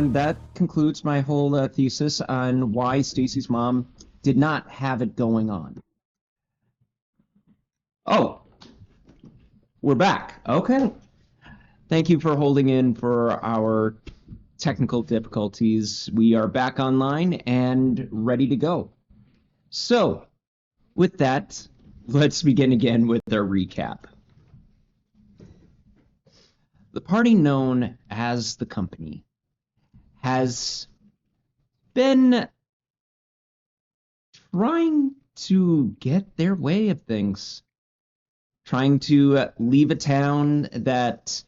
and that concludes my whole thesis on why Stacy's mom did not have it going on. Oh, we're back. Okay. Thank you for holding in for our technical difficulties. We are back online and ready to go. So, with that, let's begin again with our recap. The party known as the Company has been trying to get their way of things, trying to leave a town that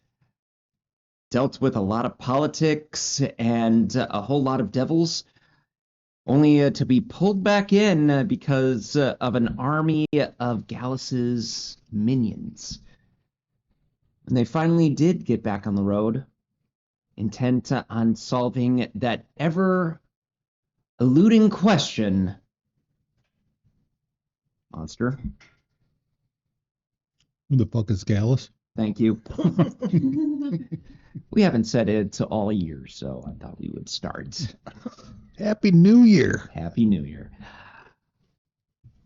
dealt with a lot of politics and a whole lot of devils, only to be pulled back in because of an army of Gallus's minions. When they finally did get back on the road, intent on solving that ever-eluding question, Monster. Who the fuck is Gallus? Thank you. We haven't said it all year, so I thought we would start. Happy New Year. Happy New Year.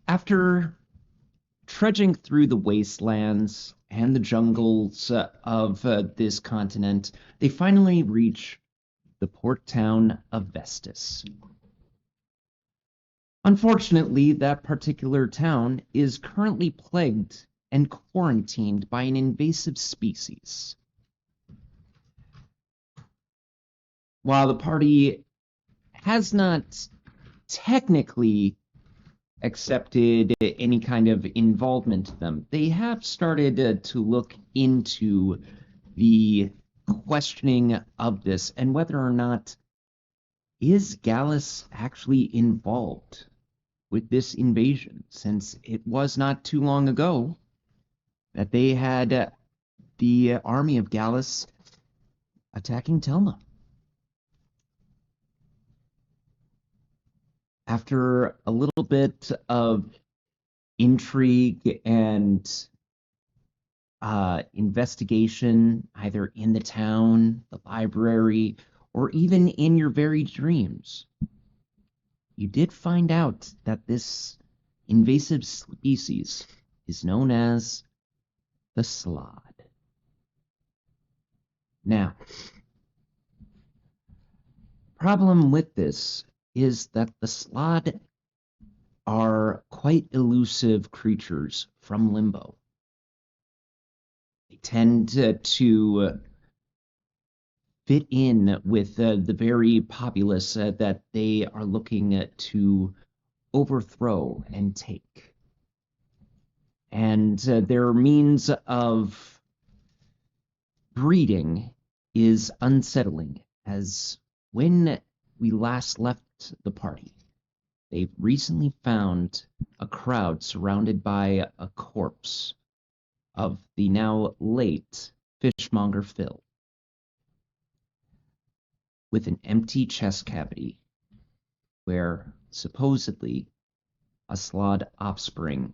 After trudging through the wastelands and the jungles of this continent, they finally reach the port town of Vestus. Unfortunately, that particular town is currently plagued and quarantined by an invasive species. While the party has not technically accepted any kind of involvement in them, they have started to look into the questioning of this and whether or not is Gallus actually involved with this invasion, since it was not too long ago that they had the army of Gallus attacking Telma. After a little bit of intrigue and investigation, either in the town, the library, or even in your very dreams, you did find out that this invasive species is known as the Slod. Now, problem with this is that the Slod are quite elusive creatures from Limbo. They tend to fit in with the very populace that they are looking to overthrow and take. And their means of breeding is unsettling, as when we last left the party, they've recently found a crowd surrounded by a corpse of the now late fishmonger Phil, with an empty chest cavity where supposedly a Slod offspring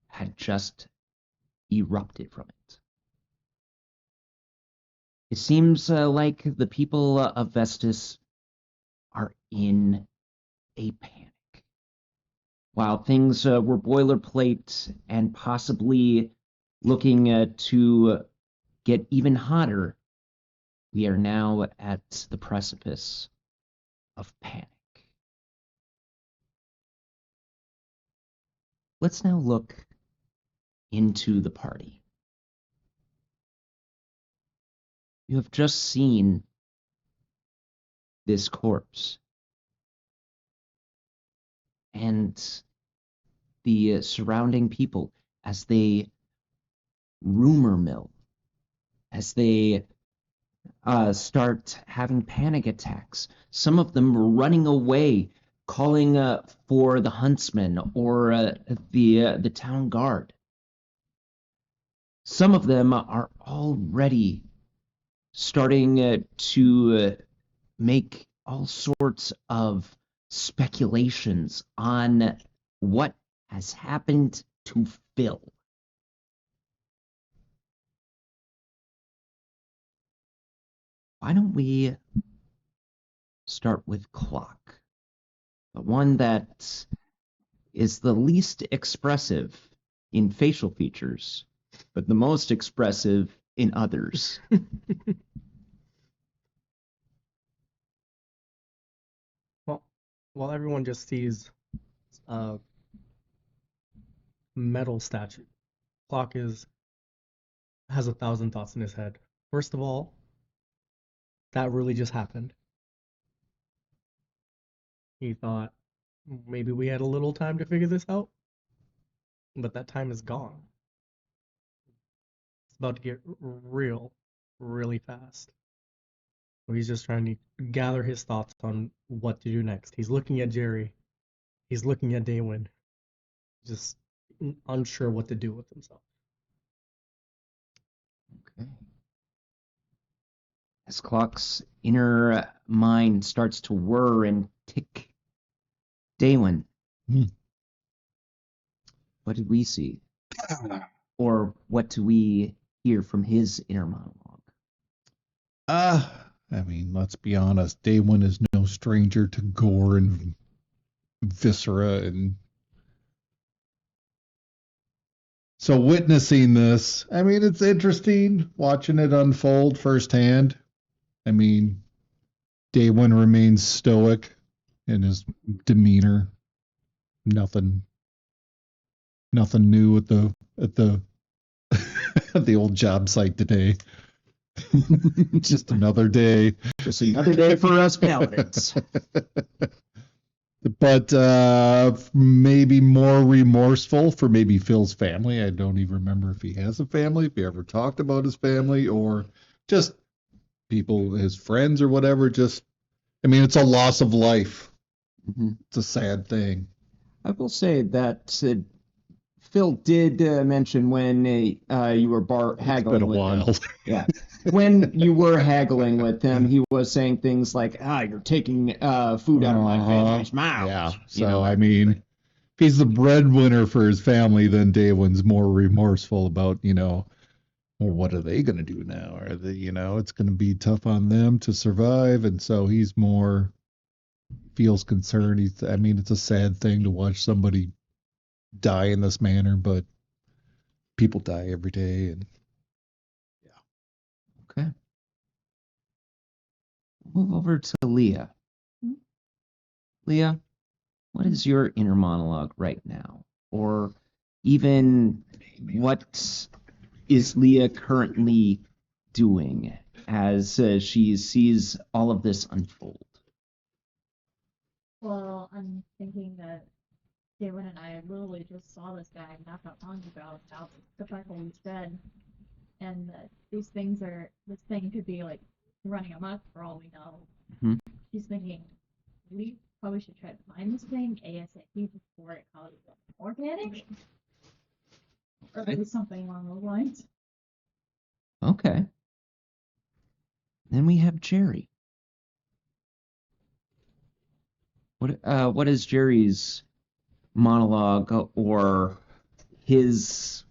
had just erupted from it. It seems like the people of Vestus are in a panic. While things were boilerplate and possibly looking to get even hotter, we are now at the precipice of panic. Let's now look into the party. You have just seen this corpse and the surrounding people as they rumor mill, as they start having panic attacks. Some of them running away, calling for the huntsman or the town guard. Some of them are already starting to make all sorts of speculations on what has happened to Phil. Why don't we start with Clock, the one that is the least expressive in facial features, but the most expressive in others. Well, while everyone just sees a metal statue, Clock has 1,000 thoughts in his head. First of all, that really just happened. He thought maybe we had a little time to figure this out, but that time is gone. It's about to get real, really fast. So he's just trying to gather his thoughts on what to do next. He's looking at Jerry. He's looking at Daywin. Just unsure what to do with himself. Okay. As Clock's inner mind starts to whir and tick, Daywin, what did we see? Or what do we hear from his inner monologue? I mean, let's be honest. Day one is no stranger to gore and viscera, and so witnessing this, I mean, it's interesting watching it unfold firsthand. I mean, Day one remains stoic in his demeanor. Nothing new at the at the old job site today. Just another day. Just another day for us paladins. But maybe more remorseful for maybe Phil's family. I don't even remember if he has a family, if he ever talked about his family, or just people, his friends or whatever. Just, I mean, it's a loss of life. Mm-hmm. It's a sad thing. I will say that Phil did mention when you were haggling It's been a with while. him. Yeah. When you were haggling with him, he was saying things like, you're taking food out of my family's mouth. Yeah. So, You know? I mean, if he's the breadwinner for his family, then Daywin's more remorseful about, well, what are they going to do now? Are they, it's going to be tough on them to survive. And so he's more feels concerned. I mean, it's a sad thing to watch somebody die in this manner, but people die every day. And Okay. Move over to Leah. Leah, what is your inner monologue right now? Or even what is Leah currently doing as she sees all of this unfold? Well, I'm thinking that David and I literally just saw this guy not that long ago about the fact that he's dead, and that this thing could be like running amok for all we know. Mhm. She's thinking we probably should try to find this thing ASAP before it causes organic, or maybe something along those lines. Okay. Then we have Jerry. What is Jerry's monologue or his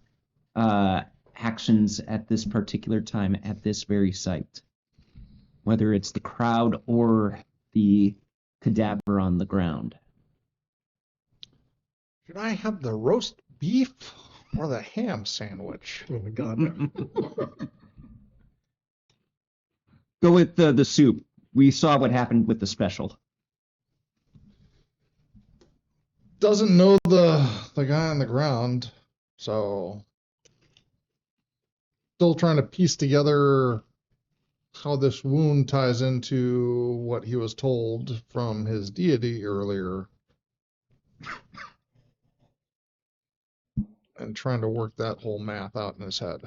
actions at this particular time at this very site? Whether it's the crowd or the cadaver on the ground. Should I have the roast beef or the ham sandwich? Oh my god. Go with the soup. We saw what happened with the special. Doesn't know the guy on the ground, so still trying to piece together how this wound ties into what he was told from his deity earlier. And trying to work that whole math out in his head.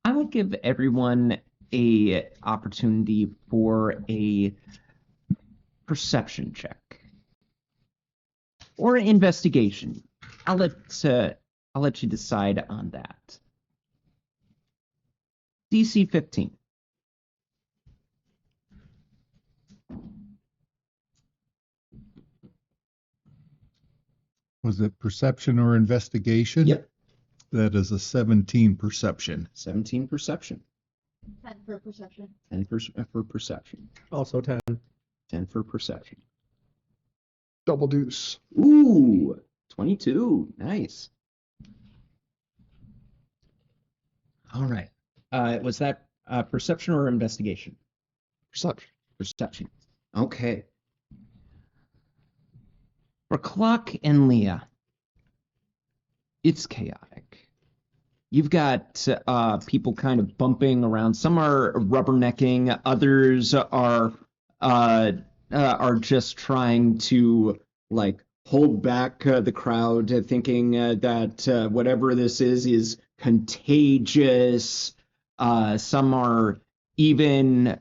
I would give everyone a opportunity for a perception check or investigation. I'll let you decide on that. DC 15. was it perception or investigation? Yep. That is a 17 perception. 17 perception. 10 for perception. 10 for perception. Also 10. 10 for perception. Double deuce. Ooh, 22. Nice. All right. Was that perception or investigation? Perception. Perception. Okay. For Clock and Leah, it's chaotic. You've got people kind of bumping around. Some are rubbernecking. Others are just trying to like hold back the crowd, thinking that whatever this is contagious. Some are even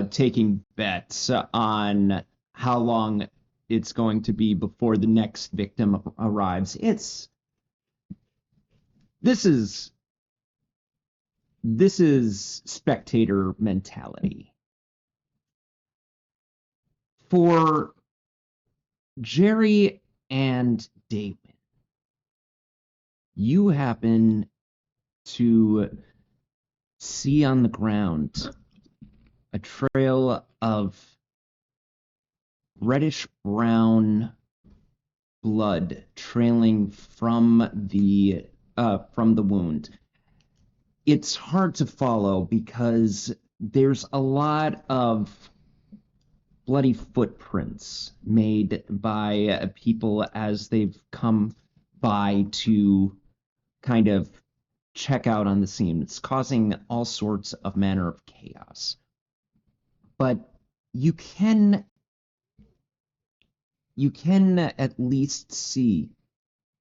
taking bets on how long it's going to be before the next victim arrives. This is spectator mentality. For Jerry and Damon, you happen to see on the ground a trail of reddish brown blood trailing from the wound. It's hard to follow because there's a lot of bloody footprints made by people as they've come by to kind of check out on the scene. It's causing all sorts of manner of chaos. But you can at least see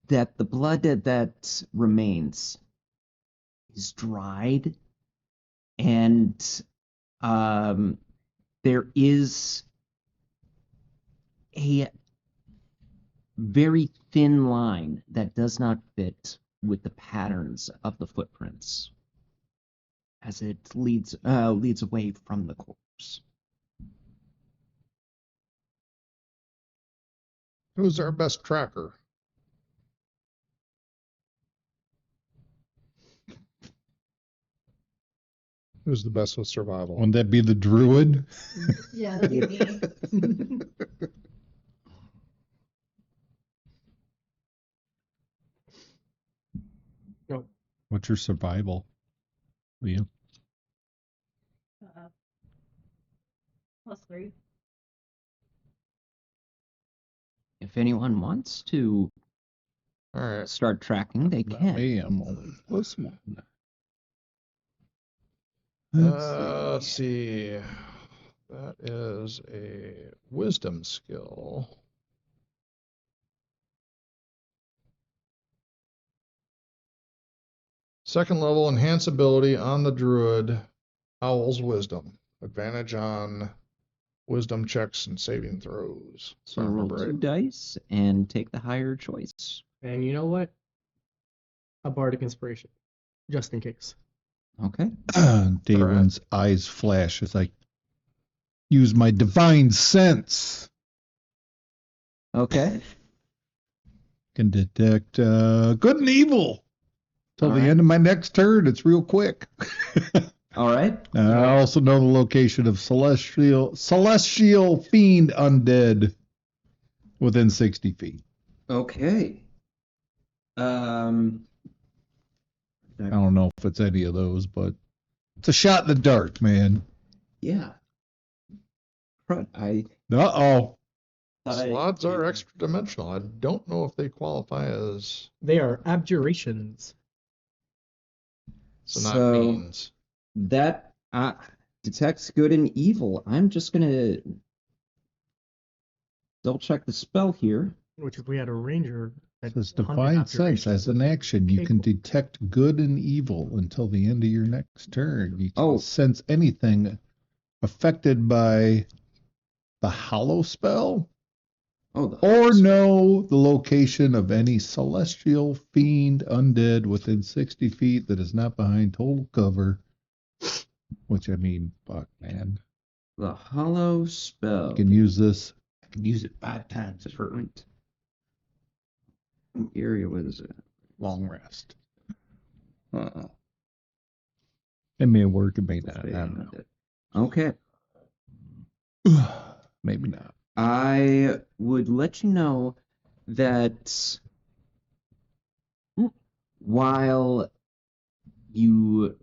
that the blood that remains is dried, and there is a very thin line that does not fit with the patterns of the footprints as it leads away from the corpse. Who's our best tracker? Who's the best with survival? Wouldn't that be the Druid? Yeah, that'd be me. No. What's your survival, Liam? +3. If anyone wants to All right. start tracking, they Not can. me, I'm on +1. Let's see. That is a wisdom skill. Second level enhance ability on the druid. Owl's wisdom. Advantage on wisdom checks and saving throws. So roll 2 dice and take the higher choice. And you know what? A bardic inspiration, just in case. Okay. Daywin's eyes flash as I use my divine sense. Okay. Can detect good and evil till the All right. end of my next turn. It's real quick. All right. I also know the location of celestial fiend undead within 60 feet. Okay. I don't know if it's any of those, but it's a shot in the dark, man. Yeah. I Uh-oh. Slots are extra dimensional. I don't know if they qualify as. They are abjurations. So that means. that detects good and evil. I'm just gonna double check the spell here. Which if we had a ranger It at says 100 divine sense abjurations, as an action. You can capable. detect good and evil until the end of your next turn. You can Oh. sense anything affected by the hollow spell Oh, the or know the location of any celestial fiend undead within 60 feet that is not behind total cover. Which, I mean, fuck, man. the hollow spell. You can use this. I can use it 5 times per turn. What area was it? Long rest. Uh-oh. It may work, it may not. I don't Okay. know. Maybe not. I would let you know that while you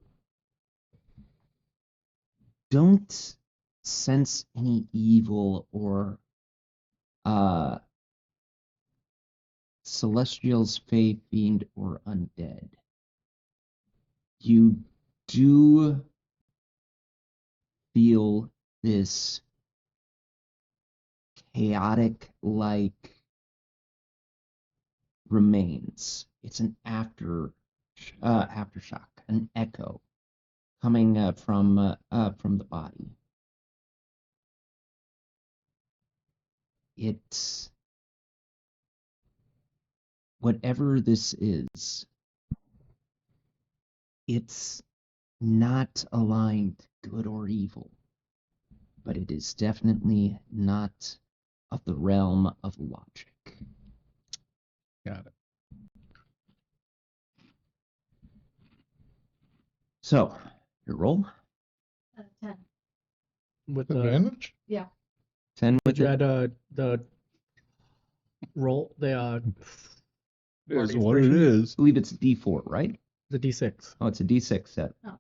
don't sense any evil or celestials, fae, fiend, or undead, you do feel this chaotic like remains. It's an aftershock, an echo coming from the body. It's whatever this is. It's not aligned good or evil, but it is definitely not of the realm of logic. Got it. So, your roll? 10. With the Advantage? Yeah. 10 did with you it? add the roll the It is Bardic what it inspiration? is. I believe it's a D4, right? the D6? Oh, it's a D6 set. Oh.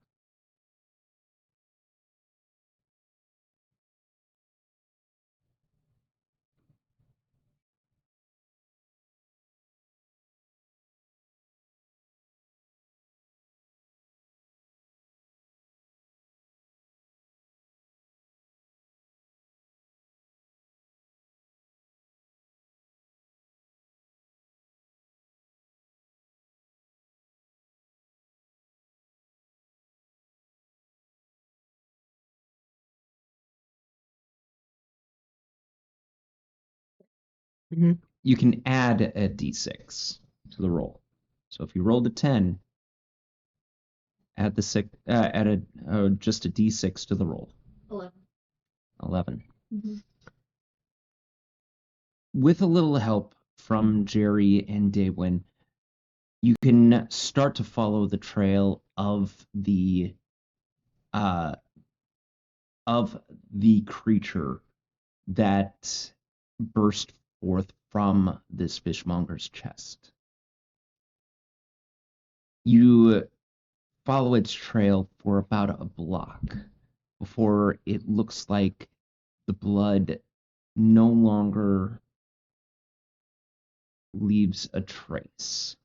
You can add a D6 to the roll. So if you rolled a 10, add just a D6 to the roll. 11. 11. Mm-hmm. With a little help from Jerry and Daywin, you can start to follow the trail of the creature that burst forth from this fishmonger's chest. You follow its trail for about a block before it looks like the blood no longer leaves a trace.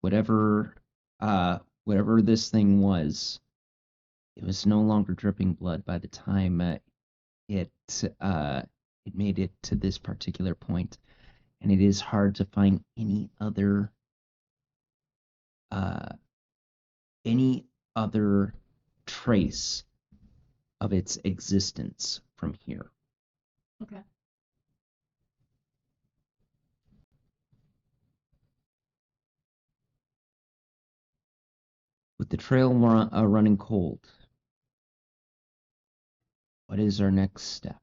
Whatever this thing was, it was no longer dripping blood by the time it made it to this particular point, and it is hard to find any other trace of its existence from here. Okay. With the trail running cold, what is our next step?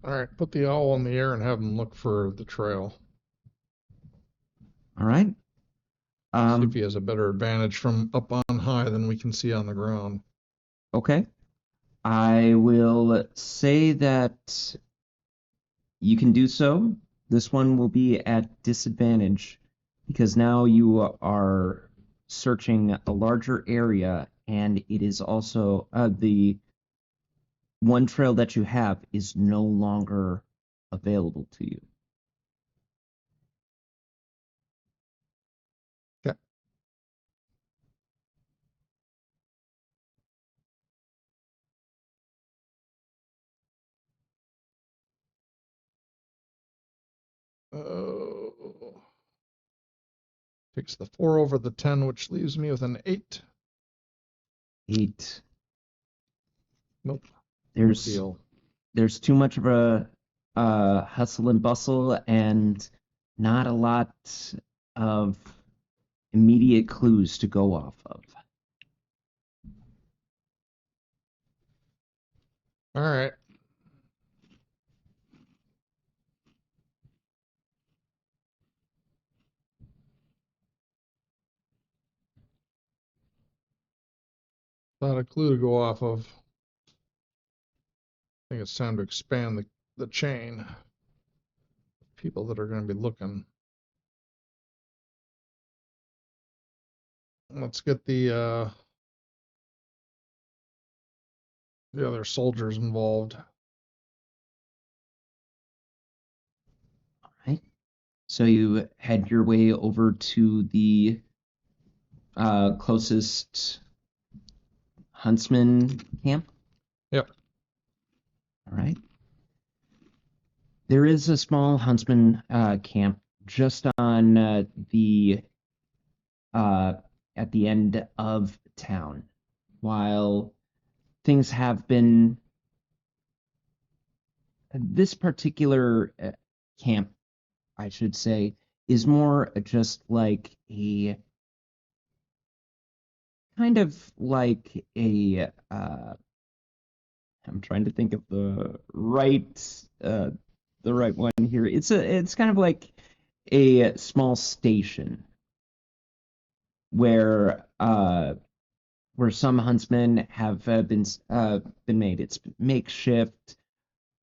All right, put the owl in the air and have him look for the trail. All right. See if he has a better advantage from up on high than we can see on the ground. Okay. I will say that you can do so. This one will be at disadvantage because now you are searching a larger area, and it is also the one trail that you have is no longer available to you. Okay. Takes the 4 over the 10, which leaves me with an 8. 8. Nope. There's Deal. there's too much of a hustle and bustle and not a lot of immediate clues to go off of. All right. Not a clue to go off of. I think it's time to expand the chain. People that are going to be looking. Let's get the other soldiers involved. All right. So you head your way over to the closest huntsman camp? Yep. All right. There is a small huntsman camp just on the at the end of town. While things have been, this particular camp, I should say, is more just like a kind of like a I'm trying to think of the right one here. It's kind of like a small station where some huntsmen have been made. It's makeshift.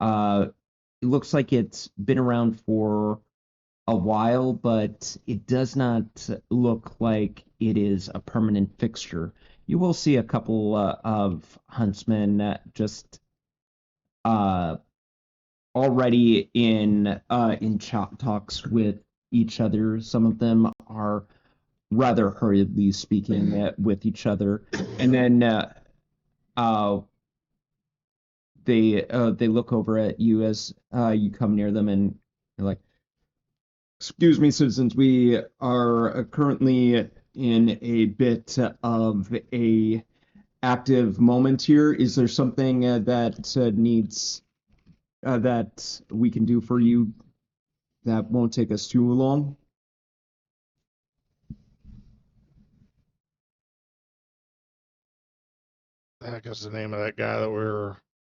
It looks like it's been around for a while, but it does not look like it is a permanent fixture. You will see a couple of huntsmen just already in talks with each other. Some of them are rather hurriedly speaking with each other, and then they look over at you as you come near them, and they're like, "Excuse me, citizens, we are currently in a bit of a active moment here. Is there something that needs that we can do for you that won't take us too long?" The heck is the name of that guy that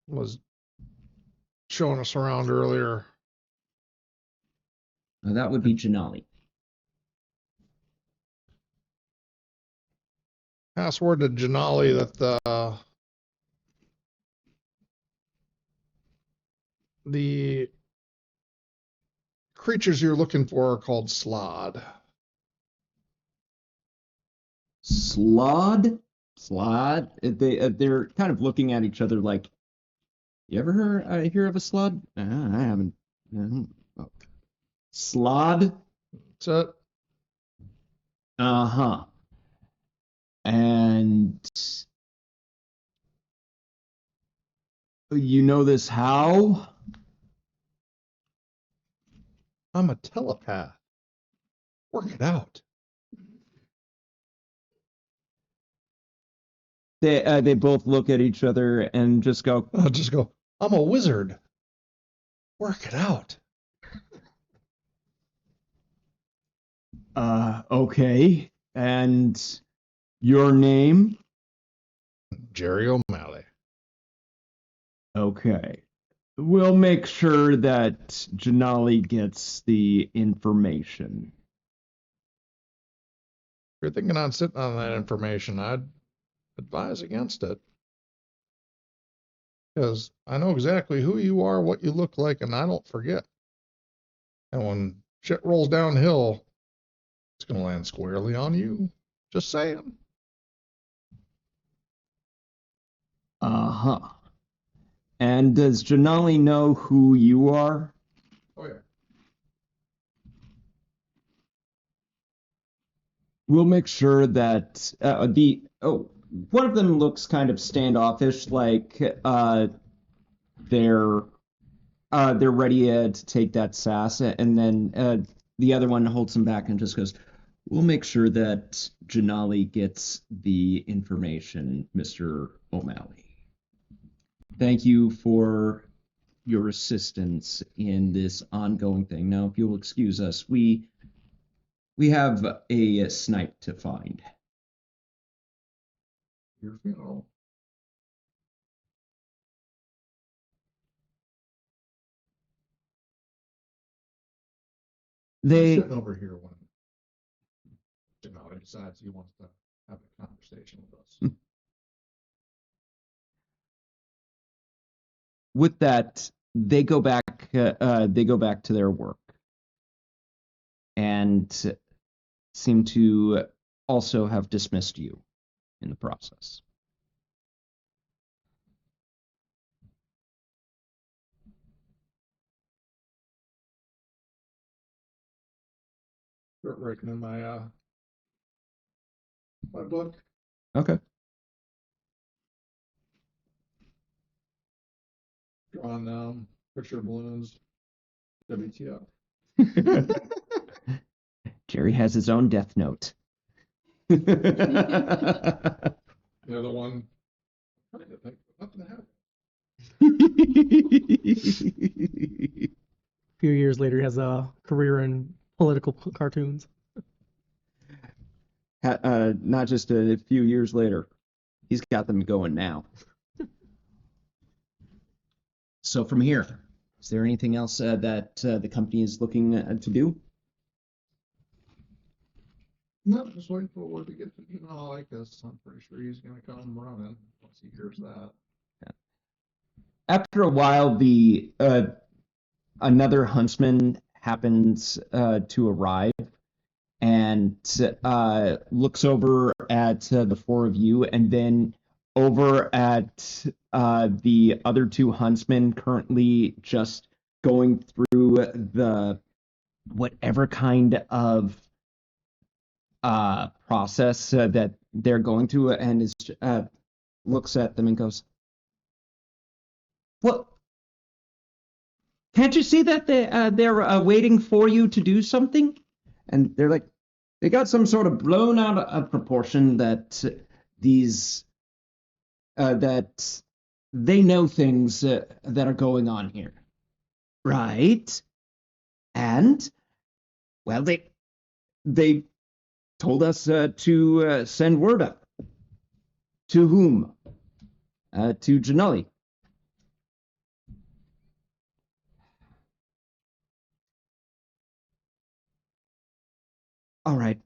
was showing us around earlier? That would be Janali. Password to Janali that the creatures you're looking for are called Slod. Slod? Slod? They're kind of looking at each other like, you ever hear of a slod? I haven't. Oh. Slod? That's it. Uh-huh. And you know this how? I'm a telepath. Work it out. They both look at each other and just go, I'll just go, I'm a wizard. Work it out. okay. And your name? Jerry O'Malley. Okay. We'll make sure that Janali gets the information. If you're thinking on sitting on that information, I'd advise against it. Because I know exactly who you are, what you look like, and I don't forget. And when shit rolls downhill, it's going to land squarely on you. Just saying. Uh-huh. And does Janali know who you are? Oh, yeah. We'll make sure that one of them looks kind of standoffish, like they're ready to take that sass, and then the other one holds him back and just goes, "We'll make sure that Janali gets the information, Mr. O'Malley. Thank you for your assistance in this ongoing thing. Now, if you'll excuse us, we have a snipe to find." Your funeral. They sitting over here when Janelle decides he wants to have a conversation with us. with that, they go back to their work and seem to also have dismissed you in the process. Start writing in my my book. Okay. Drawing picture balloons. WTF. Jerry has his own death note. The other one. I think nothing happened. A few years later, he has a career in political cartoons. Not just a few years later. He's got them going now. So from here, is there anything else that the company is looking to do? No, just waiting for word to get to like this. I'm pretty sure he's gonna come running once he hears that. After a while, the another huntsman happens to arrive and looks over at the four of you, and then over at the other two huntsmen currently just going through the whatever kind of process that they're going through, and is looks at them and goes, "What? Can't you see that they're waiting for you to do something?" And they're like, they got some sort of blown out of proportion that these that they know things that are going on here, right? And well, they told us to send word up. To whom? To Janelli. All right.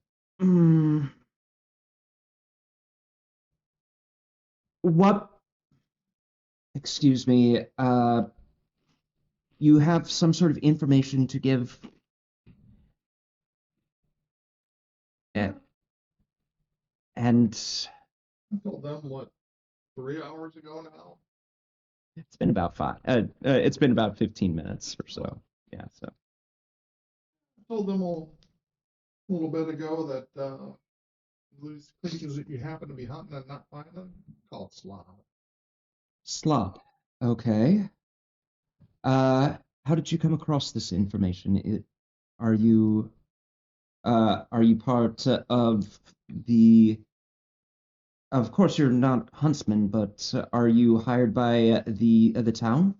What? Excuse me. You have some sort of information to give? And I told them what 3 hours ago now. it's been about it's been about 15 minutes or so. Yeah. So I told them a little bit ago that these creatures that you happen to be hunting and not finding, called slob. Slob. Okay. How did you come across this information? Are you part of the? Of course, you're not huntsman, but are you hired by the town?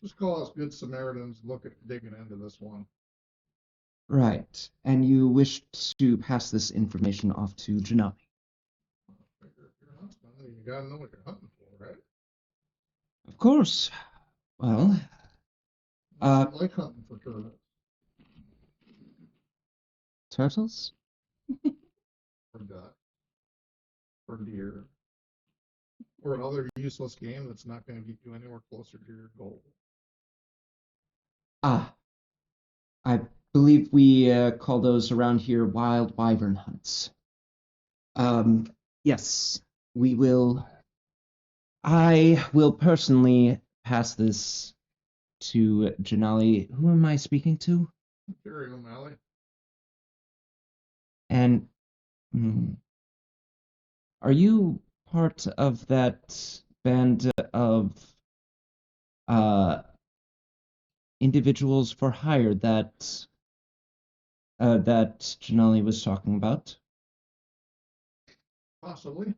Just call us good Samaritans. Look at digging into this one. Right. And you wish to pass this information off to Janelli. If you're a huntsman, you gotta know what you're hunting for, right? Of course. Well, I like hunting for turtles. turtles? Or duck, or deer, or another useless game that's not going to get you anywhere closer to your goal. Ah, I believe we call those around here wild wyvern hunts. Yes, we will. I will personally pass this to Janelli. Who am I speaking to? Jerry O'Malley. And are you part of that band of individuals for hire that that Janelli was talking about? Possibly.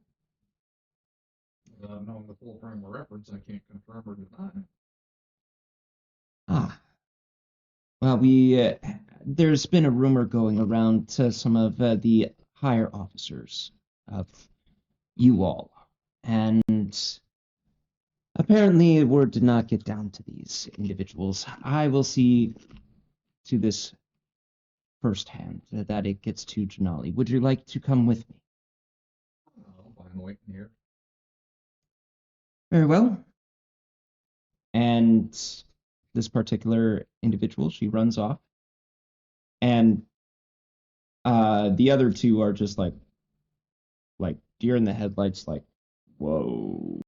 Knowing the full frame of reference, I can't confirm or deny. Ah, well, we there's been a rumor going around to some of the higher officers of you all, and Apparently, word did not get down to these individuals. I will see to this firsthand that it gets to Janali. Would you like to come with me? I'm waiting here. Very well. And this particular individual, she runs off. And the other two are just like deer in the headlights, like, whoa.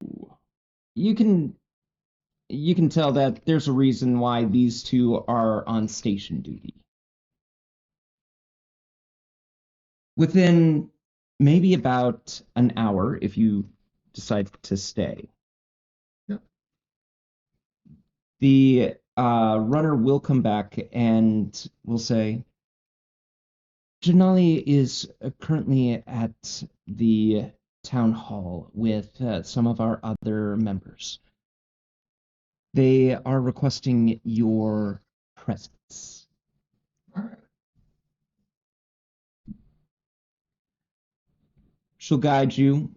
You can tell that there's a reason why these two are on station duty. Within maybe about an hour, if you decide to stay, Yep. the runner will come back and will say, Janali is currently at the town hall with some of our other members. They are requesting your presence. All right. She'll guide you.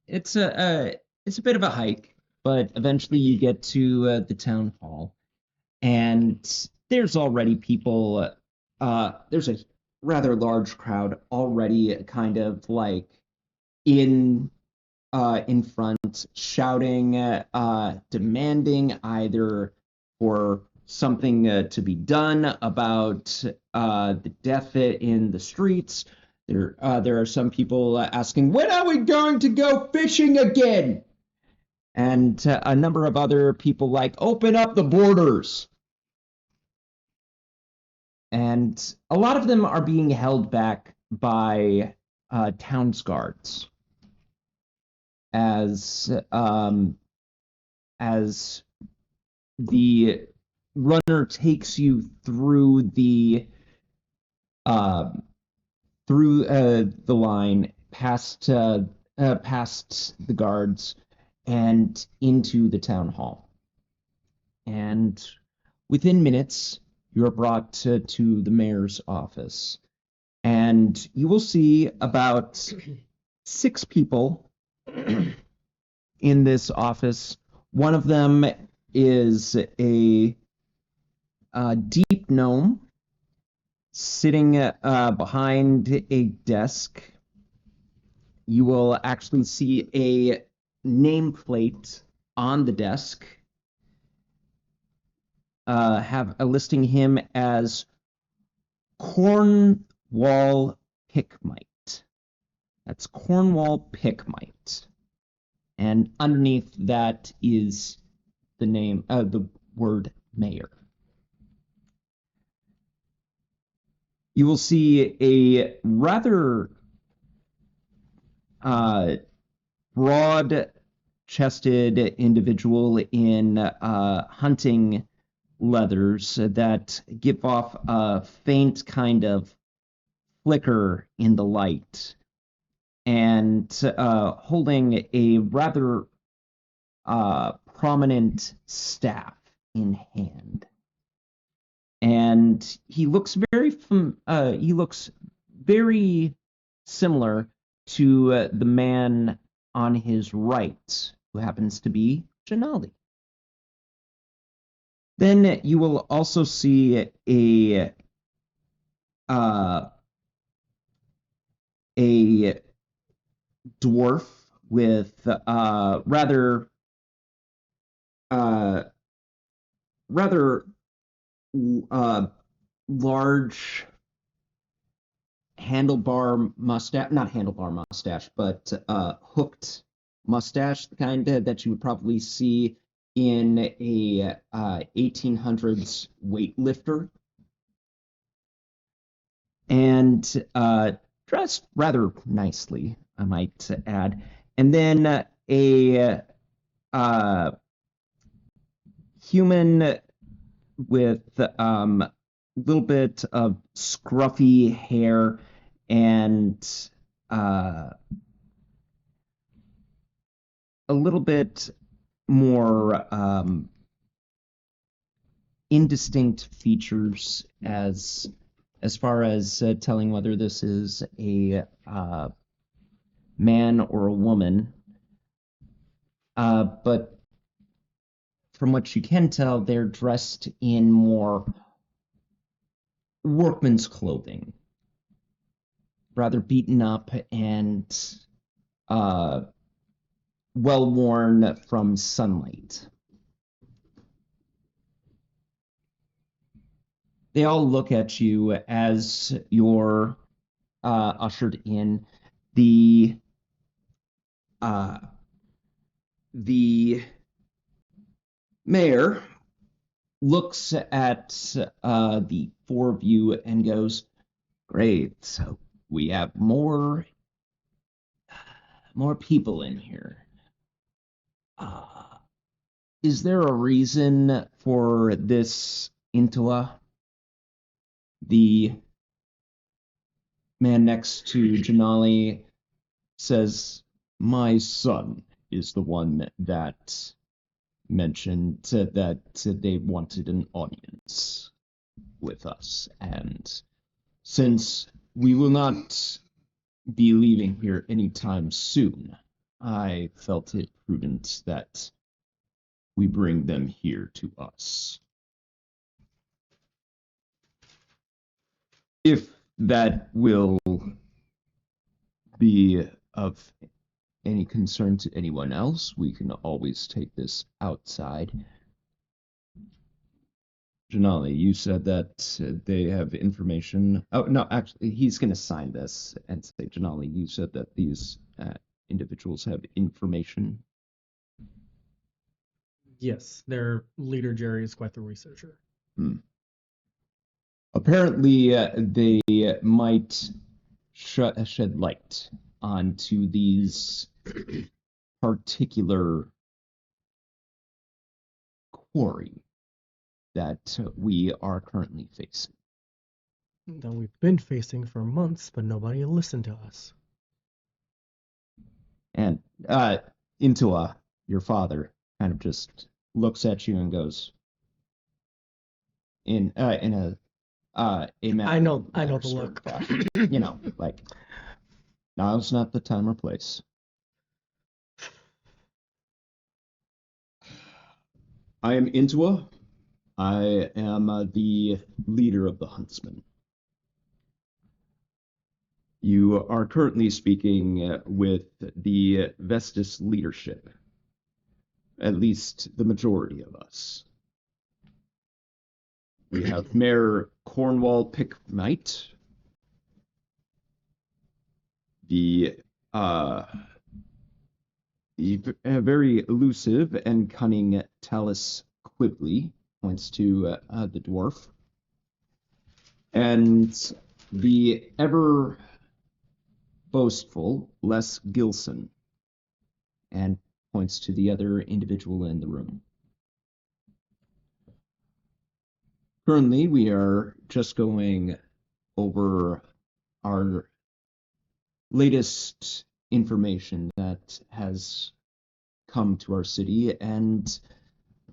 It's a bit of a hike, but eventually you get to the town hall, and there's already people. There's a rather large crowd already, kind of like in front, shouting, demanding either for something to be done about the death in the streets. There are some people asking, when are we going to go fishing again? And a number of other people like, open up the borders. And a lot of them are being held back by town's guards as the runner takes you through the line, past the guards, and into the town hall. And within minutes, you're brought to the mayor's office, and you will see about 6 people in this office. One of them is a deep gnome sitting behind a desk. You will actually see a nameplate on the desk, listing him as Cornwall Pickmite. That's Cornwall Pickmite. And underneath that is the name, the word mayor. You will see a rather broad-chested individual in hunting leathers that give off a faint kind of flicker in the light, and holding a rather prominent staff in hand. And he looks very similar to the man on his right, who happens to be Janali. Then you will also see a dwarf with rather large handlebar mustache, not handlebar mustache, but hooked mustache, the kind that you would probably see in a 1800s weightlifter, and dressed rather nicely, I might add. And then a human with little bit of scruffy hair and a little bit more indistinct features as far as telling whether this is a man or a woman. But from what you can tell, they're dressed in more workman's clothing, rather beaten up and well worn from sunlight. They all look at you as you're ushered in. The mayor looks at the four of you and goes, "Great, so we have more people in here. Is there a reason for this Intua?" The man next to Janali says, "My son is the one that mentioned that they wanted an audience with us, and since we will not be leaving here anytime soon, I felt it prudent that we bring them here to us. If that will be of any concern to anyone else, we can always take this outside." Janali, you said that they have information. Oh, no, actually, he's going to sign this and say, "Janali, you said that these individuals have information." Yes, their leader Jerry is quite the researcher. Apparently, they might shed light onto these particular quarry that we are currently facing. That we've been facing for months, but nobody listened to us. And Intua, your father, kind of just looks at you and goes, in a matter I know of the stern look. fashion. Like, now's not the time or place. I am Intua. I am the leader of the Huntsmen. You are currently speaking with the Vestus leadership, at least the majority of us. We have Mayor Cornwall Picknight, the very elusive and cunning Talus Quibley, points to the dwarf, and the ever boastful Les Gilson, and points to the other individual in the room. Currently, we are just going over our latest information that has come to our city and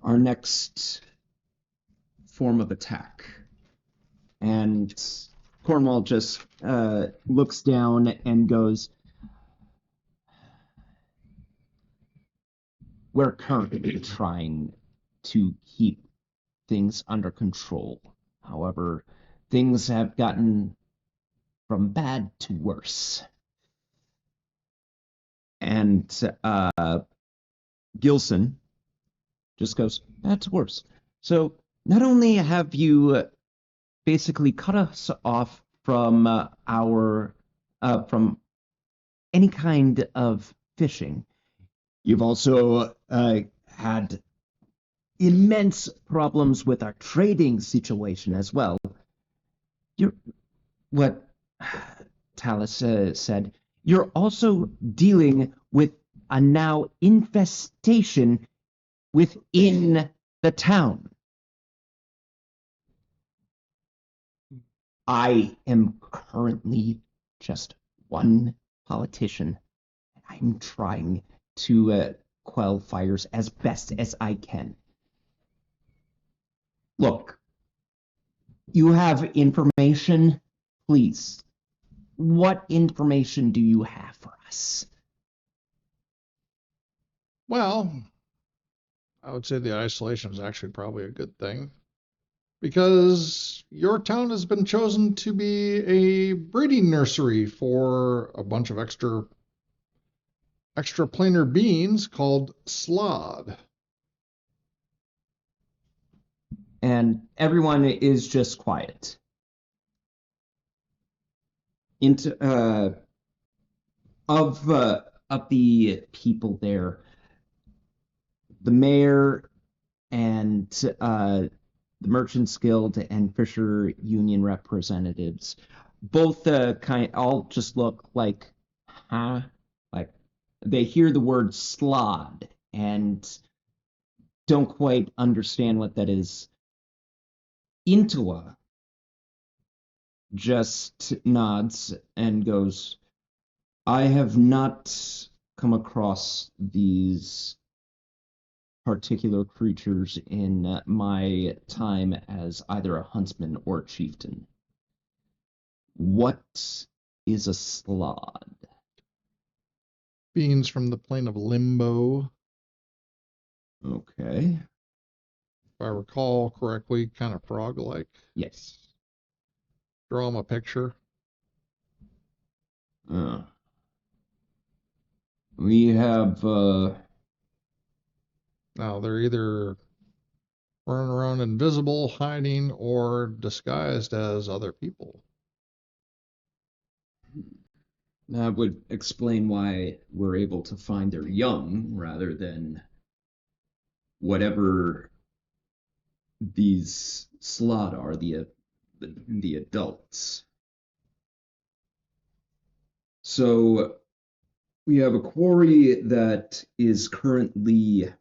our next form of attack. And Cornwall just looks down and goes, "We're currently trying to keep things under control. However, things have gotten from bad to worse." And Gilson just goes, "That's worse. So not only have you basically cut us off from from any kind of fishing, you've also had immense problems with our trading situation as well. What Talus said, you're also dealing with a now infestation within the town. I am currently just one politician. I'm trying to quell fires as best as I can. Look, you have information? Please, what information do you have for us?" Well, I would say the isolation is actually probably a good thing, because your town has been chosen to be a breeding nursery for a bunch of extra planar beings called Slod. And everyone is just quiet. Into of the people there, the mayor and the Merchants Guild and Fisher Union representatives both all just look like, huh? Like they hear the word slod and don't quite understand what that is. Intua just nods and goes, I have not come across these particular creatures in my time as either a huntsman or a chieftain. What is a slod? Beings from the plane of limbo. Okay. If I recall correctly, kind of frog-like. Yes. Draw them a picture. We have Now, they're either running around invisible, hiding, or disguised as other people. that would explain why we're able to find their young rather than whatever these slot are, the adults. So we have a quarry that is currently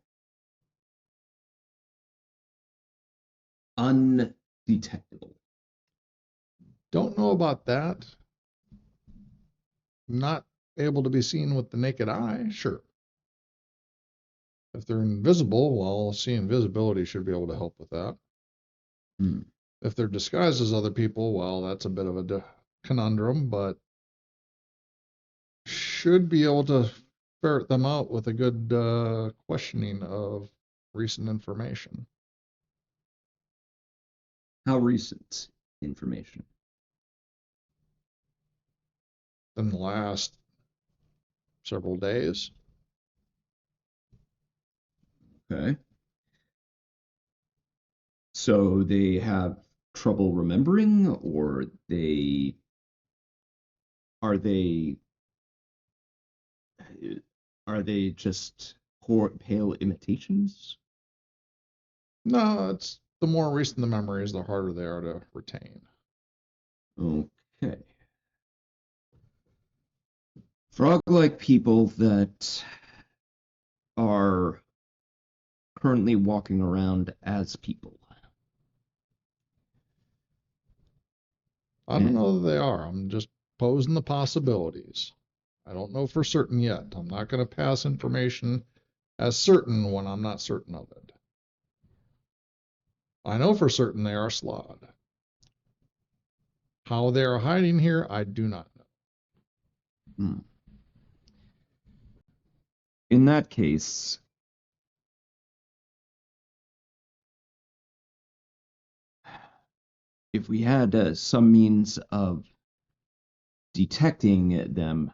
undetectable. Don't know about that. Not able to be seen with the naked eye, sure. If they're invisible, well, seeing visibility should be able to help with that. Hmm. If they're disguised as other people, well, that's a bit of a conundrum, but should be able to ferret them out with a good questioning of recent information. How recent information? In the last several days. Okay. So they have trouble remembering, or are they are they just poor, pale imitations? No, it's the more recent the memories, the harder they are to retain. Okay. Frog-like people that are currently walking around as people. I don't know that they are. I'm just posing the possibilities. I don't know for certain yet. I'm not going to pass information as certain when I'm not certain of it. I know for certain they are Slod. How they are hiding here, I do not know. Hmm. In that case, if we had some means of detecting them,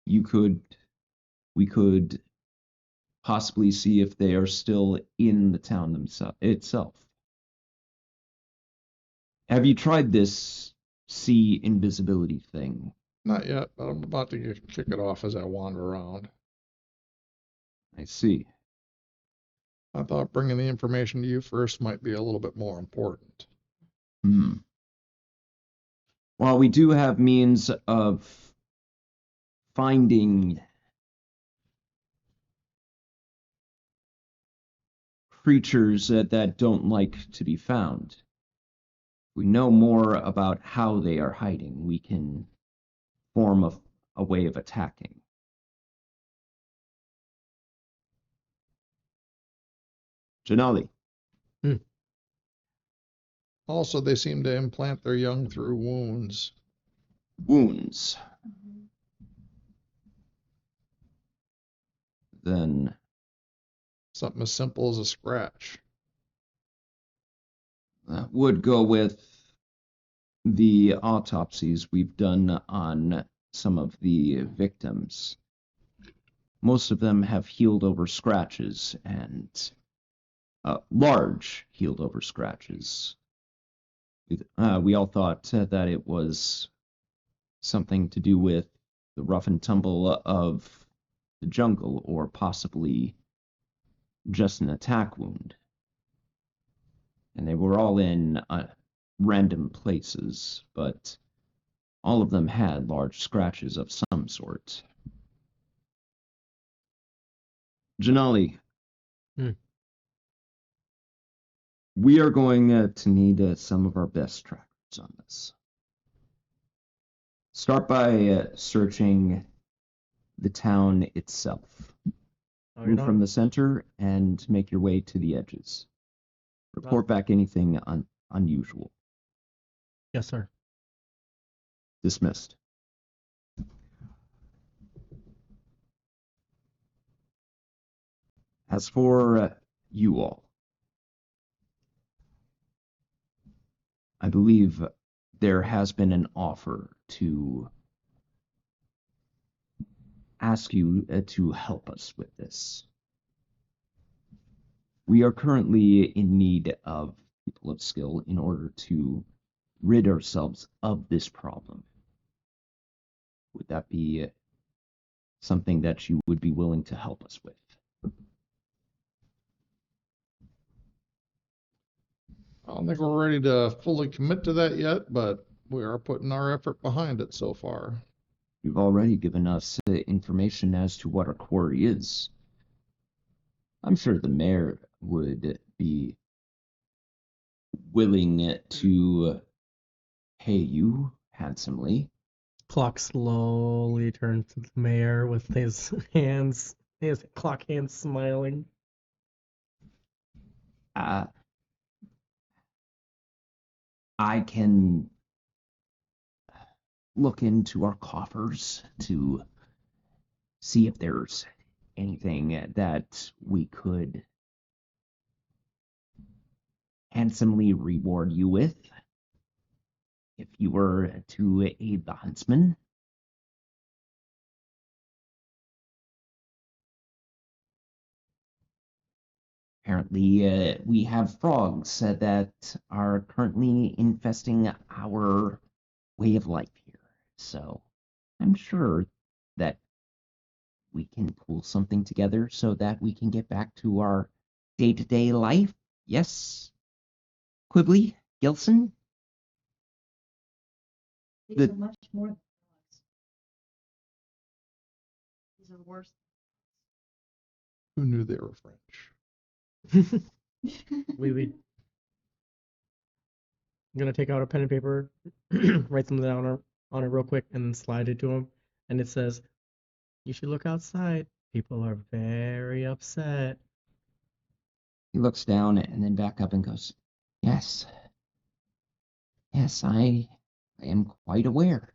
we could possibly see if they are still in the town itself. Have you tried this see invisibility thing? Not yet, but I'm about to kick it off as I wander around. I see. I thought bringing the information to you first might be a little bit more important. While we do have means of finding creatures that don't like to be found, we know more about how they are hiding. We can form a way of attacking. Janali. Also, they seem to implant their young through wounds. Wounds. Then Something as simple as a scratch. Would go with the autopsies we've done on some of the victims. Most of them have healed over scratches, and large healed over scratches. We all thought that it was something to do with the rough and tumble of the jungle, or possibly just an attack wound. And they were all in random places, but all of them had large scratches of some sort. Janali, Hmm. we are going to need some of our best trackers on this. Start by searching the town itself. Oh, you're Move not? from the center and make your way to the edges. Report back anything unusual. Yes, sir. Dismissed. As for you all, I believe there has been an offer to ask you to help us with this. We are currently in need of people of skill in order to rid ourselves of this problem. Would that be something that you would be willing to help us with? I don't think we're ready to fully commit to that yet, but we are putting our effort behind it so far. You've already given us information as to what our quarry is. I'm sure the mayor would be willing to pay you handsomely. Clock slowly turns to the mayor with his clock hands smiling. I can look into our coffers to see if there's anything that we could handsomely reward you with if you were to aid the huntsman. Apparently, we have frogs that are currently infesting our way of life here. So I'm sure that we can pull something together so that we can get back to our day-to-day life. Yes? Quibbly? Gilson? These The- are much more than dogs. These are worse. Who knew they were French? We I'm gonna take out a pen and paper, write something down on it real quick, and then slide it to him. And it says, "You should look outside. People are very upset." He looks down and then back up and goes, Yes. Yes, I am quite aware.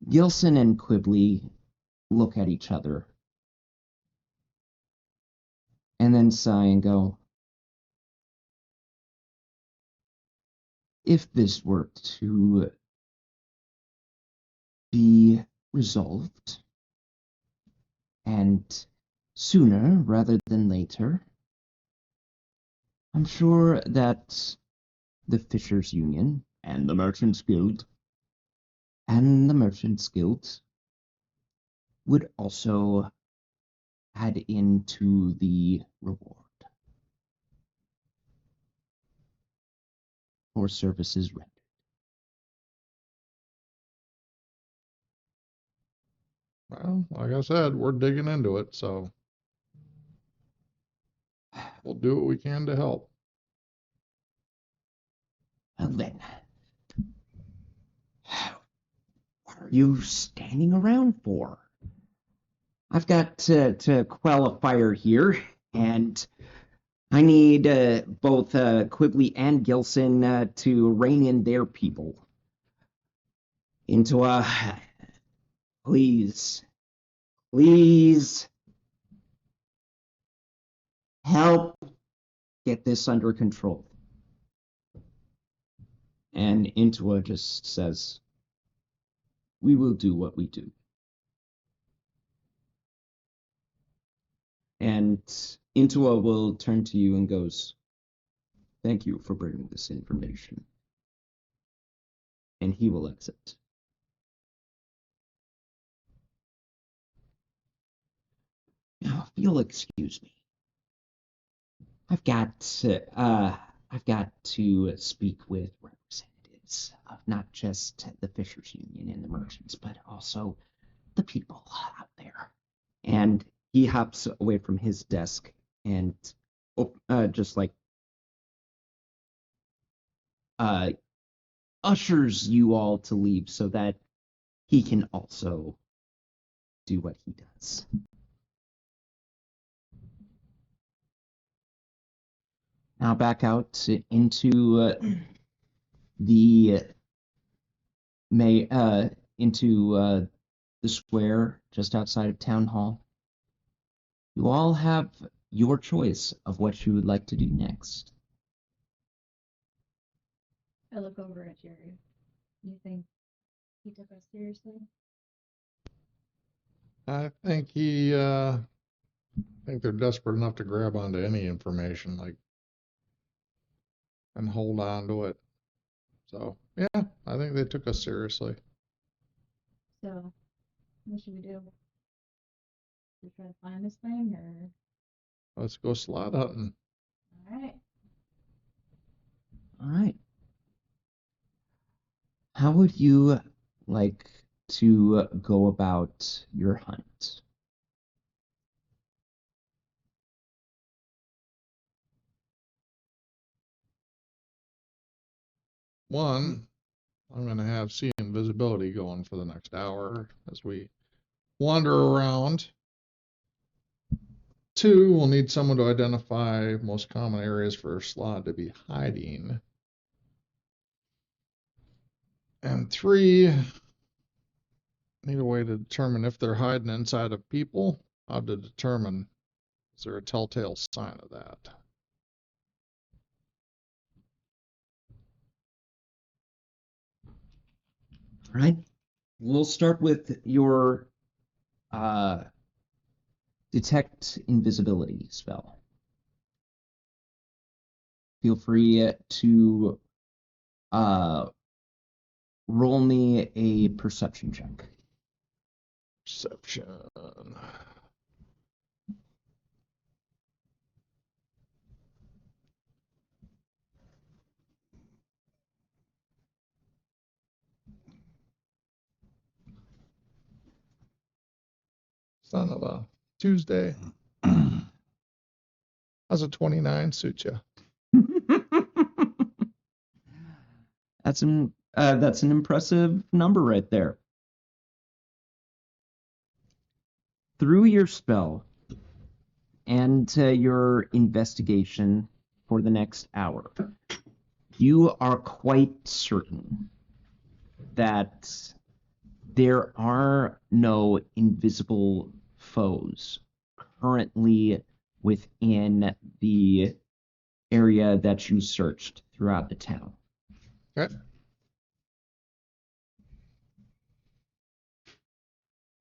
Gilson and Quibbly look at each other and then sigh and go, if this were to be resolved, and sooner rather than later, I'm sure that the Fishers Union and the Merchants Guild would also add into the reward for services rendered. Well, like I said, we're digging into it, so we'll do what we can to help. Well then, what are you standing around for? I've got to quell a fire here, and I need both Quibbly and Gilson to rein in their people into a please, please. help get this under control. And Intua just says, we will do what we do. And Intua will turn to you and goes, thank you for bringing this information. And he will exit. Now, if you'll excuse me, I've got to speak with representatives of not just the Fishers Union and the merchants, but also the people out there. And he hops away from his desk and just like ushers you all to leave so that he can also do what he does. Now back out into the square just outside of Town Hall. You all have your choice of what you would like to do next. I look over at Jerry. You think he took us seriously? I think they're desperate enough to grab onto any information, like, and hold on to it. So, yeah, I think they took us seriously. So, what should we do? We try to find this thing, or? Let's go slot hunting. Alright. All right. How would you like to go about your hunt? One, I'm going to have see invisibility going for the next hour as we wander around. Two, we'll need someone to identify most common areas for Slod to be hiding. And three, need a way to determine if they're hiding inside of people. How to determine, is there a telltale sign of that? All right. We'll start with your detect invisibility spell. Feel free to roll me a perception check. Perception. Son of a Tuesday. How's a 29 suit you? That's an impressive number right there. Through your spell and your investigation for the next hour, you are quite certain that there are no invisible foes currently within the area that you searched throughout the town. Okay.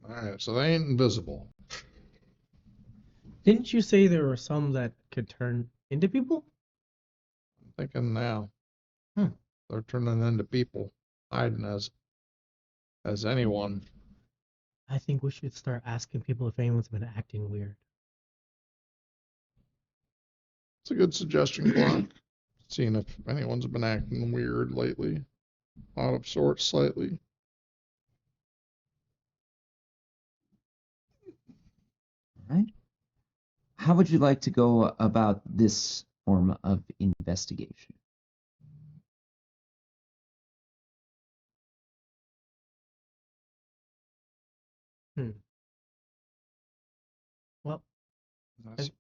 All right, so they ain't invisible. Didn't you say there were some that could turn into people? I'm thinking now. Hmm. They're turning into people, hiding as anyone. I think we should start asking people if anyone's been acting weird. It's a good suggestion, Clark. Seeing if anyone's been acting weird lately, out of sorts slightly. All right. How would you like to go about this form of investigation? Well, That's-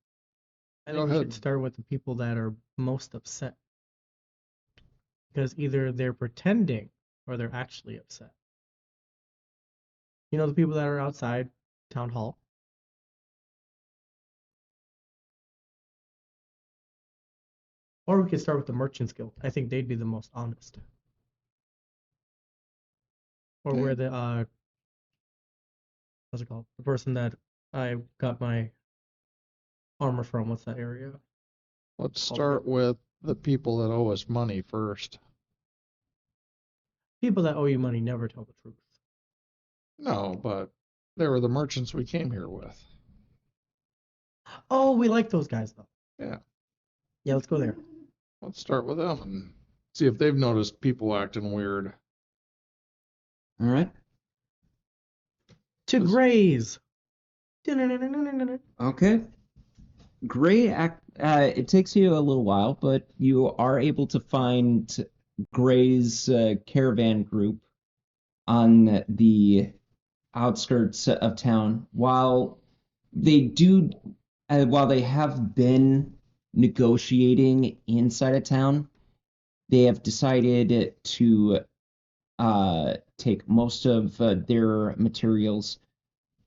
I Go think we ahead. should start with the people that are most upset. Because either they're pretending or they're actually upset. You know, the people that are outside town hall. Or we could start with the Merchants Guild. I think they'd be the most honest. Or where the what's it called? The person that I got my armor from. What's that area? Let's start with the people that owe us money first. People that owe you money never tell the truth. No, but they were the merchants we came here with. Oh, we like those guys though. Yeah. Yeah, let's go there. Let's start with them and see if they've noticed people acting weird. All right. To This- Grays. Okay. It takes you a little while, but you are able to find Gray's caravan group on the outskirts of town. While they have been negotiating inside of town, they have decided to take most of their materials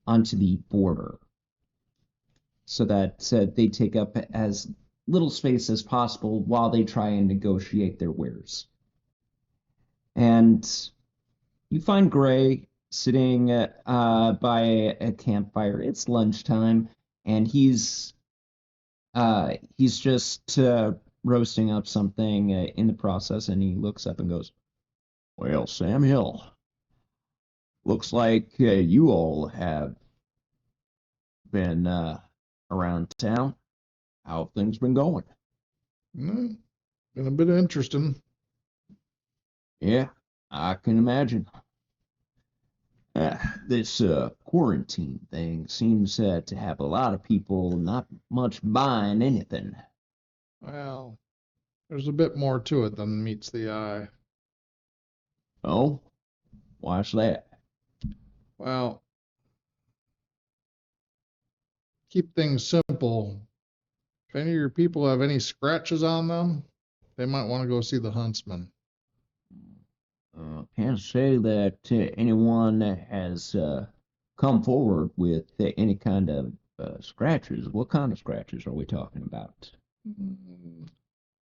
onto the border, so that they take up as little space as possible while they try and negotiate their wares. And you find Gray sitting by a campfire. It's lunchtime, and he's just roasting up something in the process, and he looks up and goes, "Well, Sam Hill, looks like you all have been around town. How have things been going?" Been a bit interesting. "Yeah, I can imagine. This quarantine thing seems to have a lot of people not much buying anything." Well, there's a bit more to it than meets the eye. "Oh, why's that?" Well, keep things simple. If any of your people have any scratches on them, they might want to go see the huntsman. Can't say that anyone has come forward with any kind of scratches. What kind of scratches are we talking about?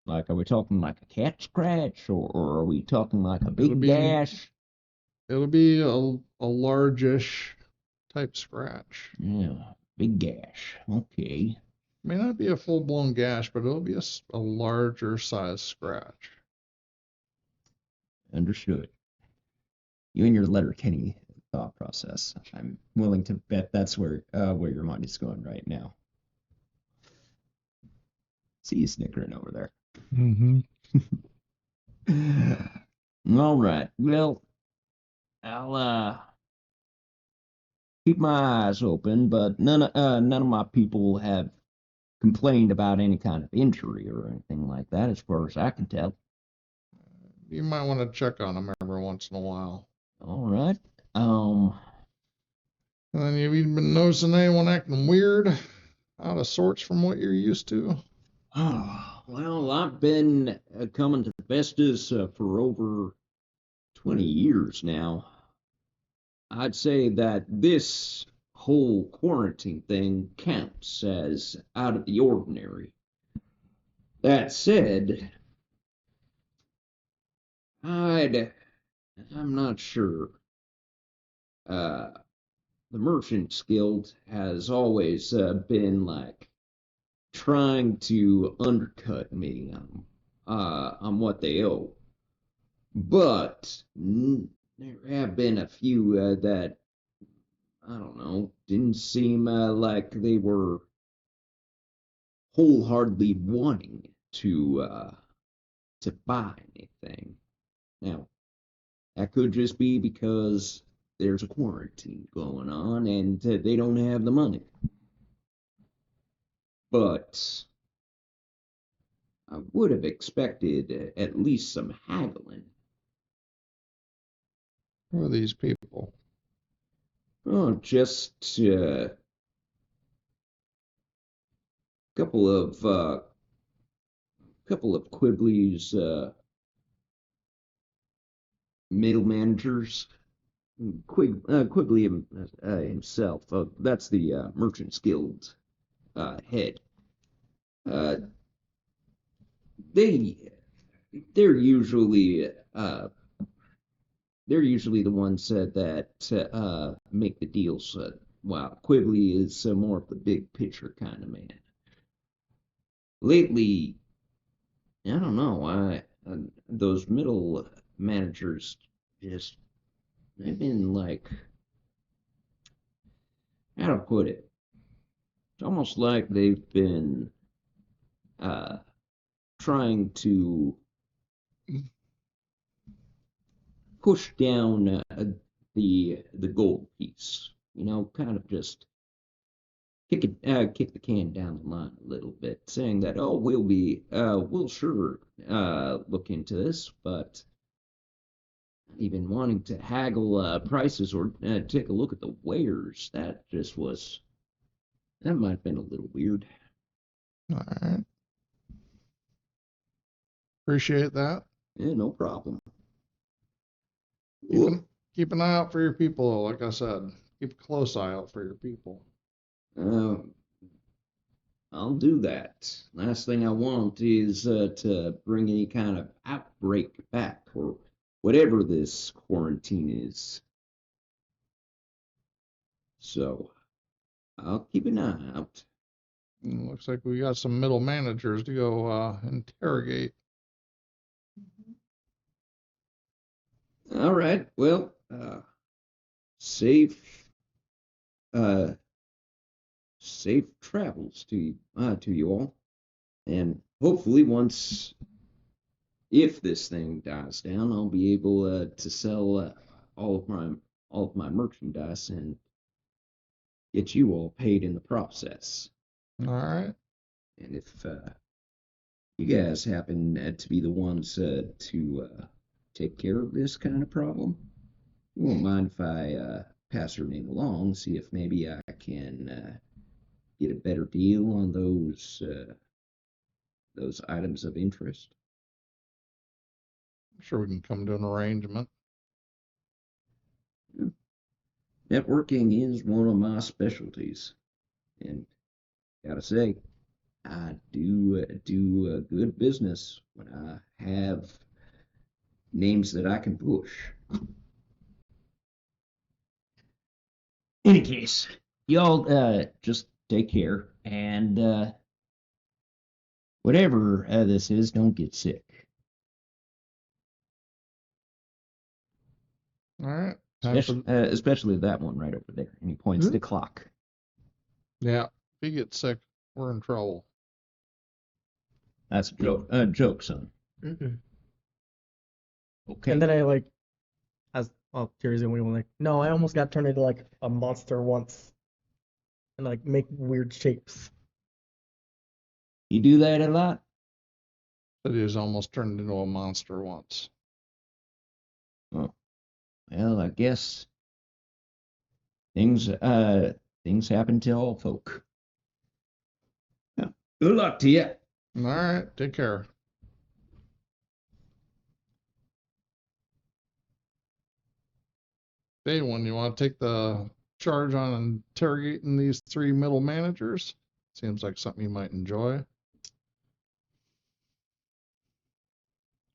Like, are we talking like a cat scratch, or are we talking like a It'll big be- gash? It'll be a largish type scratch. Yeah, big gash. Okay. May not be a full-blown gash, but it'll be a larger size scratch. Understood. You and your Letterkenny thought process. I'm willing to bet that's where your mind is going right now. See you snickering over there. Mm-hmm. All right. Well, I'll keep my eyes open, but none of my people have complained about any kind of injury or anything like that, as far as I can tell. You might want to check on them every once in a while. All right. And then you've even been noticing anyone acting weird, out of sorts from what you're used to? Well, I've been coming to Vestas for over 20 years now. I'd say that this whole quarantine thing counts as out of the ordinary. That said, I'm not sure. The Merchants Guild has always been like trying to undercut me on what they owe. But there have been a few that, I don't know, didn't seem like they were wholeheartedly wanting to buy anything. Now, that could just be because there's a quarantine going on and they don't have the money. But I would have expected at least some haggling. Who are these people? Oh, just a couple of Quigley's middle managers. Quigley himself. That's the Merchants Guild head. they're usually the ones that make the deals. While Quigley is more of the big picture kind of man. Lately, I don't know. Those middle managers just they've been like, how to put it? It's almost like they've been uh, trying to push down the gold piece. You know, kind of just kick the can down the line a little bit, saying that we'll sure look into this, but even wanting to haggle prices or take a look at the wares, that might have been a little weird. All right. Appreciate that. Yeah, no problem. Keep an eye out for your people, though, like I said. Keep a close eye out for your people. I'll do that. Last thing I want is to bring any kind of outbreak back or whatever this quarantine is. So I'll keep an eye out. Looks like we got some middle managers to go interrogate. All right. Well, safe safe travels to you all, and hopefully if this thing dies down, I'll be able to sell all of my merchandise and get you all paid in the process. All right. And if you guys happen to be the ones to take care of this kind of problem, you won't mind if I pass her name along, see if maybe I can get a better deal on those items of interest. I'm sure we can come to an arrangement. Networking is one of my specialties, and gotta say, I do a good business when I have names that I can push. Any case, y'all just take care, and whatever this is, don't get sick. All right. Especially that one right over there. And he points to Clock. Yeah. If he gets sick, we're in trouble. That's a joke, son. Mm-mm. Okay. And then Jerry's the only one like, no, I almost got turned into like a monster once, and like make weird shapes. You do that a lot? But he was almost turned into a monster once. Oh. Well, I guess things happen to all folk. Yeah. Good luck to you. All right. Take care. Daywin, you want to take the charge on interrogating these three middle managers? Seems like something you might enjoy.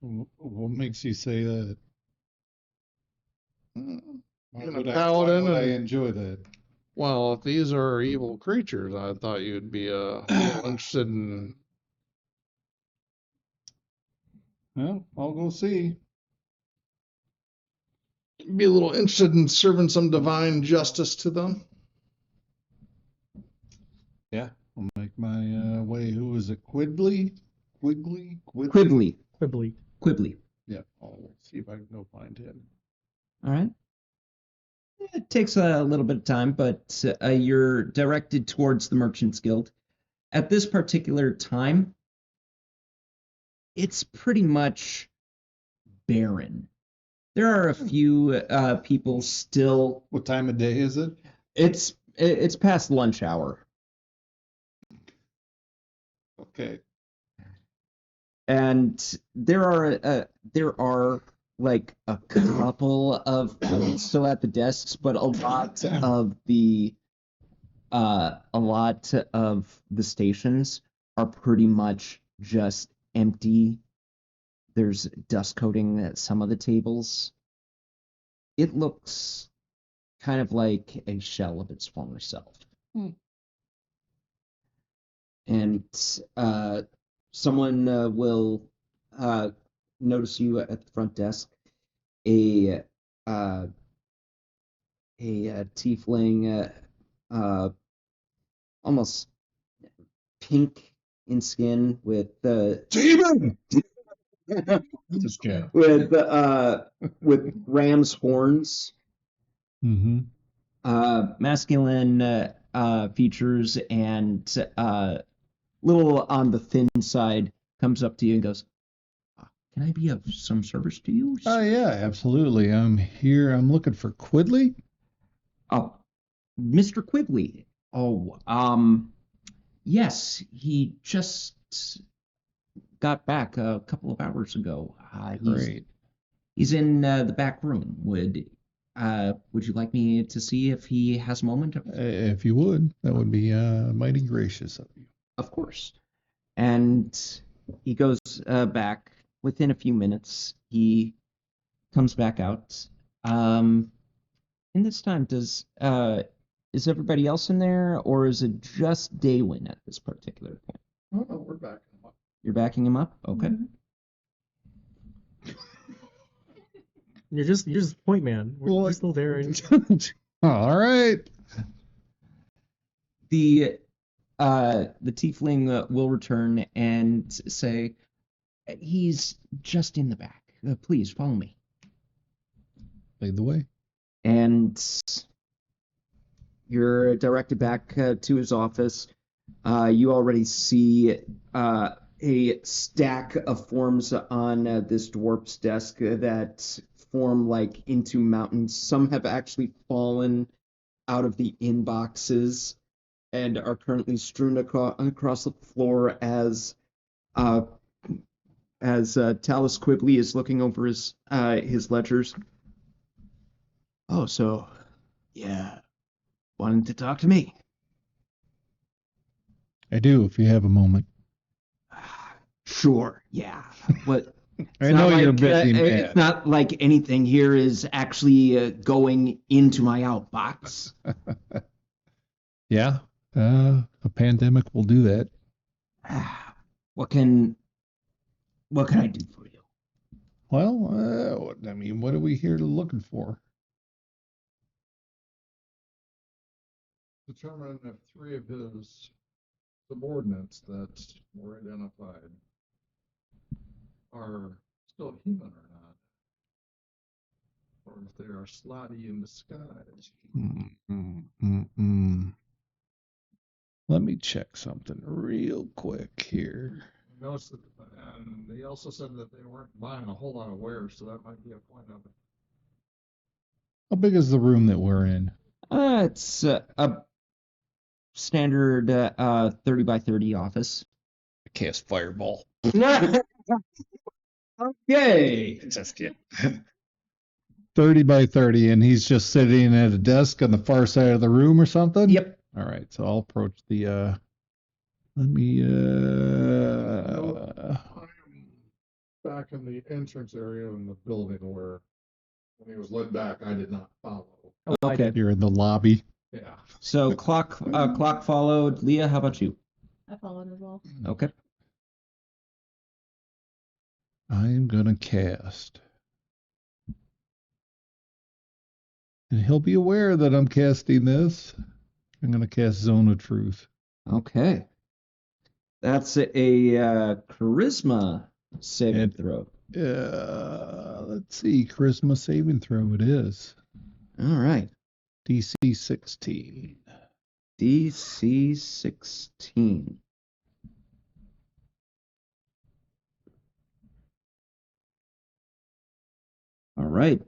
What makes you say that? Why Being would a I paladin I and enjoy that? well, if these are evil creatures, I thought you'd be interested in. Well, I'll go see. Be a little interested in serving some divine justice to them. Yeah, I'll make my way. Who is it? Quigley? Quibbly. Quibbly. Yeah, I'll see if I can go find him. All right. It takes a little bit of time, but you're directed towards the Merchants Guild. At this particular time, it's pretty much barren. There are a few people still. What time of day is it? It's past lunch hour. Okay. And there are like a couple of people still at the desks, but a lot of the stations are pretty much just empty. There's dust coating some of the tables. It looks kind of like a shell of its former self. And someone will notice you at the front desk. A tiefling, almost pink in skin with Demon! Just kidding. with ram's horns, Mm-hmm. masculine features, and little on the thin side, comes up to you and goes, "Can I be of some service to you?" Oh, yeah, absolutely. I'm here. I'm looking for Quidley. Oh, Mr. Quigley. Oh, yes, he just got back a couple of hours ago. Great. He's in the back room. Would you like me to see if he has a moment? If you would, that would be mighty gracious of you. Of course. And he goes back. Within a few minutes, he comes back out. In this time, is everybody else in there, or is it just Daywin at this particular point? Oh, no, we're backing him up. You're backing him up? Okay. You're just point man. We're still there. All right. The tiefling will return and say, "He's just in the back. Please follow me." Lead the way. And you're directed back to his office. You already see a stack of forms on this dwarf's desk that form like into mountains. Some have actually fallen out of the inboxes and are currently strewn across the floor as Talus Quigley is looking over his ledgers. Oh, so, yeah, wanting to talk to me? I do, if you have a moment. Sure, yeah. What? I know you're a like, busy man. It's not like anything here is actually going into my outbox. Yeah, a pandemic will do that. What can I do for you? Well, I mean, what are we here looking for? Determine if 3 of his subordinates that were identified are still human or not, or if they are slotty in disguise. Let me check something real quick here. Notice that, and they also said that they weren't buying a whole lot of wares, so that might be a point of it. How big is the room that we're in? It's a standard 30 by 30 office. I cast fireball. Okay. Just kidding. 30 by 30, and he's just sitting at a desk on the far side of the room or something? Yep. All right, so I'll approach the, let me, I am back in the entrance area in the building where when he was led back, I did not follow. Okay. you're in the lobby. Yeah. So clock followed. Leah, how about you? I followed as well. Okay. I'm gonna cast. And he'll be aware that I'm casting this. I'm gonna cast Zone of Truth. Okay. That's a charisma saving throw. Let's see, Charisma saving throw it is. All right. DC 16. DC 16. All right.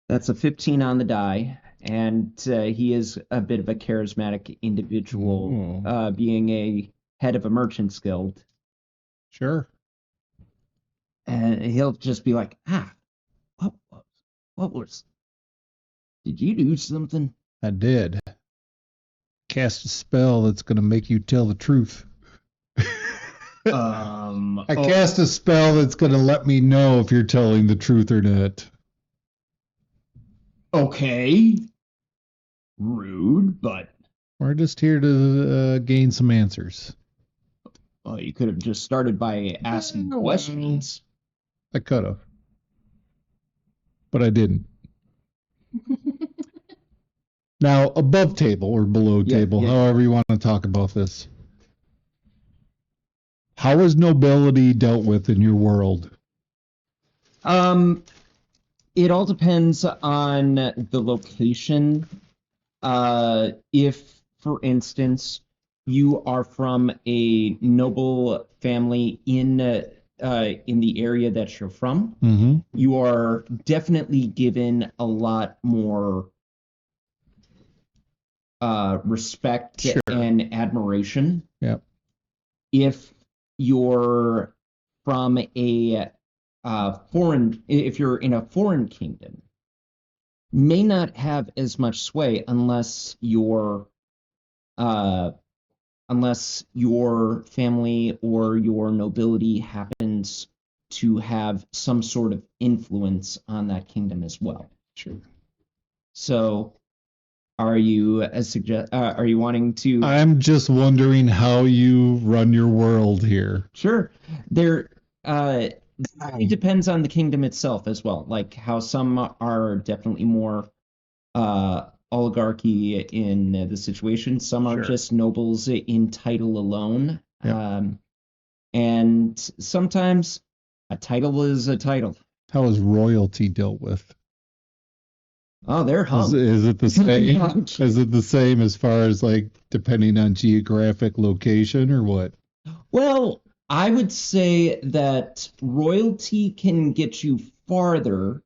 That's a 15 on the die, and he is a bit of a charismatic individual, being a head of a merchant's guild. Sure. And he'll just be like, what was, did you do something? I did. Cast a spell that's gonna make you tell the truth. I cast a spell that's going to let me know if you're telling the truth or not. Okay. Rude, but We're just here to gain some answers. well, you could have just started by asking questions. I could have. But I didn't. Now, above table or below table, however you want to talk about this. How is nobility dealt with in your world? It all depends on the location. If, for instance, you are from a noble family in the area that you're from, Mm-hmm. you are definitely given a lot more respect Sure. and admiration. Yep. If you're from a if you're in a foreign kingdom, may not have as much sway unless your family or your nobility happens to have some sort of influence on that kingdom as well. Sure. So, are you wanting to? I'm just wondering how you run your world here. Sure. It depends on the kingdom itself as well. Like how some are definitely more oligarchy in the situation. Some are Sure. just nobles in title alone. Yep. And sometimes a title is a title. How is royalty dealt with? Oh, they're hung. Is it the same? Is it the same as far as like depending on geographic location or what? Well, I would say that royalty can get you farther,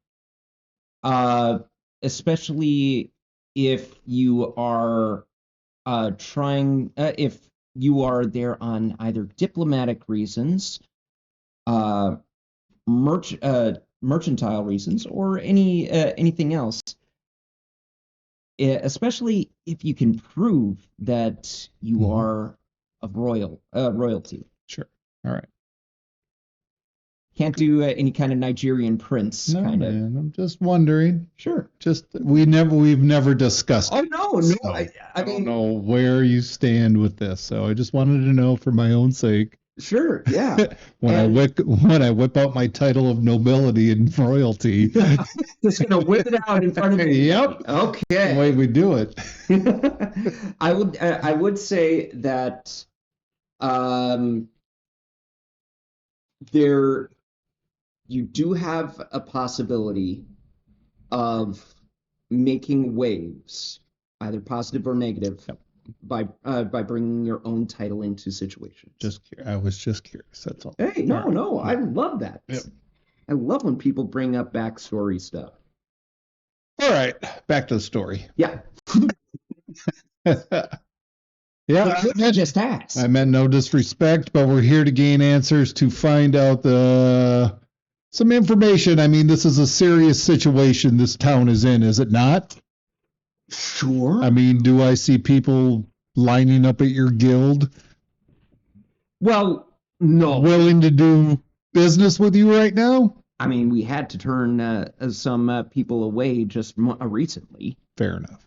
especially if you are if you are there on either diplomatic reasons, mercantile reasons, or anything else. Especially if you can prove that you are of royalty. Sure. All right. Can't do any kind of Nigerian prince No, kind of. man. I'm just wondering. Sure. Just we've never discussed. Oh it, no. so I I mean, don't know where you stand with this, so I just wanted to know for my own sake. sure, yeah. when I whip out my title of nobility and royalty, Just gonna whip it out in front of me. Yep. Okay. the way we do it. I would say that you do have a possibility of making waves, either positive or negative, by bringing your own title into situations. I was just curious. That's all. Hey, no, I love that. Yep. I love when people bring up backstory stuff. All right, back to the story. Yeah. Yeah, I just asked. I meant no disrespect, but we're here to gain answers to find out some information. I mean, this is a serious situation this town is in, is it not? Sure. I mean, do I see people lining up at your guild Well, no. willing to do business with you right now? I mean, we had to turn some people away just recently. Fair enough.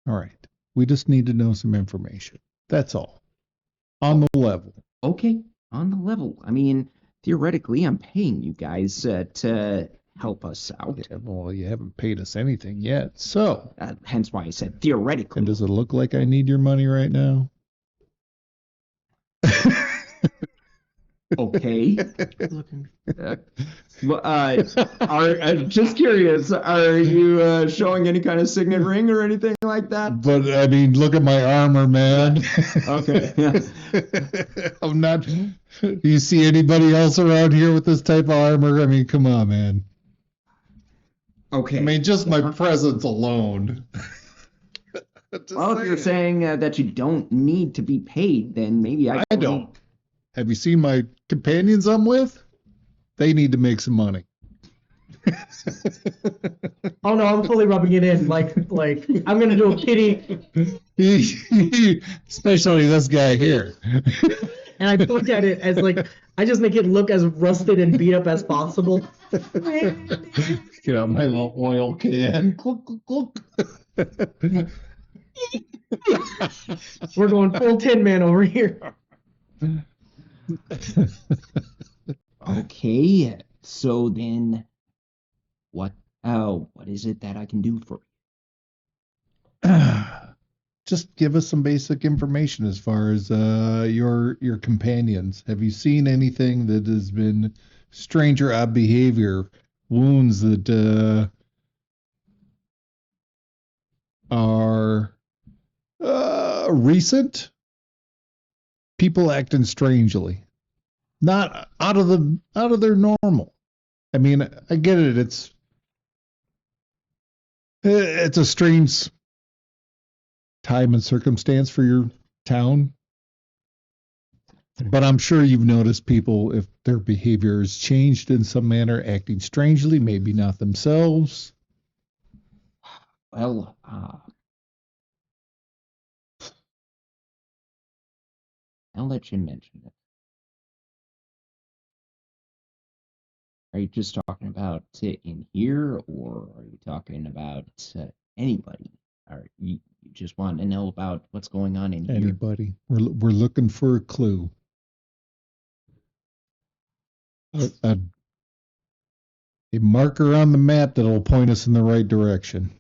All right. We just need to know some information. That's all. On the level. Okay, on the level. I mean, theoretically, I'm paying you guys to help us out. Yeah, well, you haven't paid us anything yet. So, Hence why I said theoretically. and does it look like I need your money right now? Okay. Looking. Just curious, are you showing any kind of signet ring or anything like that? But I mean, look at my armor, man. Okay. Yeah. I'm not. Do you see anybody else around here with this type of armor? I mean, come on, man. Okay. I mean, just my presence alone. Well, if you're saying that you don't need to be paid, then maybe I don't. Have you seen my companions I'm with? They need to make some money. Oh no, I'm fully rubbing it in. Like I'm gonna do a pity. Especially this guy here. And I point at it as like, I just make it look as rusted and beat up as possible. Get out my little oil can. Clunk, clunk, clunk. We're going full Tin Man over here. Okay, so then what is it that I can do for you? Just give us some basic information as far as your companions. Have you seen anything that has been strange or odd behavior, wounds that are recent? People acting strangely, not out of their normal. I mean, I get it. It's a strange time and circumstance for your town. But I'm sure you've noticed people, if their behavior has changed in some manner, acting strangely, maybe not themselves. Well, I'll let you mention it. Are you just talking about in here, or are you talking about anybody? Or you just want to know about what's going on in here? Anybody. We're looking for a clue. A marker on the map that'll point us in the right direction.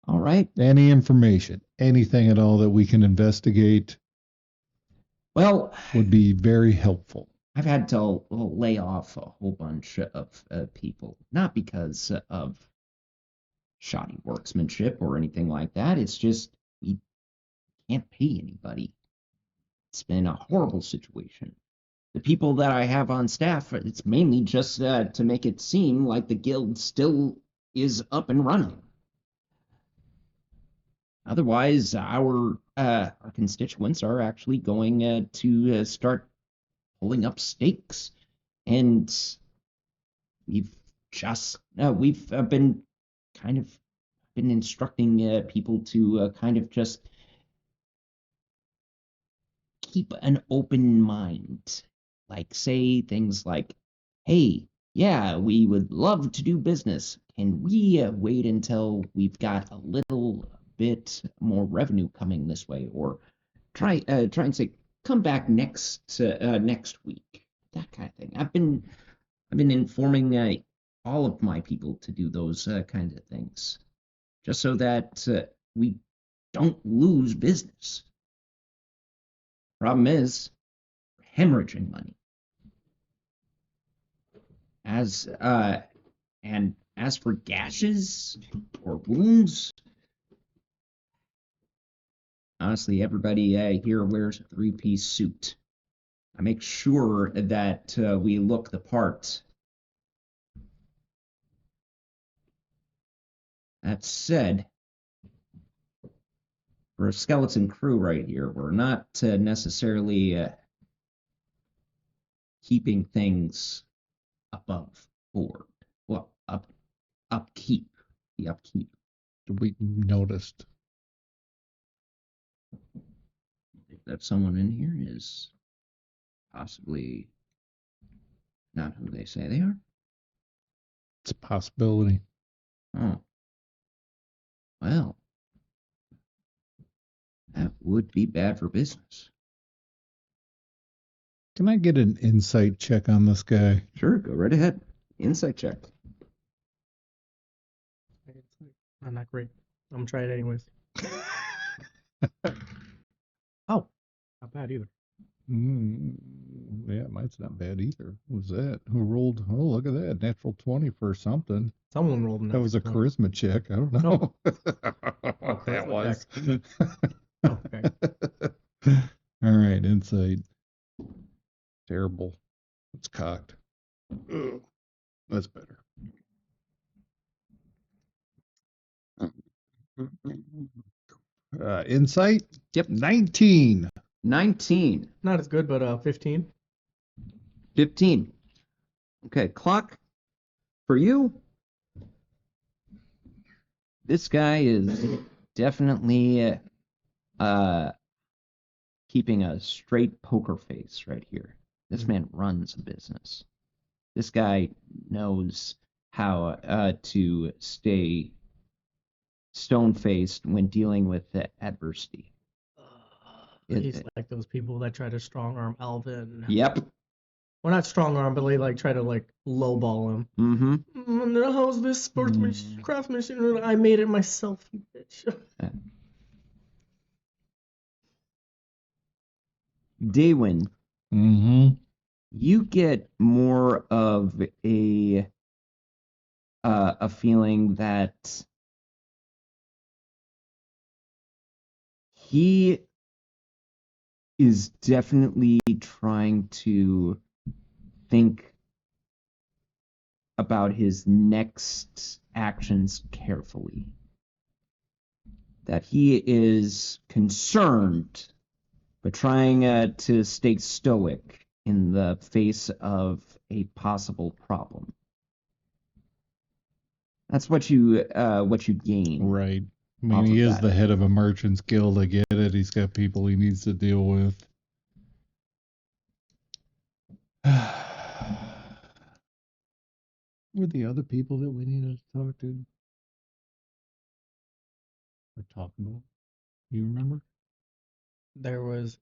All right. Any information, anything at all that we can investigate Well, would be very helpful. I've had to lay off a whole bunch of people, not because of shoddy workmanship or anything like that. It's just we can't pay anybody. It's been a horrible situation. The people that I have on staff, it's mainly just to make it seem like the guild still is up and running. Otherwise, our constituents are actually going to start pulling up stakes, and we've been instructing people to kind of just keep an open mind. Like, say things like, hey, yeah, we would love to do business. Can we wait until we've got a little bit more revenue coming this way? Or try and say, come back next week. That kind of thing. I've been informing all of my people to do those kinds of things, just so that we don't lose business. Problem is, hemorrhaging money. As for gashes or wounds, honestly, everybody here wears a three-piece suit. I make sure that we look the part. That said, we're a skeleton crew right here. We're not necessarily keeping things above board. Well, upkeep. The upkeep. We noticed. I think that someone in here is possibly not who they say they are. It's a possibility. Oh. Well, that would be bad for business. Can I get an insight check on this guy? Sure, go right ahead. Insight check. I'm not great. I'm gonna try it anyways. Oh, not bad either. Yeah, mine's not bad either. What was that? Who rolled? Oh, look at that. Natural 20 for something. Someone rolled That was a charisma check. I don't know. What that was. Okay. All right, insight. Terrible. It's cocked. Ugh, that's better. Insight? Yep. 19. 19. Not as good, but 15. 15. Okay, clock. For you, this guy is definitely keeping a straight poker face right here. This man runs a business. This guy knows how to stay stone-faced when dealing with the adversity. He's like those people that try to strong arm Alvin. Yep. Well, not strong arm, but they like try to like lowball him. Mm-hmm. How's this sportsmanship, craftsmanship? I made it myself, you bitch. Daywin, you get more of a feeling that he is definitely trying to think about his next actions carefully. That he is concerned, but trying to stay stoic in the face of a possible problem. That's what you gain. Right. I mean, Off he of is that. the head of a merchant's guild. I get it. He's got people he needs to deal with. Who are the other people that we need to talk to? Or talk about? You remember? There was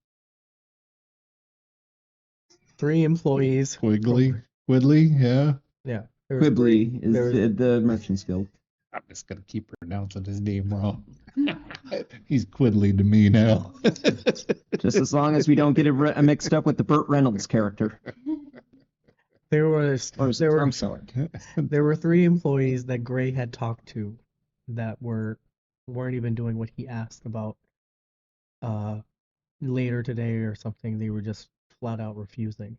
3 employees. Quigley? Yeah. Yeah. There was Quibbly is there was- the Merchants Guild. I'm just going to keep pronouncing his name wrong. He's Quiddly to me now. Just as long as we don't get it mixed up with the Burt Reynolds character. There was Or is it there were Tom Selleck? there were 3 employees that Gray had talked to that weren't even doing what he asked about later today or something. They were just flat out refusing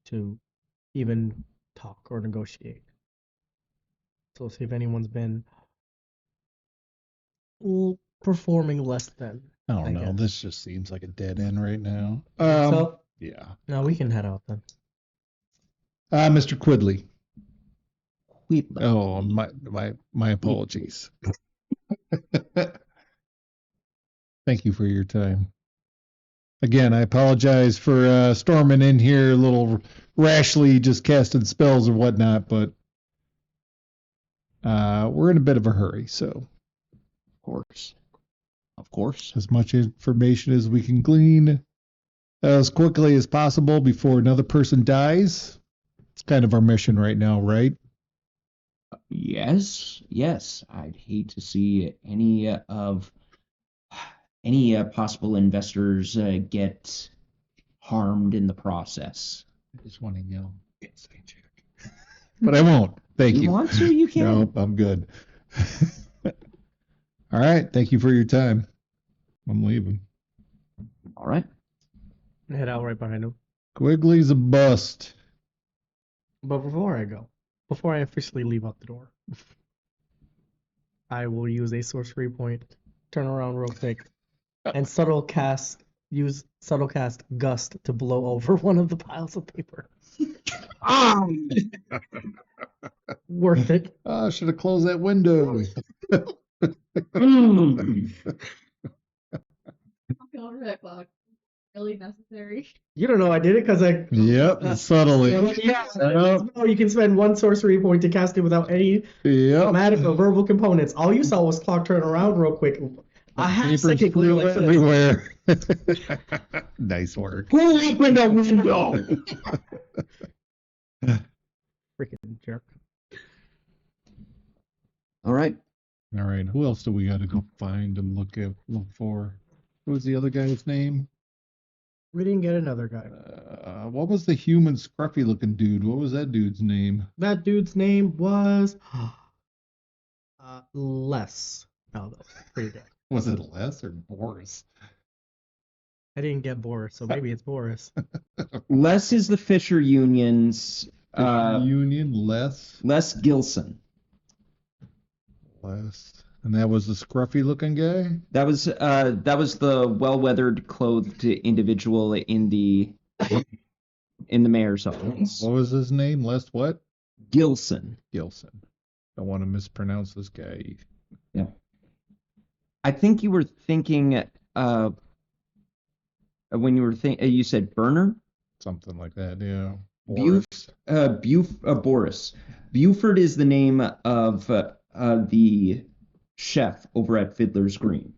to even talk or negotiate. So see if anyone's been performing less than. I don't I know. guess. This just seems like a dead end right now. So Yeah. no, we can head out then. Mr. Quiddly. Quibbly. Oh, my apologies. Thank you for your time. Again, I apologize for storming in here a little rashly, just casting spells or whatnot, but we're in a bit of a hurry, so Of course. as much information as we can glean as quickly as possible before another person dies. It's kind of our mission right now, right? Yes. I'd hate to see any possible investors get harmed in the process. I just want to yell, inside check. But I won't. Thank you. You want to? You can. No, I'm good. All right. Thank you for your time. I'm leaving. All right. Head out right behind him. Quigley's a bust. But before I officially leave out the door, I will use a sorcery point, turn around real quick, and use subtle cast gust to blow over one of the piles of paper. Worth it. I should have closed that window. Go over that clock. Really necessary. You don't know I did it because I. Yep, subtly. Yeah. Oh, you can spend 1 sorcery point to cast it without any Yep. somatic or verbal components. All you saw was clock turn around real quick. I had Papers second glare flew like this. everywhere. Nice work. Who opened a window? Freaking jerk. All right. All right. Who else do we got to go find and look for? What was the other guy's name? We didn't get another guy. What was the human scruffy looking dude? What was that dude's name? That dude's name was Les. Oh, that was pretty good. Was it Les or Boris? I didn't get Boris, so maybe it's Boris. Les is the Fisher Union's Union Les. Les Gilson. Les. And that was the scruffy looking guy? That was the well-weathered, clothed individual in the mayor's office. What was his name? Les what? Gilson. Gilson. Don't want to mispronounce this guy. Yeah. I think you were thinking when you were you said Burner? Something like that, yeah. Buf, Boris. Buford is the name of the chef over at Fiddler's Green.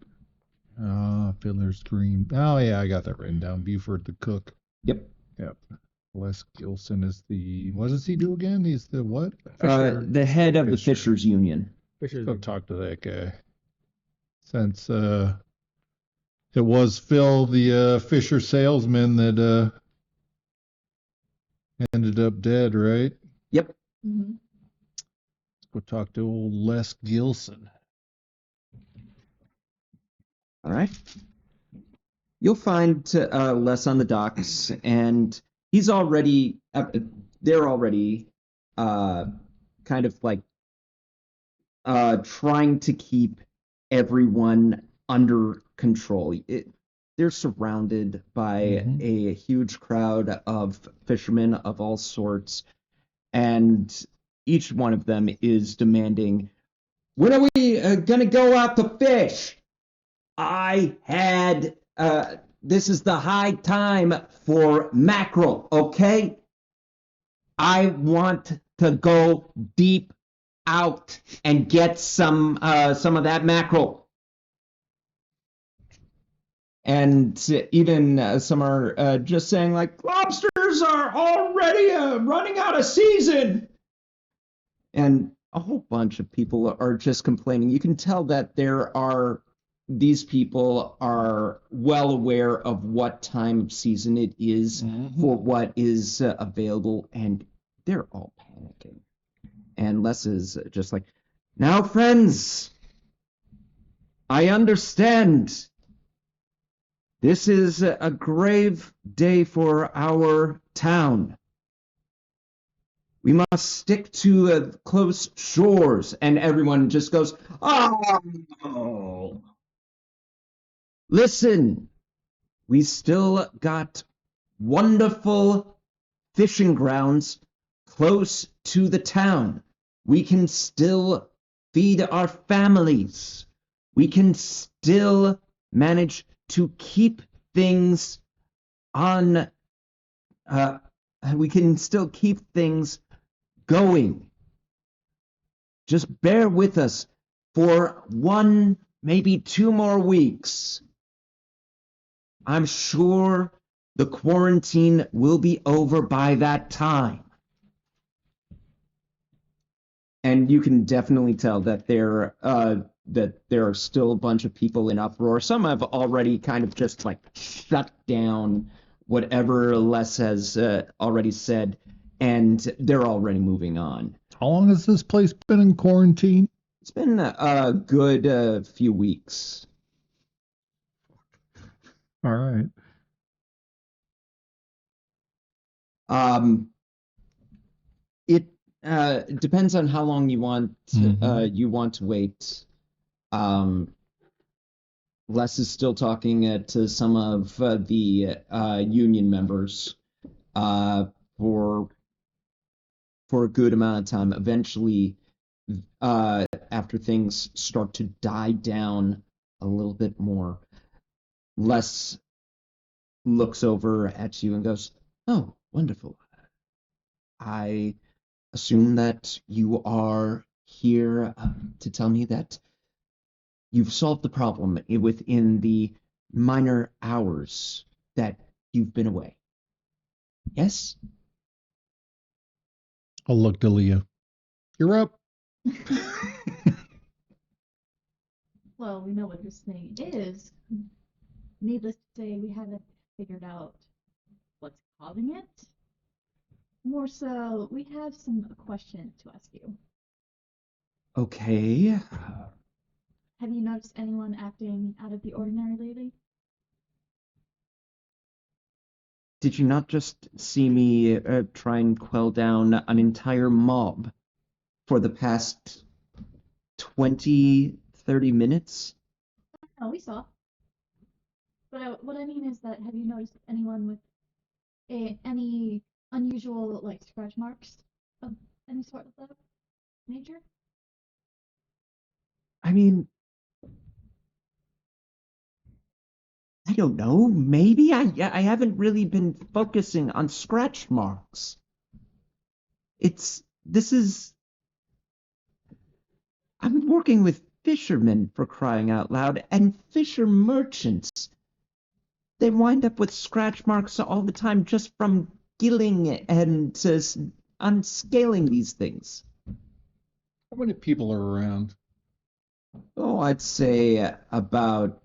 Fiddler's Green. Oh yeah, I got that written down. Buford the cook. Yep. Yep. Les Gilson is the. What does he do again? He's the what? Fisher. The head of the Fisher. Fishers Union. Fisher's Go talk to that guy. Since it was Phil, the Fisher salesman, that ended up dead, right? Yep. Mm-hmm. Let's go talk to old Les Gilson. All right. You'll find Les on the docks, and he's already. They're already kind of like trying to keep everyone under control. They're surrounded by a huge crowd of fishermen of all sorts, and each one of them is demanding, "When are we gonna go out to fish? I had this is the high time for mackerel, okay? I want to go deep out and get some of that mackerel." And even some are just saying, like, "Lobsters are already running out of season." And a whole bunch of people are just complaining. You can tell that these people are well aware of what time of season it is for what is available, and they're all panicking. And Les is just like, "Now, friends, I understand. This is a grave day for our town. We must stick to close shores." And everyone just goes, "Oh, listen, we still got wonderful fishing grounds close to the town. We can still feed our families. We can still manage to keep things on. We can still keep things going. Just bear with us for 1, maybe 2 more weeks. I'm sure the quarantine will be over by that time." And you can definitely tell that there are still a bunch of people in uproar. Some have already kind of just like shut down whatever Les has already said, and they're already moving on. How long has this place been in quarantine? It's been a good few weeks. All right. It depends on how long you want to wait. Les is still talking to some of the union members for a good amount of time. Eventually, after things start to die down a little bit more, Les looks over at you and goes, "Oh, wonderful. I assume that you are here to tell me that you've solved the problem within the minor hours that you've been away. Yes?" I'll look to Leah. You're up. Well, we know what this thing is. Needless to say, we haven't figured out what's causing it. More so, we have some questions to ask you. Okay. Have you noticed anyone acting out of the ordinary lately? Did you not just see me try and quell down an entire mob for the past 20, 30 minutes? No, we saw. But what I mean is that have you noticed anyone with any unusual like scratch marks of any sort of that nature? I mean, I don't know. Maybe I haven't really been focusing on scratch marks. This is. I'm working with fishermen, for crying out loud, and fisher merchants. They wind up with scratch marks all the time just from gilling and unscaling these things. How many people are around? Oh, I'd say about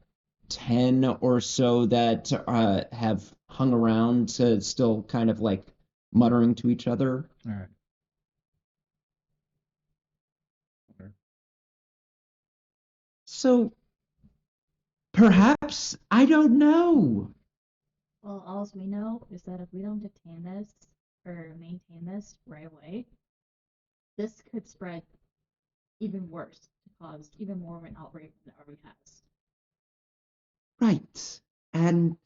10 or so that have hung around, still kind of like muttering to each other. All right. So perhaps, I don't know. Well, all we know is that if we don't detain this or maintain this right away, this could spread even worse to cause even more of an outbreak than it already has. Right. And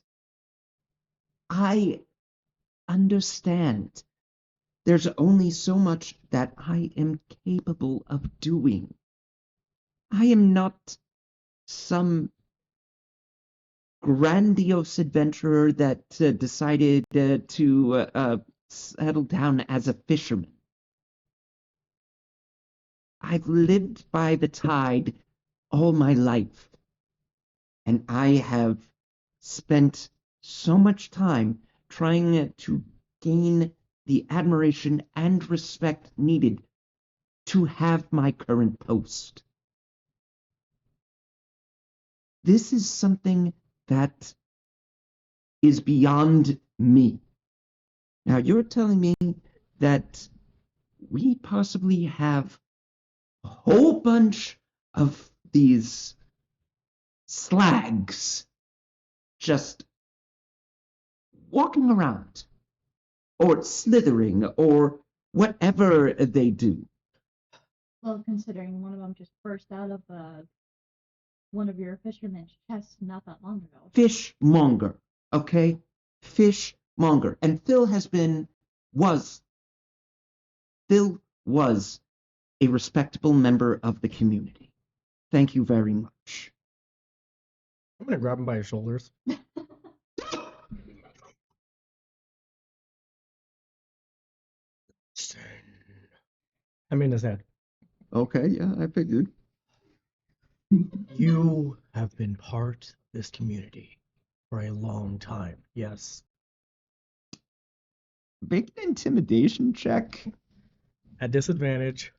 I understand. There's only so much that I am capable of doing. I am not some grandiose adventurer that decided to settle down as a fisherman. I've lived by the tide all my life, and I have spent so much time trying to gain the admiration and respect needed to have my current post. This is something that is beyond me. Now, you're telling me that we possibly have a whole bunch of these slags just walking around or slithering or whatever they do. Well, considering one of them just burst out of one of your fishermen's chests not that long ago. Fishmonger, okay? Fishmonger. And Phil was a respectable member of the community. Thank you very much. I'm gonna grab him by his shoulders. I'm in his head. Okay, yeah, I figured. You have been part of this community for a long time. Yes. Make an intimidation check. At disadvantage.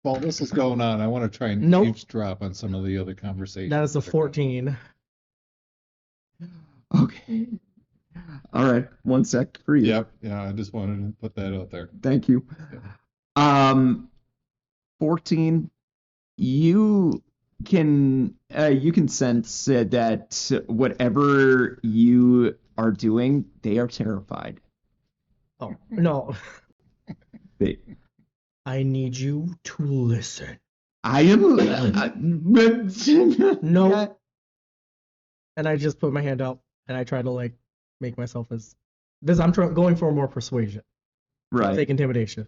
While this is going on, I want to try and Nope. eavesdrop on some of the other conversations. That is a that are going 14. Okay. All right, 1 sec for on. you. Yep. Yeah, I just wanted to put that out there. Thank you. 14. You can sense that whatever you are doing, they are terrified. Oh, no. They, I need you to listen. I am. No. Yeah. And I just put my hand out and I try to like make myself as this. I'm going for more persuasion. Right. Take intimidation.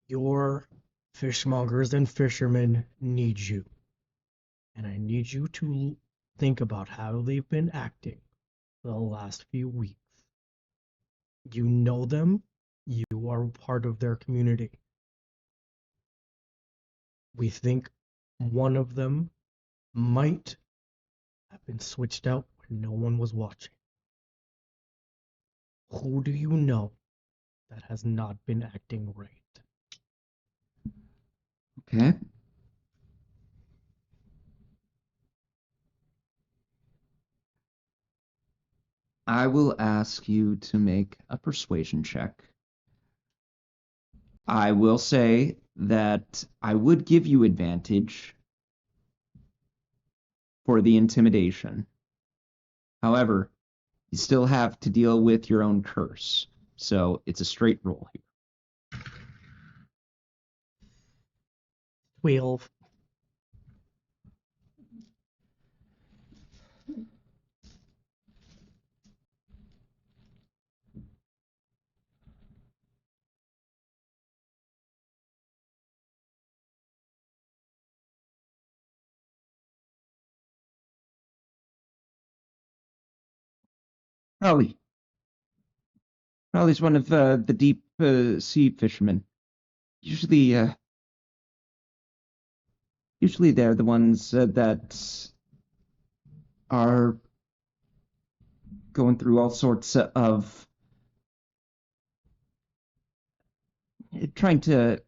Your fishmongers and fishermen need you. And I need you to think about how they've been acting for the last few weeks. You know them. You are part of their community. We think one of them might have been switched out when no one was watching. Who do you know that has not been acting right? Okay. I will ask you to make a persuasion check. I will say that I would give you advantage for the intimidation. However, you still have to deal with your own curse. So it's a straight roll here. 12. Crowley's one of the deep sea fishermen. Usually, usually they're the ones that are going through all sorts of trying to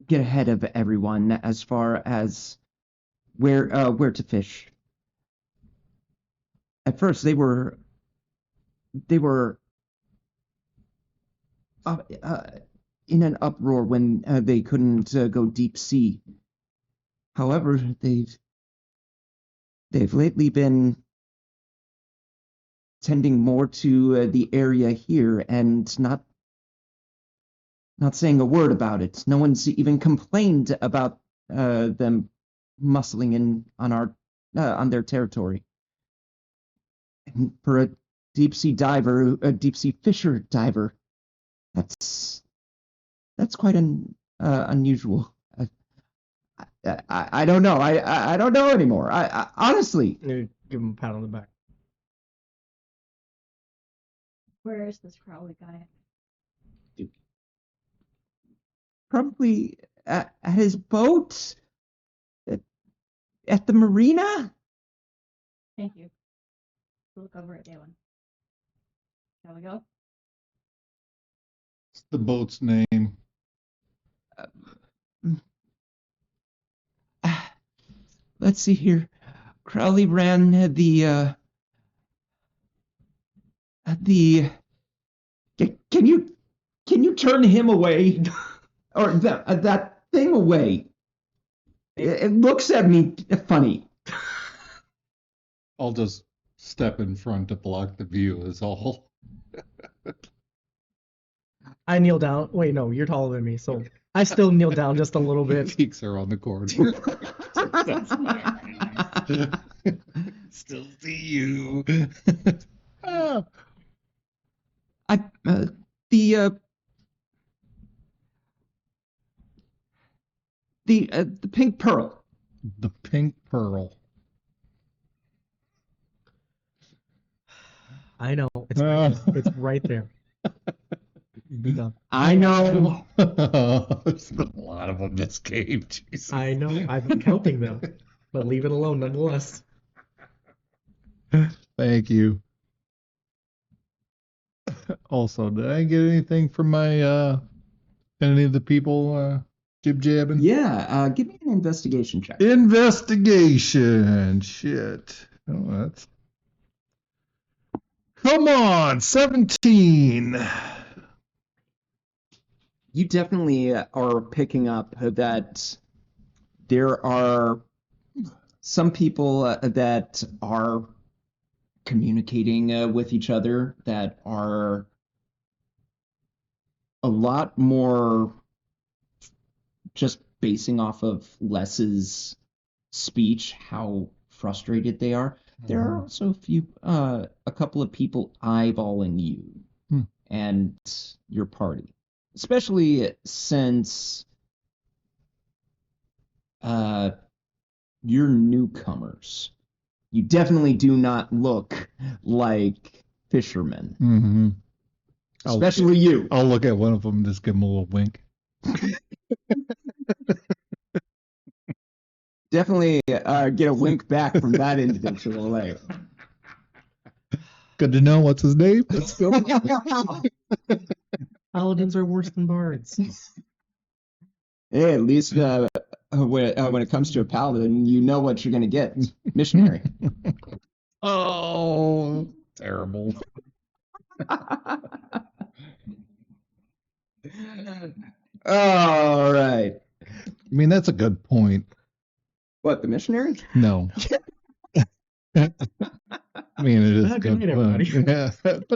get ahead of everyone as far as where to fish. At first, they were in an uproar when they couldn't go deep sea. However, they've lately been tending more to the area here and not saying a word about it. No one's even complained about them muscling in on their territory. And for a deep sea fisher diver, that's quite unusual. I don't know. I don't know anymore. I honestly. You give him a pat on the back. Where is this Crowley guy? Probably at his boat at the marina. Thank you. Look over at Galen. Shall we go? What's the boat's name? Let's see here. Crowley ran the. Can you turn him away, or that thing away? It looks at me funny. I'll just step in front to block the view is all. I kneel down. Wait, no, you're taller than me, so I still kneel down just a little bit. Peeks around the corner. Still see you. The pink pearl. The pink pearl. I know. It's right there. Be done. I know. There's been a lot of them this game. Jesus. I know. I've been counting them, but leave it alone nonetheless. Thank you. Also, did I get anything from my any of the people jib jabbing? Yeah. Give me an investigation check. Investigation. Shit. Oh, that's. Come on, 17. You definitely are picking up that there are some people that are communicating with each other that are a lot more just basing off of Les's speech, how frustrated they are. There are also a couple of people eyeballing you and your party, especially since you're newcomers. You definitely do not look like fishermen, Mm-hmm. especially you. I'll look at one of them and just give him a little wink. Definitely get a wink back from that individual. Like, good to know. What's his name? Let's go. Paladins are worse than bards. hey, at least when it comes to a paladin, you know what you're going to get. Missionary. Oh, terrible. All right. I mean, that's a good point. What, the missionary? No. I mean, it is a Good good night, point. everybody. Yeah, but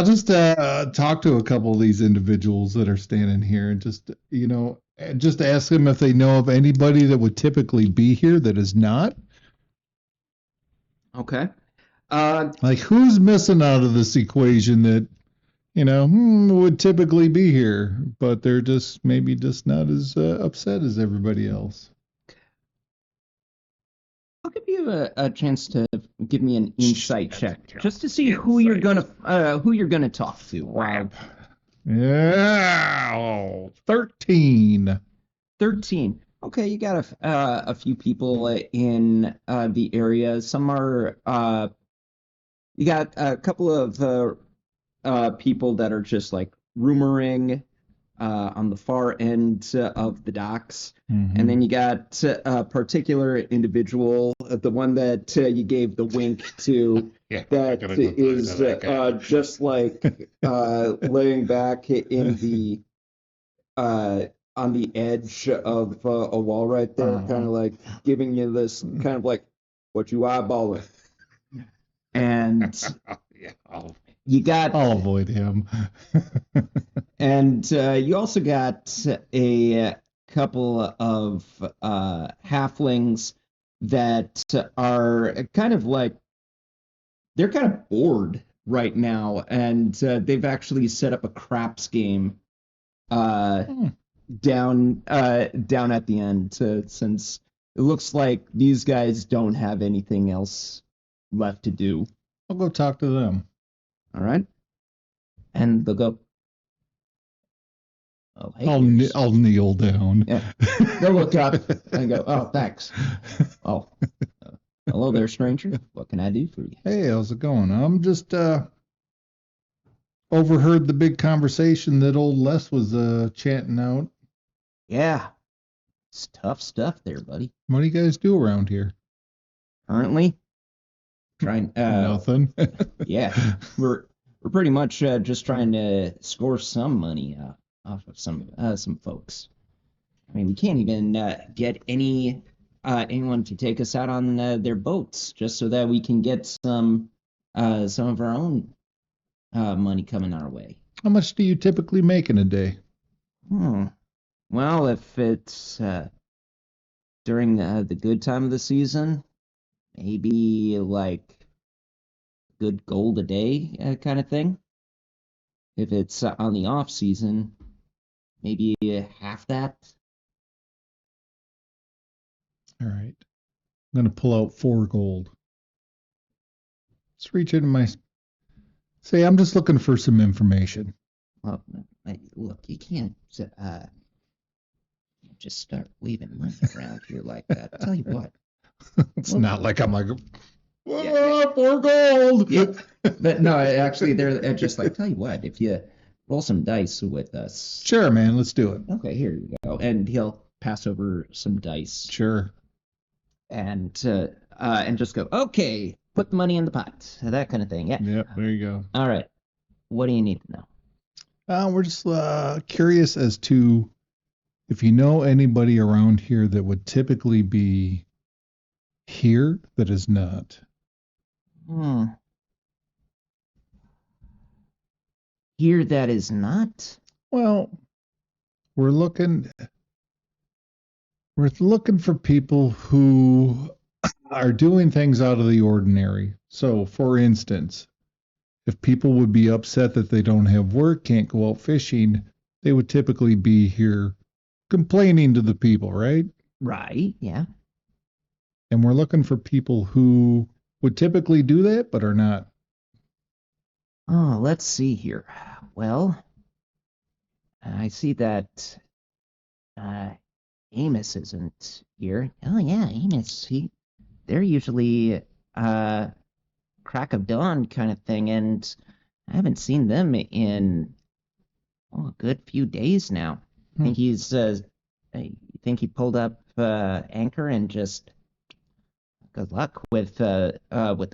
just talk to a couple of these individuals that are standing here and just, just ask them if they know of anybody that would typically be here that is not. Okay. Like, who's missing out of this equation that, would typically be here, but they're just maybe just not as upset as everybody else. give you a chance to give me an insight check, just to see who you're gonna talk to. Wow. Yeah, 13. 13. Okay, you got a few people in the area. Some are you got a couple of people that are just like rumoring on the far end of the docks. And then you got a particular individual, the one that you gave the wink to, that is just like laying back in the on the edge of a wall right there, kind of like giving you this kind of like, what you eyeballing. And Yeah, you got I'll avoid him. And you also got a couple of halflings that are kind of like, they're kind of bored right now, and they've actually set up a craps game down at the end, since it looks like these guys don't have anything else left to do. I'll go talk to them. All right, and they'll go. Oh, hey, I'll kneel down. Yeah. They'll look up and go, "Oh, thanks. Oh, hello there, stranger. What can I do for you?" Hey, how's it going? I'm just overheard the big conversation that old Les was chanting out. Yeah, it's tough stuff there, buddy. What do you guys do around here? Currently, trying. Nothing. Yeah, we're pretty much just trying to score some money off of some folks. I mean, we can't even get anyone to take us out on their boats, just so that we can get some of our own money coming our way. How much do you typically make in a day? Well, if it's during the good time of the season, maybe like good gold a day kind of thing. If it's on the off season, maybe half that. All right. I'm going to pull out 4 gold. Let's reach into my... Say, I'm just looking for some information. Well, look, you can't just start waving money around here like that. Tell you what. It's not like I'm like, Yeah. 4 gold. Yeah. But no, actually, they're just like, tell you what, if you roll some dice with us. Sure, man. Let's do it. Okay, here you go. And he'll pass over some dice. Sure. And just go, okay, put the money in the pot. That kind of thing. Yeah. Yep, there you go. All right. What do you need to know? We're just curious as to if you know anybody around here that would typically be here that is not. Here that is not? Well, we're looking for people who are doing things out of the ordinary. So, for instance, if people would be upset that they don't have work, can't go out fishing, they would typically be here complaining to the people, right? Right, yeah. And we're looking for people who would typically do that, but are not. Oh, let's see here. Well, I see that Amos isn't here. Oh yeah, Amos. They're usually crack of dawn kind of thing, and I haven't seen them in a good few days now. I think I think he pulled up anchor and just good luck with the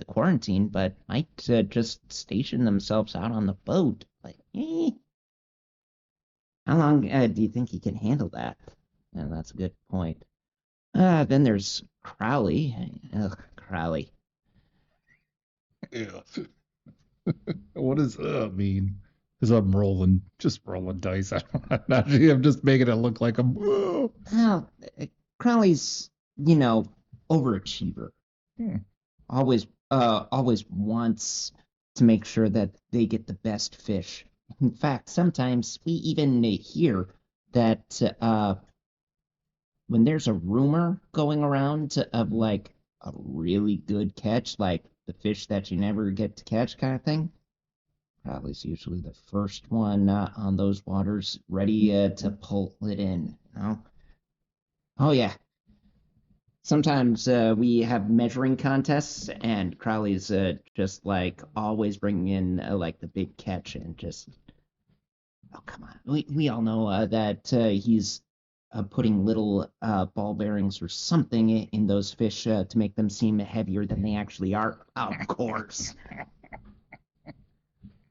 quarantine, but might just station themselves out on the boat. Like, how long do you think he can handle that? Yeah, that's a good point. Then there's Crowley. Ugh, Crowley. Yeah. What does mean? Because I'm just rolling dice. I'm just making it look like I'm. Well, Crowley's, overachiever. Always wants to make sure that they get the best fish. In fact, sometimes we even hear that when there's a rumor going around of like a really good catch, like the fish that you never get to catch kind of thing, Crowley's usually the first one on those waters, ready to pull it in. You know? Oh yeah. Sometimes we have measuring contests, and Crowley's just like always bringing in like the big catch and just. Oh come on, we all know that he's putting little ball bearings or something in those fish to make them seem heavier than they actually are. Of course.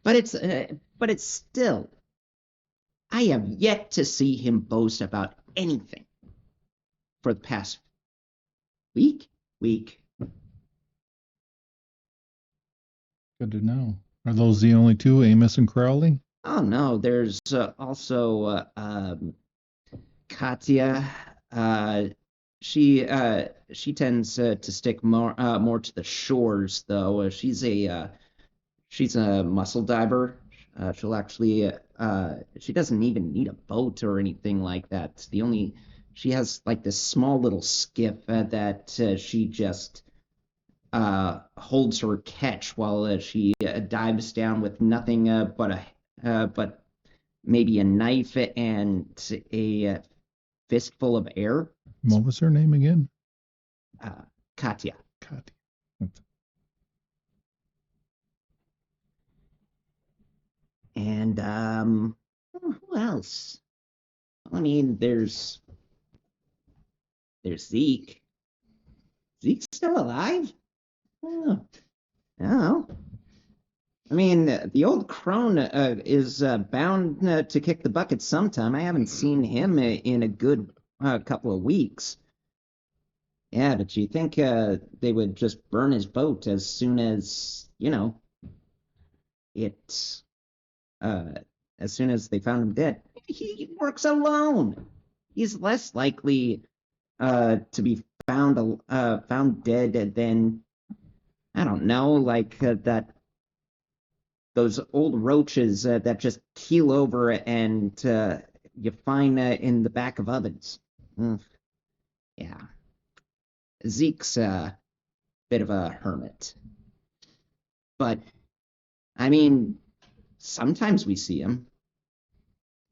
But it's still. I have yet to see him boast about anything for the past week. Good to know. Are those the only two, Amos and Crowley? Oh no, there's also Katya. She tends to stick more to the shores though. She's a muscle diver. She'll actually she doesn't even need a boat or anything like that. She has like this small little skiff that she just holds her catch while she dives down with nothing but maybe a knife and a fistful of air. What was her name again? Katya. Katya. And who else? I mean, there's Zeke. Zeke's still alive? Oh, no. I mean, the old crone is bound to kick the bucket sometime. I haven't seen him in a good couple of weeks. Yeah, but you think they would just burn his boat as soon as, as soon as they found him dead? He works alone. He's less likely to be found dead than, I don't know, like those old roaches that just keel over and you find in the back of ovens. Yeah. Zeke's a bit of a hermit. But, I mean, sometimes we see him.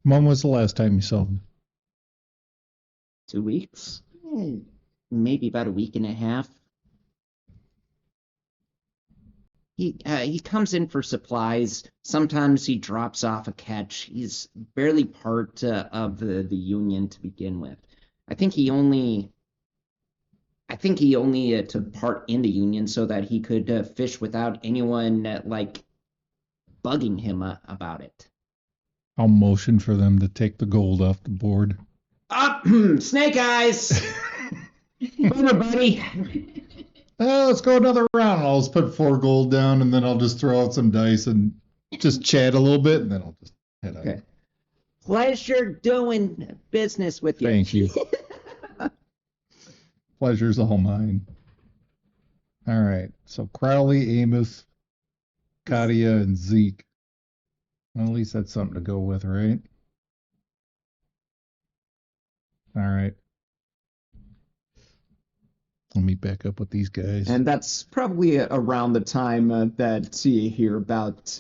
When was the last time you saw him? 2 weeks? Maybe about a week and a half. He comes in for supplies. Sometimes he drops off a catch. He's barely part of the union to begin with. I think he only took part in the union so that he could fish without anyone like bugging him about it. I'll motion for them to take the gold off the board. Up, Snake Eyes. Over, buddy. Let's go another round. I'll just put 4 gold down, and then I'll just throw out some dice and just chat a little bit, and then I'll just head out. Okay. Pleasure doing business with you. Thank you. Pleasure's all mine. All right. So Crowley, Amos, Katya, and Zeke. Well, at least that's something to go with, right? All right. I'll meet back up with these guys. And that's probably around the time that you hear about.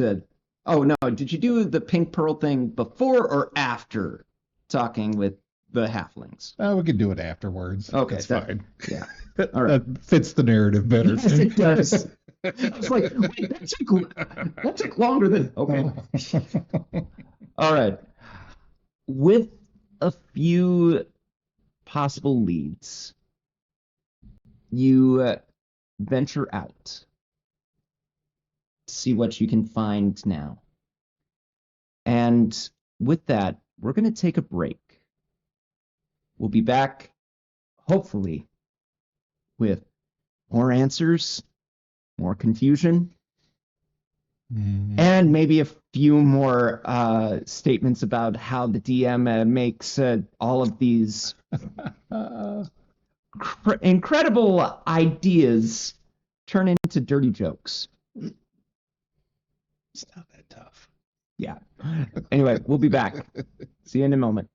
Oh no! Did you do the pink pearl thing before or after talking with the halflings? We could do it afterwards. Okay, that's fine. Yeah. All right. That fits the narrative better. Yes, it does. I was like, wait, that took longer than. Okay. All right. With a few possible leads, you venture out to see what you can find now. And with that, we're going to take a break. We'll be back, hopefully, with more answers, more confusion, and maybe a few more statements about how the DM makes all of these incredible ideas turn into dirty jokes. It's not that tough. Yeah. Anyway, we'll be back. See you in a moment.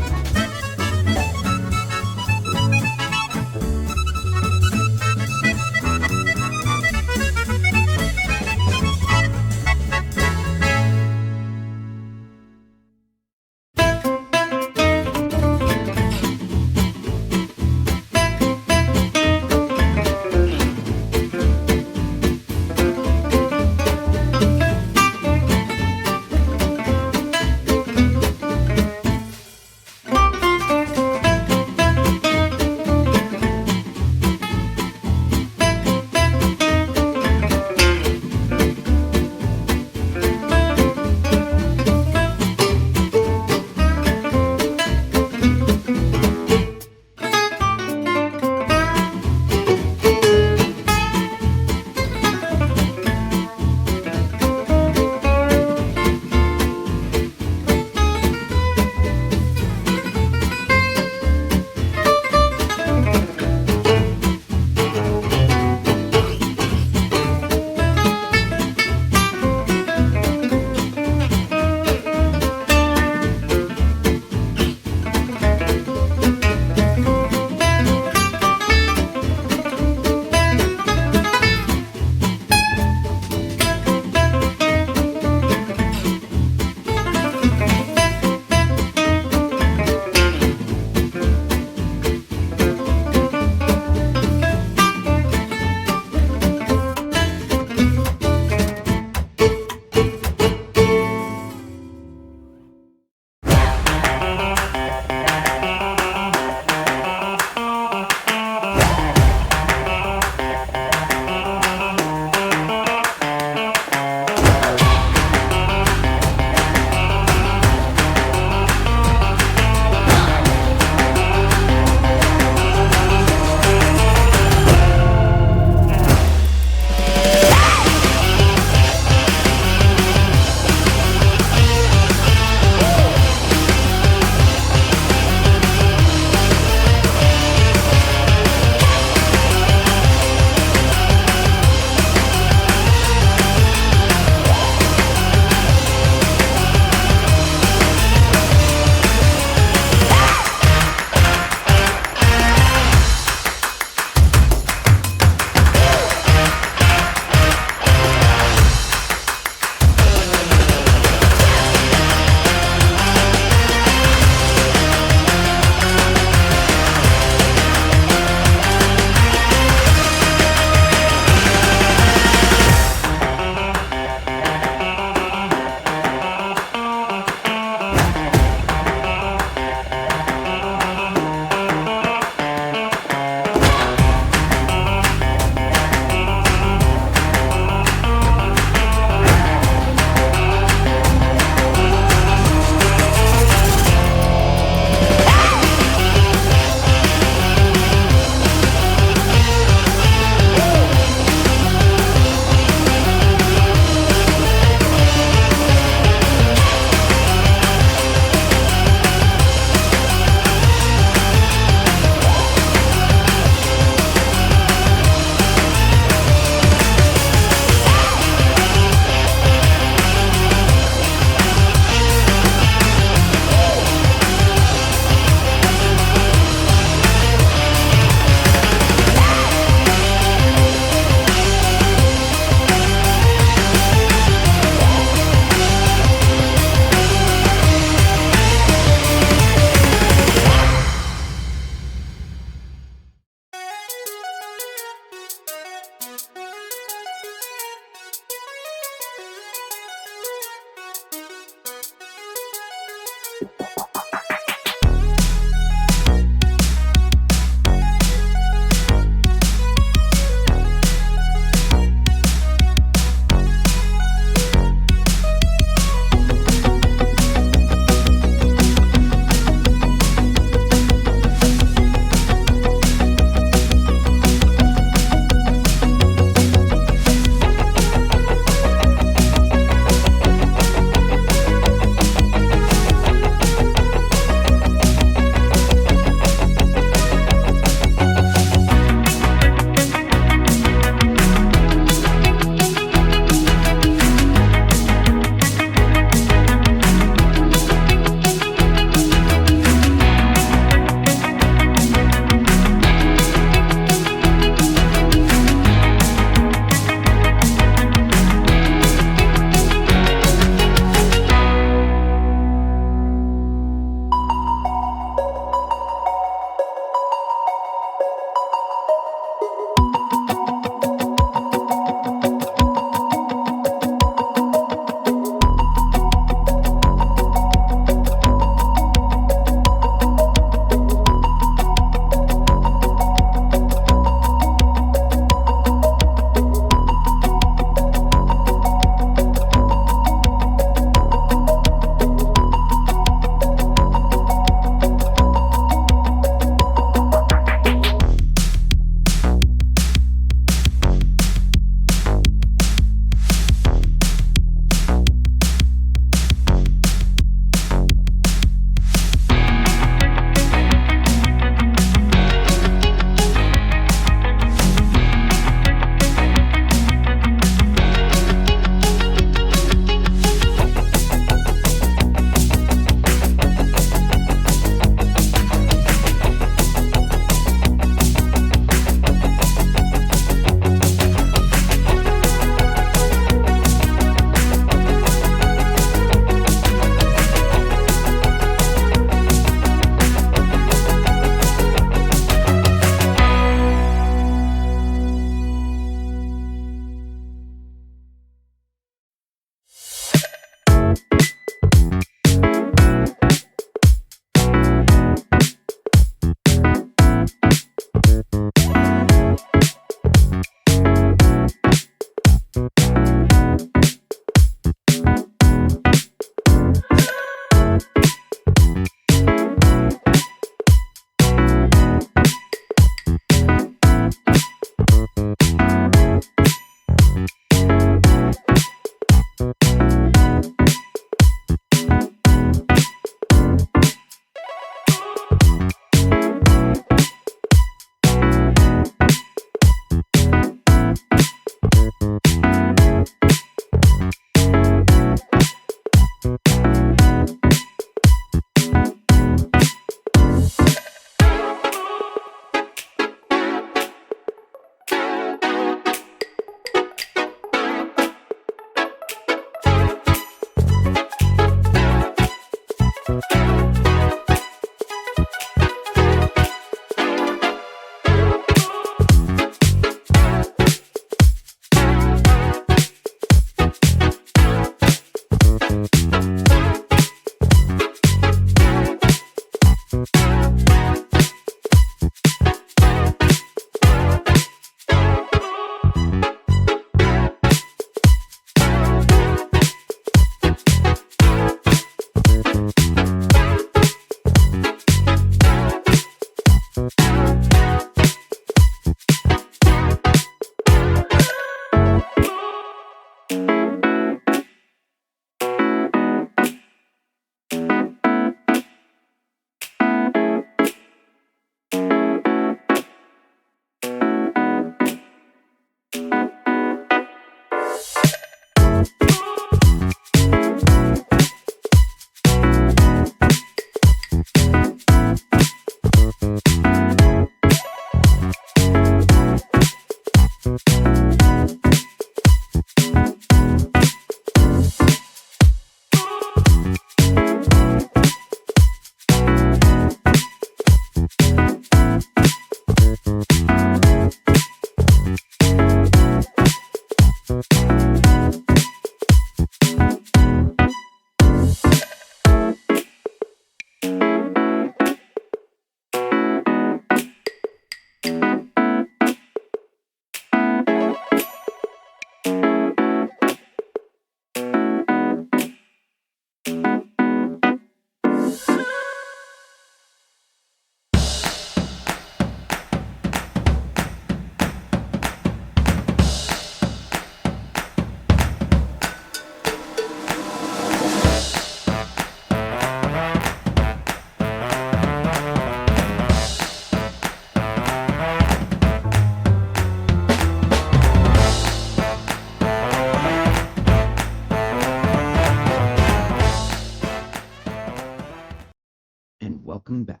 welcome back.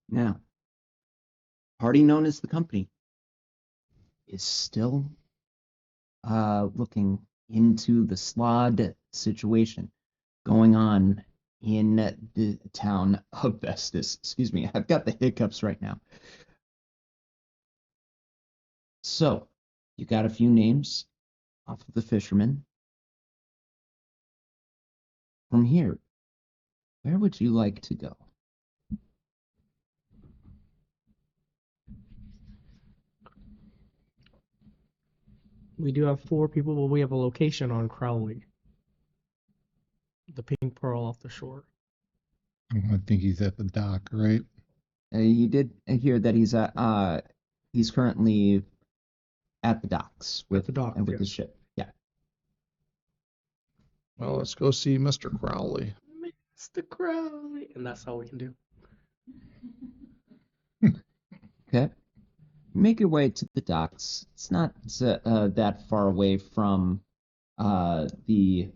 Now, party known as the company is still looking into the slod situation going on in the town of Vestus. Excuse me, I've got the hiccups right now. So, you got a few names off of the fishermen. From here, where would you like to go? We do have 4 people, but we have a location on Crowley. The Pink Pearl off the shore. I think he's at the dock, right? You did hear that he's currently at the docks with the dock, with yes. his ship. Yeah. Well, let's go see Mr. Crowley. Mr. Crowley. And that's all we can do. Okay. Make your way to the docks. It's not that far away from the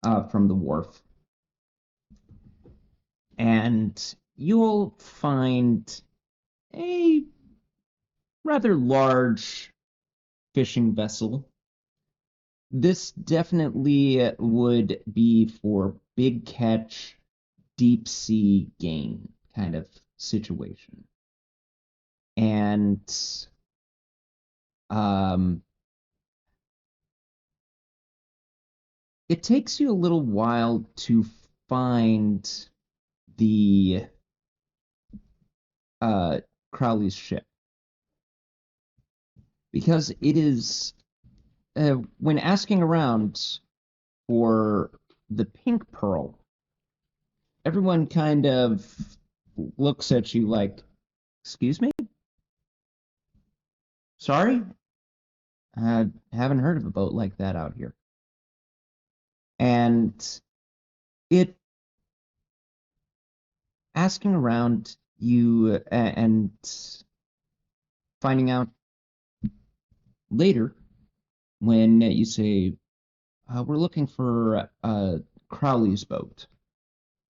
wharf, and you'll find a rather large fishing vessel. This definitely would be for big catch, deep sea game kind of situation. And it takes you a little while to find the Crowley's ship, because it is when asking around for the Pink Pearl, everyone kind of looks at you like, excuse me? Sorry? I haven't heard of a boat like that out here. And asking around you and finding out later when you say, we're looking for Crowley's boat.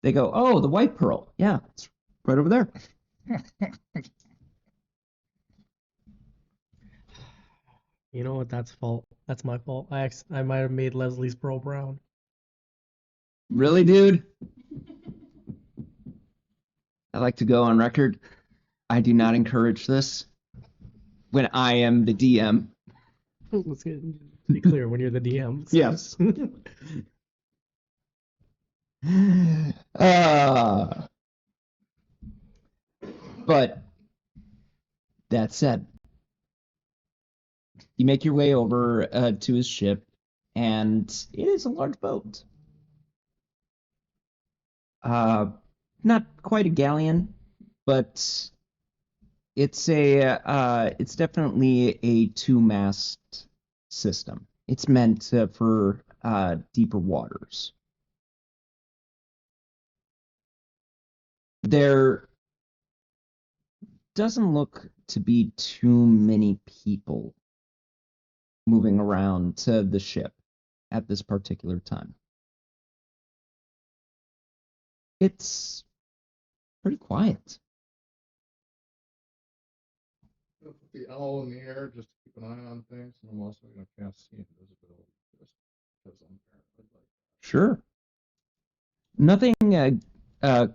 They go, oh, the White Pearl. Yeah, it's right over there. You know what? That's fault. That's my fault. I might have made Leslie's pearl brown. Really, dude? I like to go on record. I do not encourage this when I am the DM. Let's be clear when you're the DM. Yes. But that said, you make your way over to his ship, and it is a large boat. Not quite a galleon, but it's definitely a 2-mast system. It's meant for deeper waters. There doesn't look to be too many people moving around to the ship at this particular time. It's pretty quiet. Put the owl in the air just to keep an eye on things, and I'm also going to cast see invisibility just because I'm paranoid like that. Sure. Nothing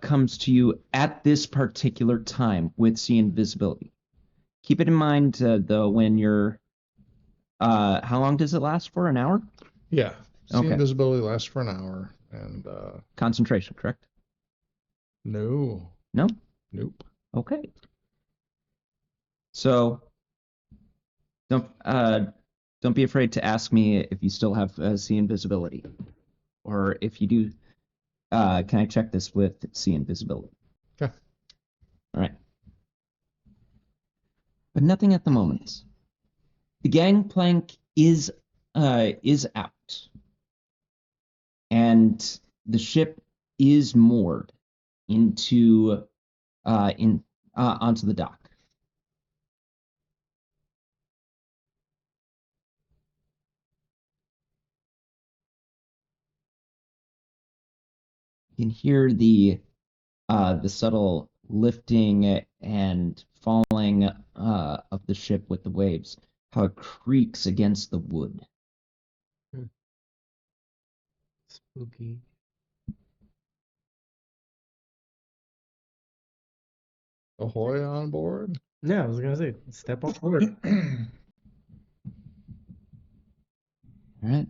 comes to you at this particular time with see invisibility. Keep it in mind, though, when you're. How long does it last for? An hour? Yeah. See Okay. invisibility lasts for an hour, and Concentration, correct? no. No? Nope. Okay. So don't be afraid to ask me if you still have see invisibility, or if you do. Can I check this with see invisibility? Okay. All right. But nothing at the moment. The gangplank is out, and the ship is moored into onto the dock. You can hear the the subtle lifting and falling of the ship with the waves, how it creaks against the wood. Spooky. Ahoy on board. Yeah, I was gonna say, step on board. All right.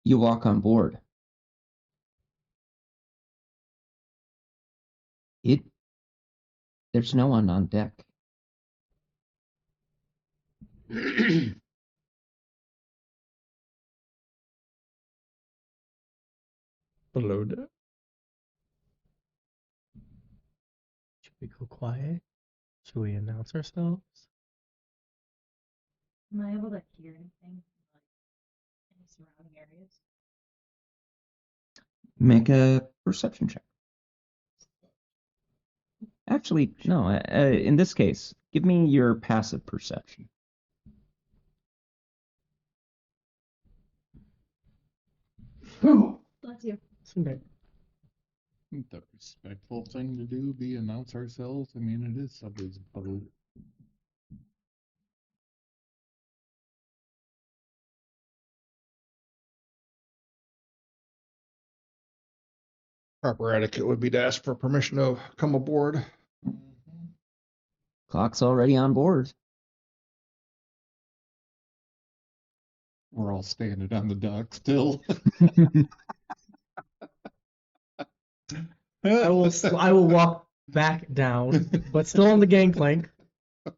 You walk on board. There's no one on deck. Below deck. Should we go quiet? Should we announce ourselves? Am I able to hear anything from like any surrounding areas? Make a perception check. Actually, no. In this case, give me your passive perception. Bless you. Someday. Isn't the respectful thing to do be announce ourselves? I mean, it is somebody's boat. Proper etiquette would be to ask for permission to come aboard. Clock's already on board. We're all standing on the dock still. I will walk back down, but still on the gangplank.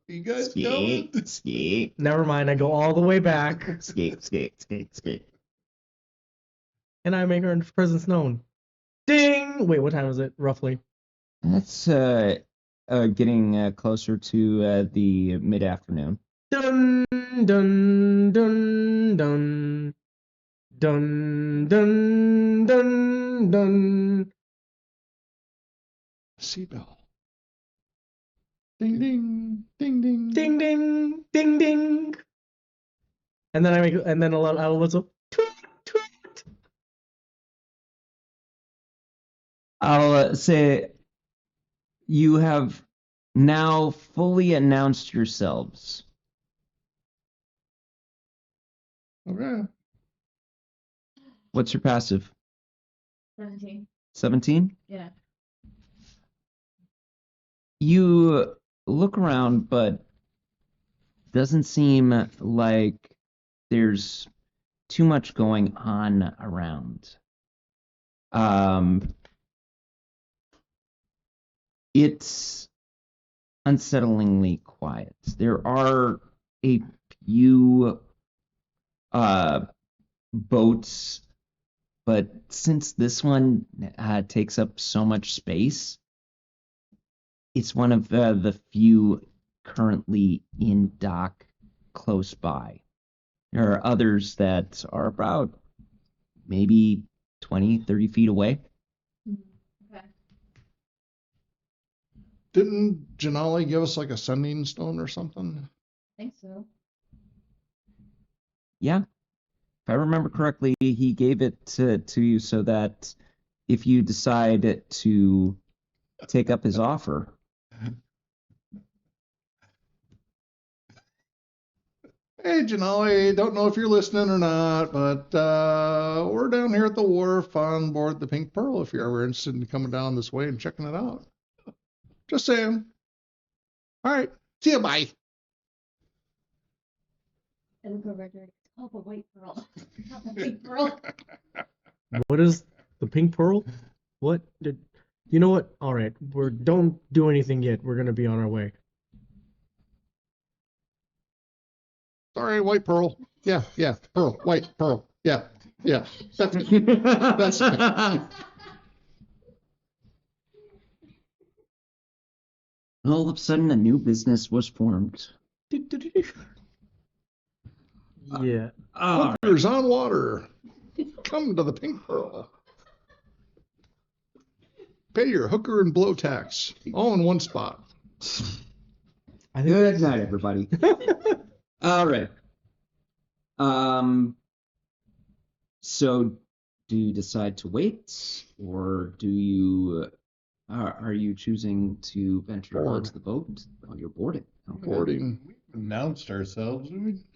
You guys Skate, coming? skate, Never mind, I go all the way back, skate, skate, skate, skate. and I make our presence known. Ding! Wait, what time is it, roughly? That's getting closer to the mid-afternoon. Dun, dun, dun, dun. Dun, dun, dun, dun. Seabell. Ding ding ding ding Ding, ding, ding, ding. And then I'll whistle. Tweet, tweet. I'll say you have now fully announced yourselves. Okay. What's your passive? 17. 17? Yeah. You look around, but doesn't seem like there's too much going on around. It's unsettlingly quiet. There are a few boats, but since this one takes up so much space, it's one of the few currently in dock close by. There are others that are about maybe 20, 30 feet away. Okay. Didn't Janali give us like a sending stone or something? I think so. Yeah. If I remember correctly, he gave it to you so that if you decide to take up his offer. Hey, Janali, don't know if you're listening or not, but we're down here at the wharf on board the Pink Pearl if you're ever interested in coming down this way and checking it out. Just saying. All right. See you. Bye. I look over at her. It's called the white pearl. Not the pink pearl. What is the pink pearl? What did you know? What? All right, don't do anything yet. We're gonna be on our way. Sorry, white pearl. Yeah, pearl, white pearl. Yeah. That's All of a sudden, a new business was formed. Yeah. Hookers on water. Come to the Pink Pearl. Pay your hooker and blow tax all in one spot. I think Good night, everybody. All right. So do you decide to wait, or do you Are you choosing to venture Board. onto the boat? Oh, you're boarding. Okay. Boarding. We've announced ourselves.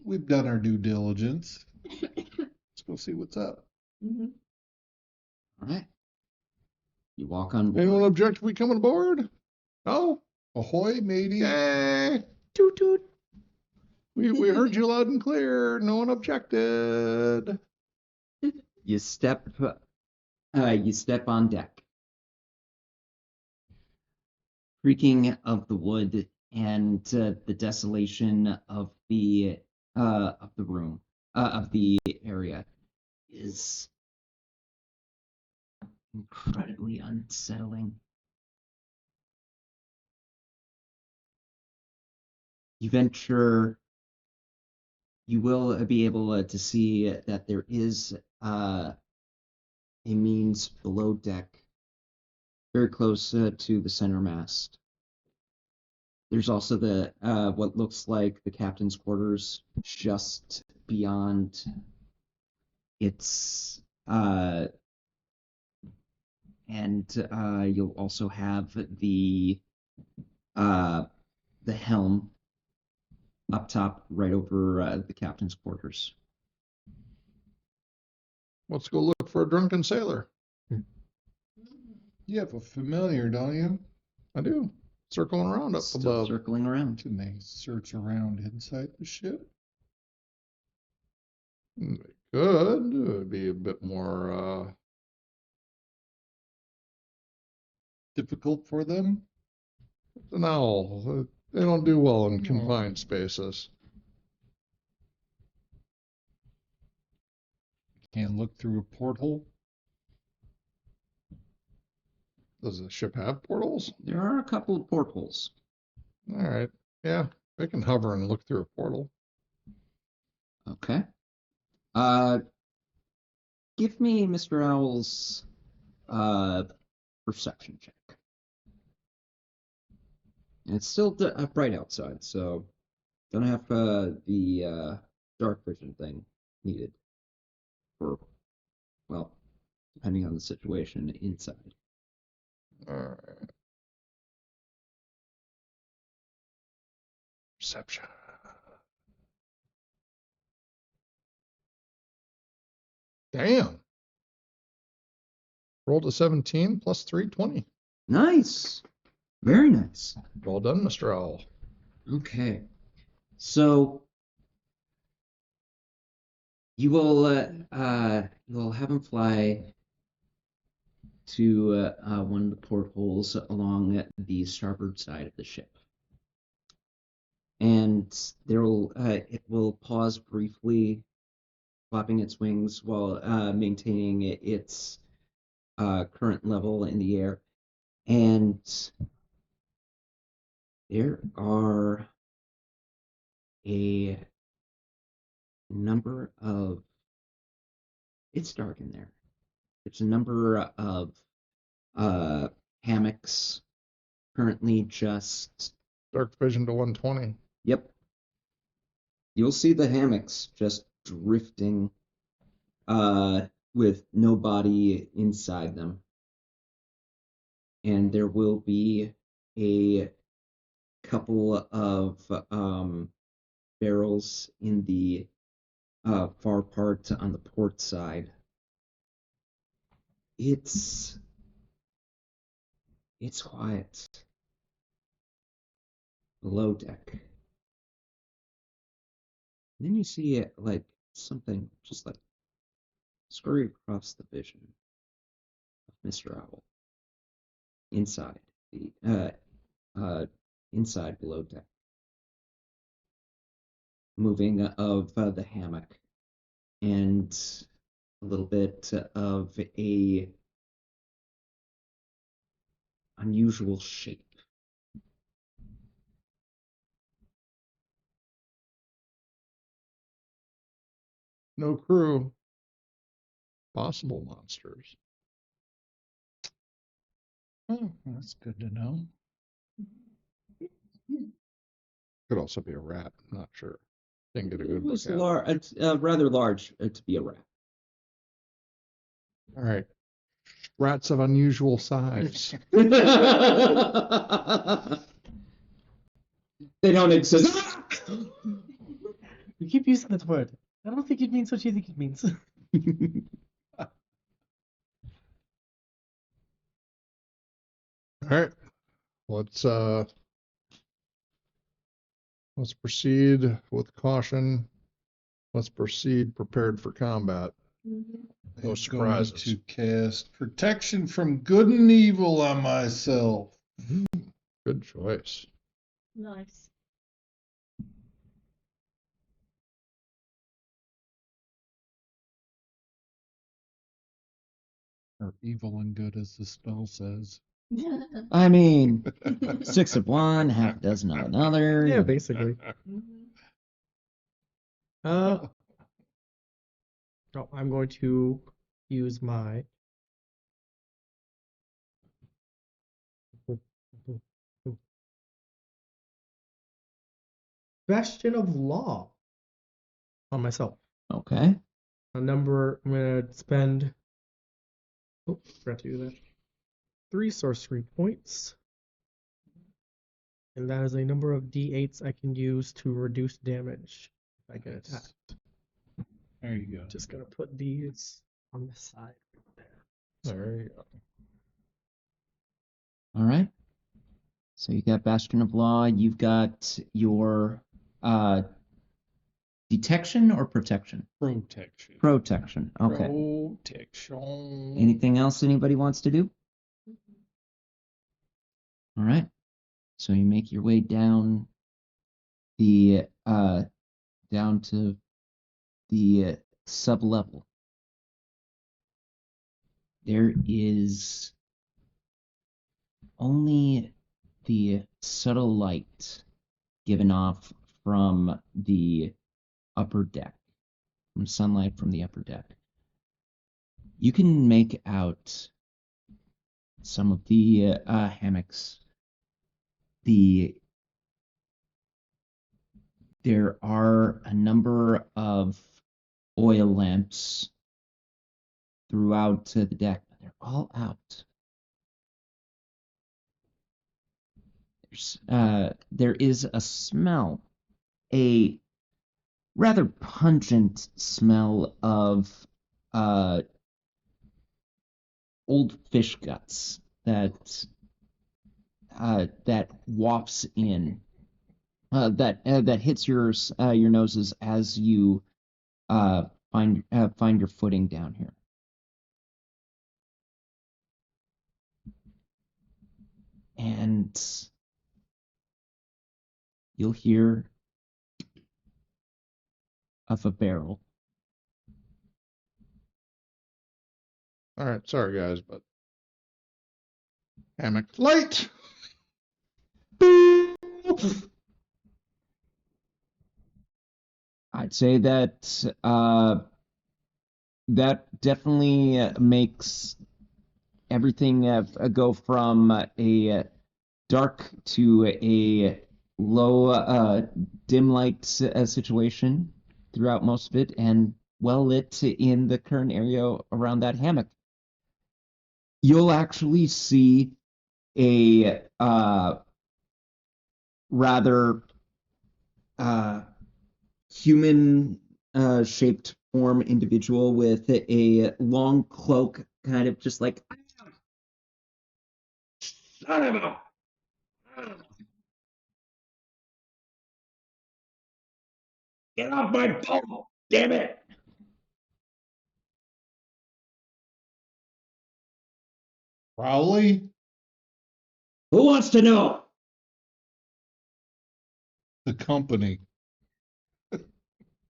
We've done our due diligence. Let's go see what's up. Mm-hmm. All right. You walk on board. Anyone object if we come on board? No? Ahoy, matey. Yay! Toot toot. We heard you loud and clear. No one objected. You step on deck. Creaking of the wood and the desolation of the room of the area is incredibly unsettling. You will be able to see that there is a means below deck, very close to the center mast. There's also the what looks like the captain's quarters just beyond its and you'll also have the helm up top right over the captain's quarters. Let's go look for a drunken sailor. You have a familiar, don't you? I do. Circling around up Still above. circling around. Can they search around inside the ship? They could. It would be a bit more Difficult for them? an owl. They don't do well in confined spaces. Can't look through a porthole? Does the ship have portals? There are a couple of portholes. All right. Yeah, they can hover and look through a portal. Okay. Give me Mr. Owl's perception check. And it's still bright outside, so don't have the dark vision thing needed for, well, depending on the situation inside. All right. Perception. Damn. Rolled a 17 plus 3, 20. Nice. Very nice. Well done, Mr. Owl. Okay. So you'll have him fly to one of the portholes along the starboard side of the ship. And it will pause briefly, flapping its wings while maintaining its current level in the air. And there are a number of, it's dark in there. There's a number of hammocks currently just, Dark vision to 120. yep. You'll see the hammocks just drifting with no body inside them. And there will be a couple of barrels in the far part on the port side. It's quiet below deck. And then you see it like something just like scurry across the vision of Mr. Owl inside the inside below deck, moving of the hammock and a little bit of a unusual shape. No crew. Possible monsters. Oh, that's good to know. Could also be a rat. I'm not sure. Didn't get a good It look was at it. rather large to be a rat. All right. Rats of unusual size. They don't exist. You keep using that word. I don't think it means what you think it means. All right. Let's proceed with caution. Let's proceed prepared for combat. Mhm. No I'm surprises. going to cast protection from good and evil on myself. Good choice. Nice. Or evil and good, as the spell says. I mean, 6 of one, half a dozen of another. Yeah, basically. Mhm. Oh, I'm going to use my Bastion of Law on myself. Okay. I'm gonna spend. Oh, forgot to do that. 3 sorcery points. And that is a number of d8s I can use to reduce damage if I get attacked. There you go. Just gonna put these on the side there. There you go. All right. So you got Bastion of Law. You've got your detection or protection? Protection. Protection. Okay. Protection. Anything else anybody wants to do? All right. So you make your way down the down to the sub level. There is only the subtle light given off from the upper deck, from sunlight from the upper deck. You can make out some of the hammocks. There are a number of oil lamps throughout the deck. They're all out. There is a smell, a rather pungent smell of old fish guts that wafts in, that hits your noses as you find your footing down here. And you'll hear of a barrel. All right. Sorry, guys, but hammock light. I'd say that that definitely makes everything go from a dark to a low, dim light situation throughout most of it, and well lit in the current area around that hammock. You'll actually see a rather human shaped form individual with a long cloak, kind of just like, son of a. Get off my pole, damn it! Crowley, Who wants to know? the company.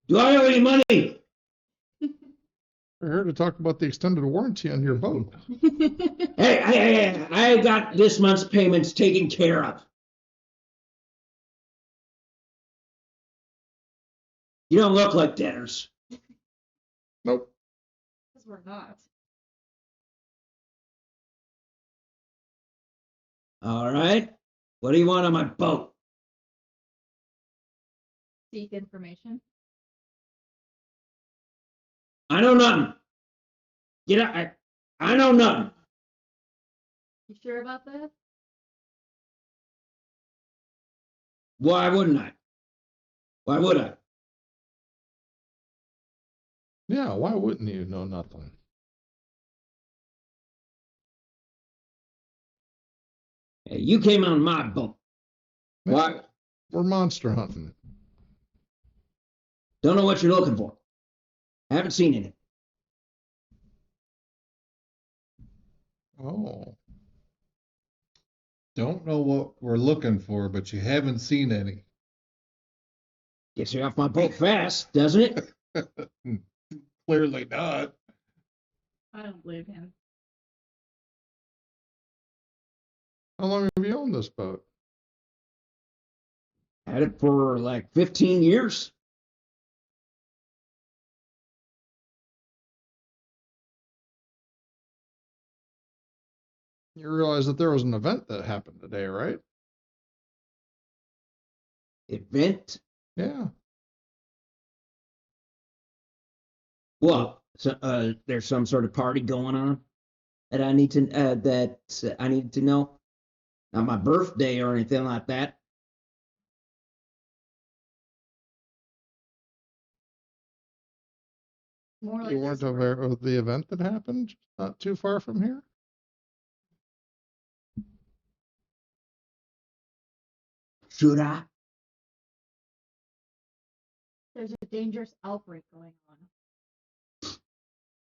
Do I have any money? We're here to talk about the extended warranty on your boat. Hey, I got this month's payments taken care of. You don't look like debtors. Nope. Because we're not. All right. What do you want on my boat? Seek information. I know nothing. Get out. I know nothing. You sure about this? Why wouldn't I? Why would I? Yeah, why wouldn't you know nothing? Hey, you came on my boat. Why? We're monster hunting. Don't know what you're looking for. Haven't seen any. Oh, Don't know what we're looking for, but you haven't seen any. Gets you off my boat fast, doesn't it? Clearly not. I don't believe him. how long have you owned this boat? Had it for like 15 years. You realize that there was an event that happened today, right? Event? Yeah. What? So, there's some sort of party going on that I need to know. Not my birthday or anything like that. More like You weren't this. aware of the event that happened not too far from here? Should I? There's a dangerous outbreak going on.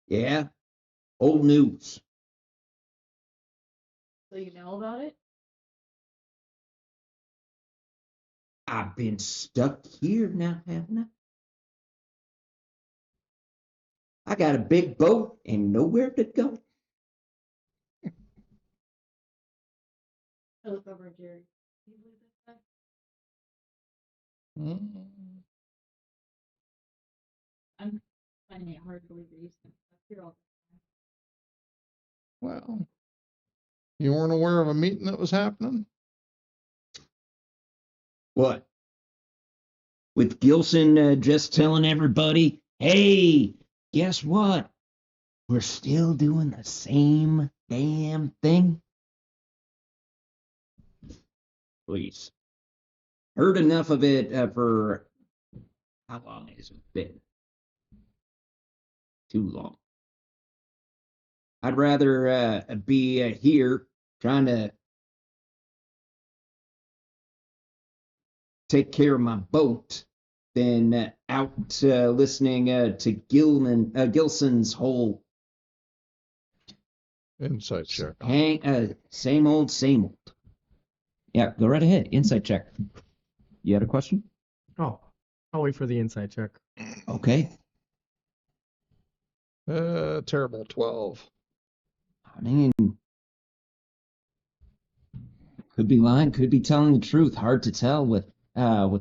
Yeah. Old news. So you know about it? I've been stuck here now, haven't I? I got a big boat and nowhere to go. I look over at Jerry. Do you believe this guy? Mm. I'm finding it hard to believe that he's stuck here all Well, you weren't aware of a meeting that was happening? What? With Gilson just telling everybody, hey, guess what? We're still doing the same damn thing. Please. Heard enough of it for how long has it been? Too long. I'd rather be here trying to take care of my boat than out listening to Gilson's whole Insight check. same old, same old. Yeah, go right ahead. Insight check. You had a question? Oh, I'll wait for the inside check. Okay. Terrible 12. I mean, could be lying, could be telling the truth. Hard to tell with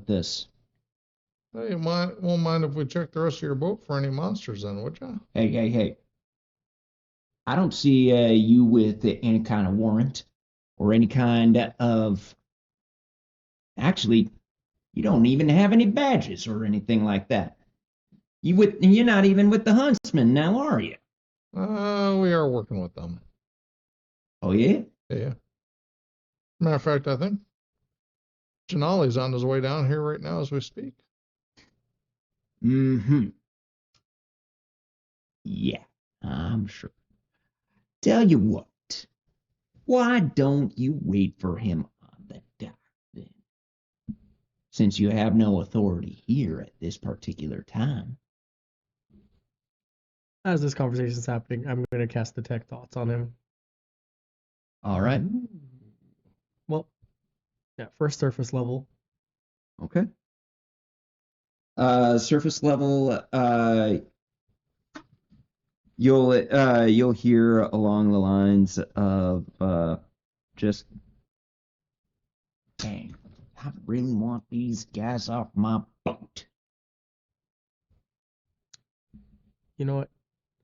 this. Hey, you won't mind if we check the rest of your boat for any monsters then, would you? Hey. I don't see you with any kind of warrant or any kind of. Actually, you don't even have any badges or anything like that. You're not even with the huntsman now, are you? We are working with them. Oh yeah. Yeah. Matter of fact, I think Janali's on his way down here right now as we speak. Mm-hmm. Yeah, I'm sure. Tell you what, why don't you wait for him on the dock then? Since you have no authority here at this particular time. As this conversation is happening, I'm going to cast Detect Thoughts on him. All right. Well, yeah, first surface level. Okay. Surface level, you'll hear along the lines of just, dang, I really want these guys off my boat. You know what?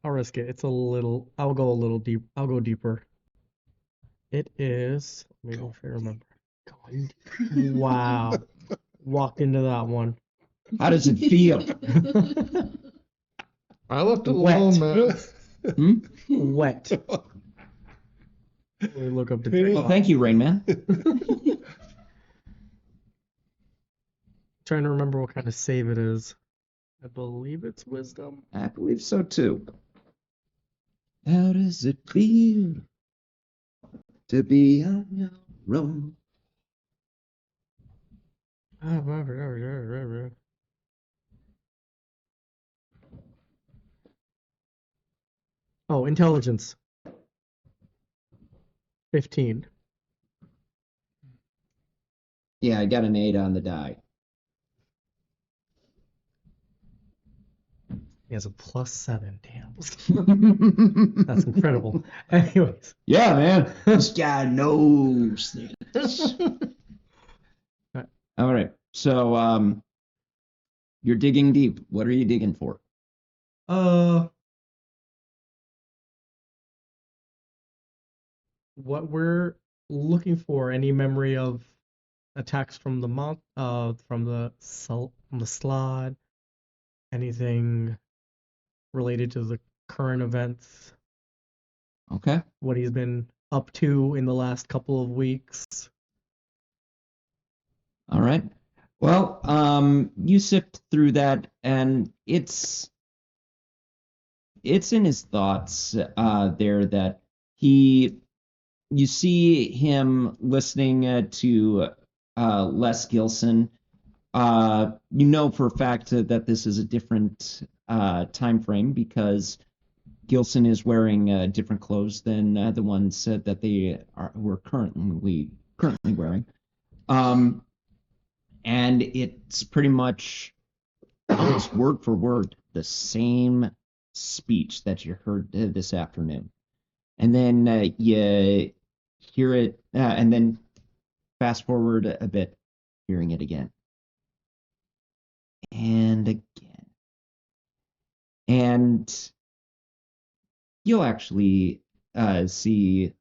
I'll risk it. I'll go a little deep. I'll go deeper. It is, let me know if I remember. Wow. Walked into that one. How does it feel? I left it Wet. alone, man. Hmm? Wet. We look up to Well, thank you, Rain Man. Trying to remember what kind of save it is. I believe it's wisdom. I believe so too. How does it feel to be on your own? Oh, intelligence. 15. Yeah, I got an 8 on the die. He has a +7. Damn. That's incredible. Anyways. Yeah, man. This guy knows things. All right. So, you're digging deep. What are you digging for? What we're looking for, any memory of attacks from the from the slot, anything related to the current events, Okay. what he's been up to in the last couple of weeks. All right. Well, you sift through that, and it's in his thoughts there that you see him listening to Les Gilson. You know for a fact that this is a different time frame because Gilson is wearing different clothes than the ones that they were currently wearing. And it's pretty much almost word for word the same speech that you heard this afternoon. And then you hear it, and then fast forward a bit, hearing it again. And again. And you'll actually see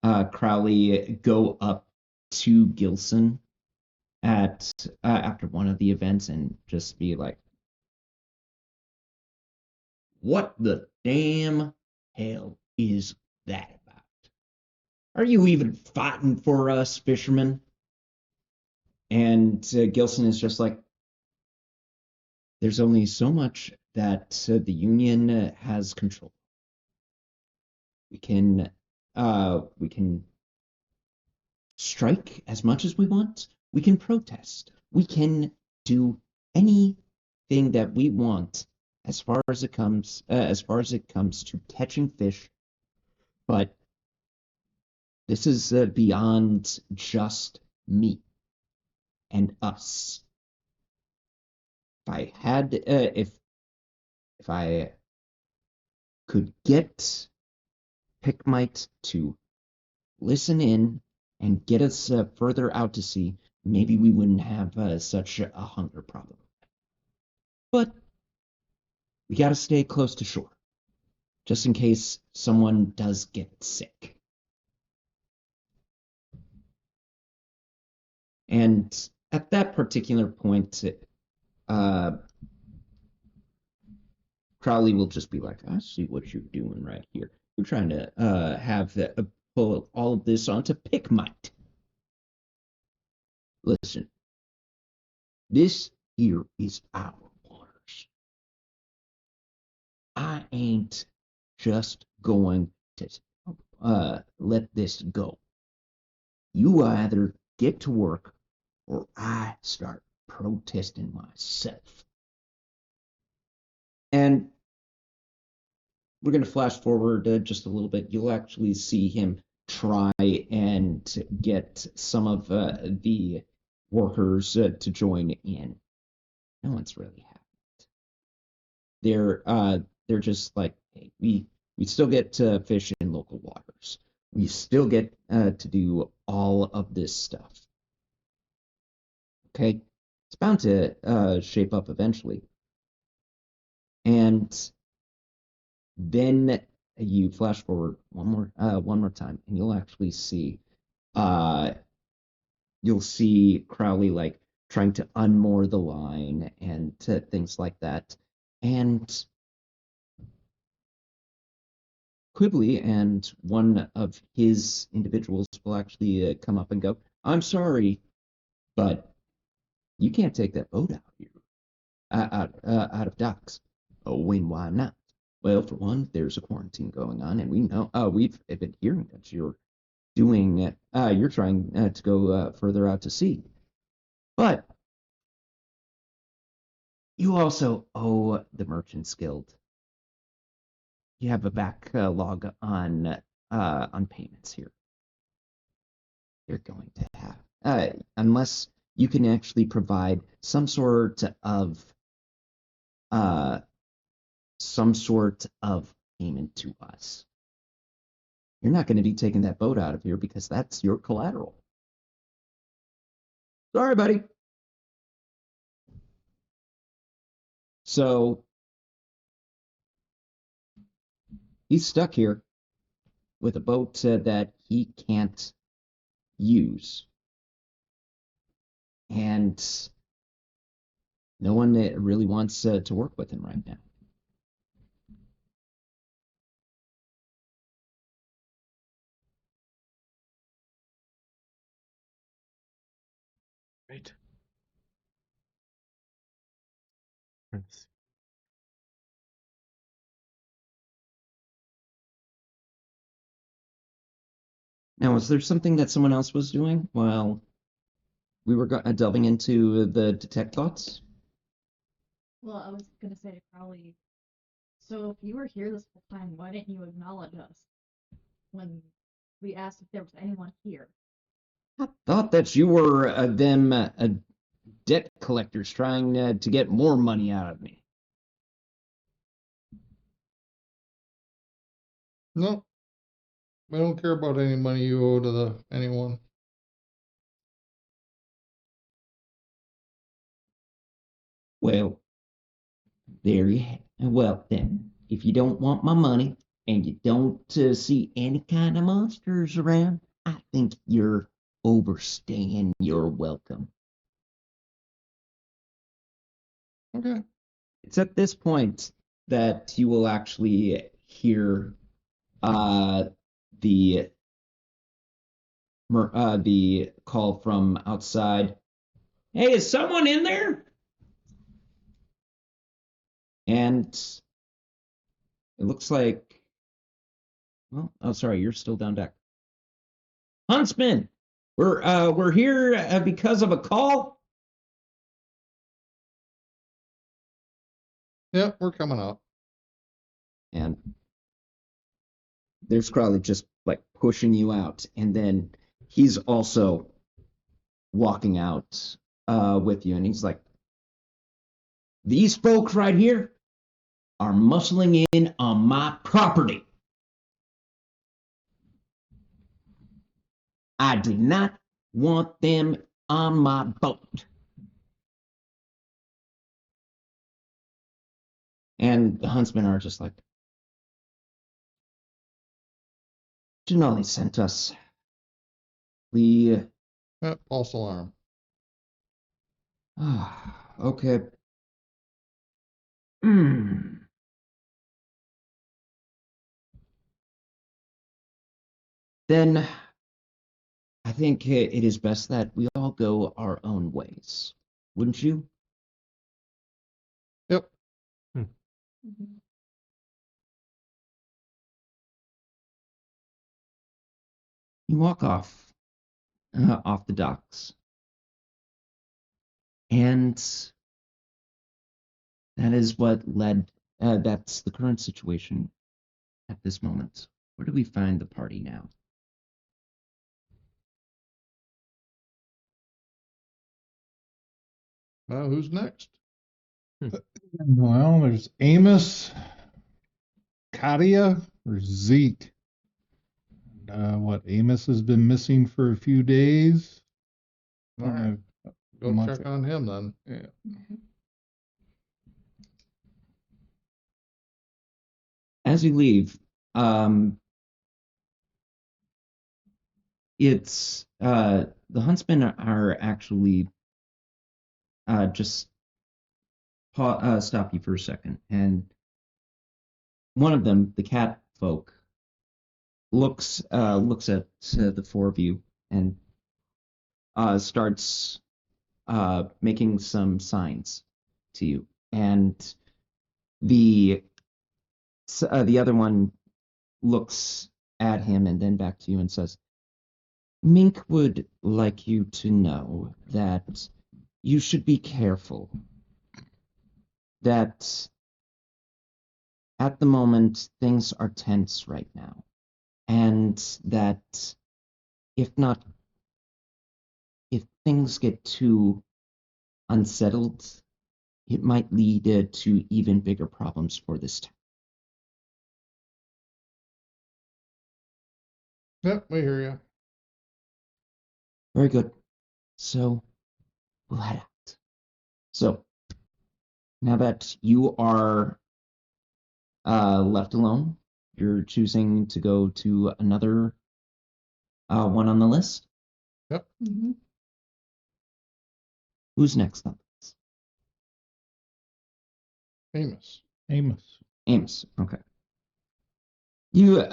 Crowley go up to Gilson at after one of the events and just be like, "What the damn hell is that about? Are you even fighting for us, fishermen?" And Gilson is just like, "There's only so much that the Union has control. We can strike as much as we want. We can protest. We can do anything that we want as far as it comes to catching fish. But this is beyond just me and us. If I could get Pickmite to listen in and get us further out to sea, maybe we wouldn't have such a hunger problem. But we got to stay close to shore, just in case someone does get sick." And at that particular point, Crowley will just be like, "I see what you're doing right here. You're trying to pull all of this onto Pickmite. Listen, this here is our waters. I ain't just going to let this go. You either get to work or I start protesting myself." And we're going to flash forward just a little bit. You'll actually see him try and get some of the workers to join in. No one's really happy. They're just like, "Hey, we still get to fish in local waters. We still get to do all of this stuff. Okay, it's bound to shape up eventually." And then you flash forward one more time, and you'll actually see Crowley like trying to unmoor the line and things like that. And Quibbly, and one of his individuals will actually come up and go, "I'm sorry, but you can't take that boat out here, out of docks." "Oh, and why not?" "Well, for one, there's a quarantine going on, and we know. We've been hearing that you're trying to go further out to sea, but you also owe the Merchants Guild. You have a backlog on payments here. You're going to have, unless you can actually provide uh, some sort of payment to us. You're not going to be taking that boat out of here because that's your collateral." "Sorry, buddy." So he's stuck here with a boat that he can't use, and no one really wants to work with him right now. Right. Now, was there something that someone else was doing while we were delving into the detect thoughts? Well, I was gonna say probably. So if you were here this whole time, why didn't you acknowledge us when we asked if there was anyone here? I thought that you were them debt collectors trying to get more money out of me. No, I don't care about any money you owe to anyone. Well, well then, if you don't want my money and you don't see any kind of monsters around, I think you're overstaying your welcome. Okay. It's at this point that you will actually hear the the call from outside. "Hey, is someone in there?" And it looks like, well, oh, sorry, you're still down deck. "Huntsman, we're here because of a call." Yeah, we're coming up. And there's Crowley just like pushing you out, and then he's also walking out with you, and he's like, "These folks right here are muscling in on my property. I do not want them on my boat." And the huntsmen are just like, "Denali sent us. We, Yeah, false alarm. okay. Hmm. Then I think it is best that we all go our own ways. Wouldn't you?" Yep. Mm-hmm. You walk off the docks, and that is what led. That's the current situation at this moment. Where do we find the party now? Who's next? Well, there's Amos, Katia, or Zeke. What, Amos has been missing for a few days. All right. Go much- check on him then. Yeah. As you leave, it's the huntsmen are actually just stop you for a second, and one of them, the cat folk, looks at the four of you and starts making some signs to you, and the other one looks at him and then back to you and says, Mink would like you to know that you should be careful. That at the moment things are tense right now. And that if things get too unsettled, it might lead to even bigger problems for this town. Yep, we hear you. Very good. So, we'll head out. So, now that you are left alone, you're choosing to go to another one on the list. Yep. Mm-hmm. Who's next on this? Amos. Amos. Okay. You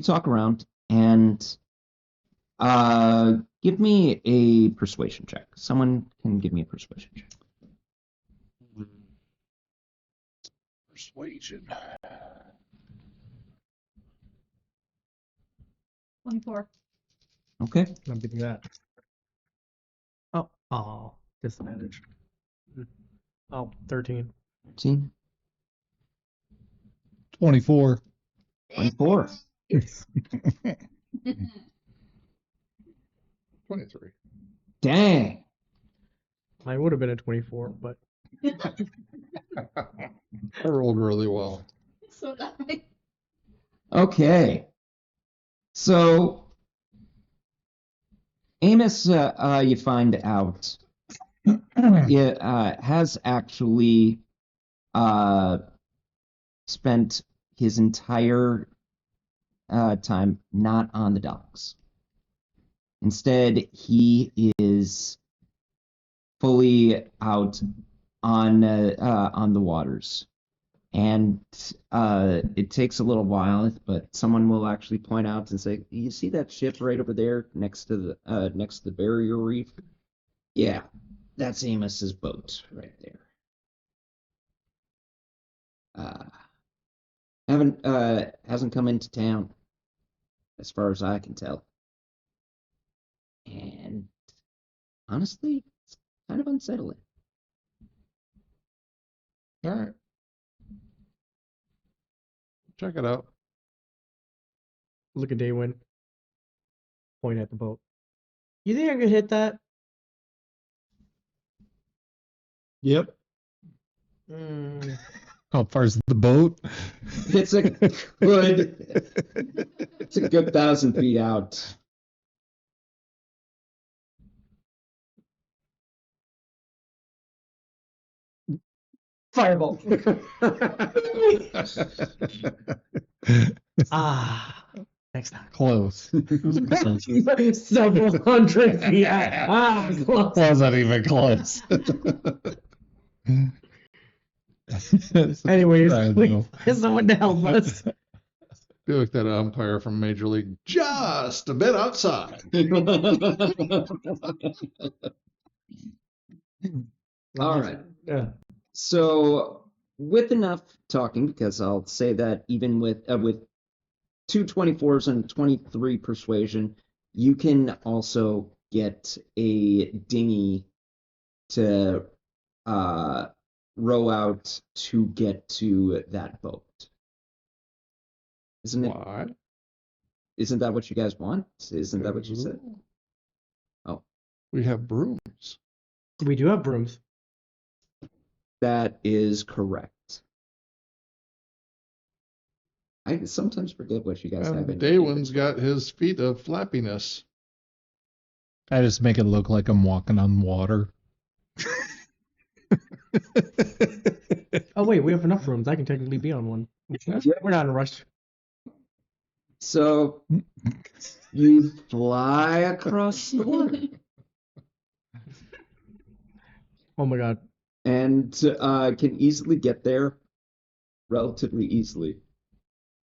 talk around and give me a persuasion check. Someone can give me a persuasion check. Persuasion. 24. Okay. I'm getting that. Oh, disadvantage. Oh, 13. 13. 24. 24. 23. Dang. Mine would have been a 24, but I rolled really well. So nice. Okay. So, Amos, you find out, has actually spent his entire time not on the docks. Instead, he is fully out on the waters. And it takes a little while, but someone will actually point out and say, "You see that ship right over there next to the barrier reef? Yeah, that's Amos's boat right there. Hasn't come into town, as far as I can tell. And honestly, it's kind of unsettling." All right. Check it out. look at Daywin. Point at the boat. You think I could hit that? Yep. Mm. How far's the boat? It's a good 1,000 feet out. Fireball. Next time. Close. Several hundred feet. Close. Wasn't even close. Anyways, I we know. get someone to help us. Feel like that umpire from Major League, just a bit outside. All right. Yeah. So, with enough talking, because I'll say that even with 2 24s and 23 persuasion, you can also get a dinghy to row out to get to that boat. Isn't it? What? Isn't that what you guys want? Isn't that what you said? Oh, We have brooms. We do have brooms. that is correct. I sometimes forget what you guys have. And Daywin's got his feet of flappiness. I just make it look like I'm walking on water. Oh wait, we have enough rooms. I can technically be on one. We're not in a rush. So you fly across the water Oh my god. and can easily get there relatively easily.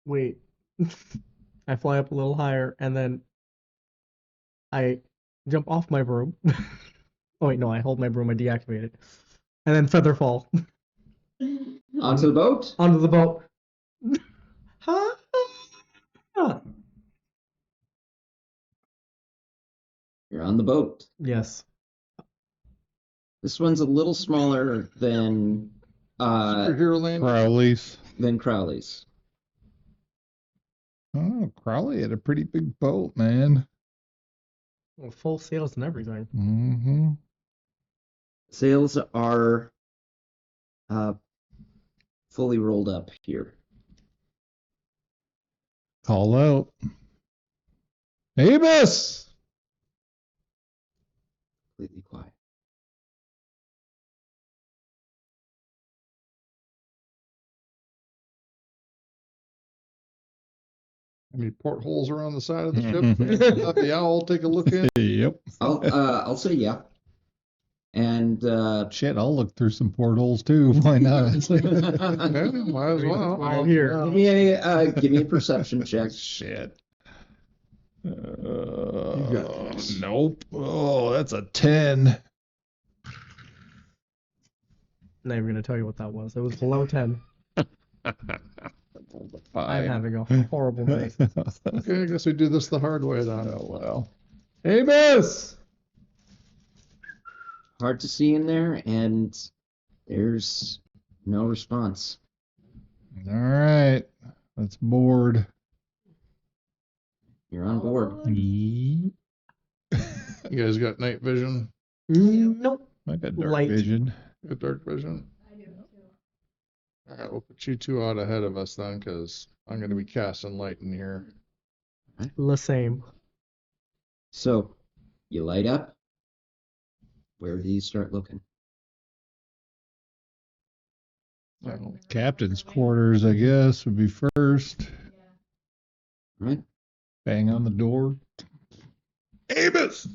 Wait. I fly up a little higher, and then I jump off my broom. Oh wait, no, I hold my broom, I deactivate it. And then feather fall Onto the boat? onto the boat. Huh? You're on the boat. Yes. This one's a little smaller than Superhero land. Crowley's. Crowley's. Oh, Crowley had a pretty big boat, man. Well, full sails and everything. Mm-hmm. Sails are fully rolled up here. Call out. Amos! Completely quiet. Any portholes around the side of the ship? Have the owl take a look in. Yep. I'll say yeah. And Shit, I'll look through some portholes too. Why not? Okay, might as well. Well, here. give me a perception check. Shit. got this. Nope. Oh, that's a 10. Not even gonna tell you what that was. It was below 10. I'm having a horrible day. Okay, I guess we do this the hard way then. Oh, well. Amos! Hard to see in there, and there's no response. All right. Let's board. You're on board. You guys got night vision? Nope. I got dark Light. vision. Got dark vision? I do too. All right, we'll put you two out ahead of us then, because I'm going to be casting light in here. The same. So, you light up. Where do you start looking? So, Captain's quarters, I guess, would be first. Right? Bang on the door. Amos!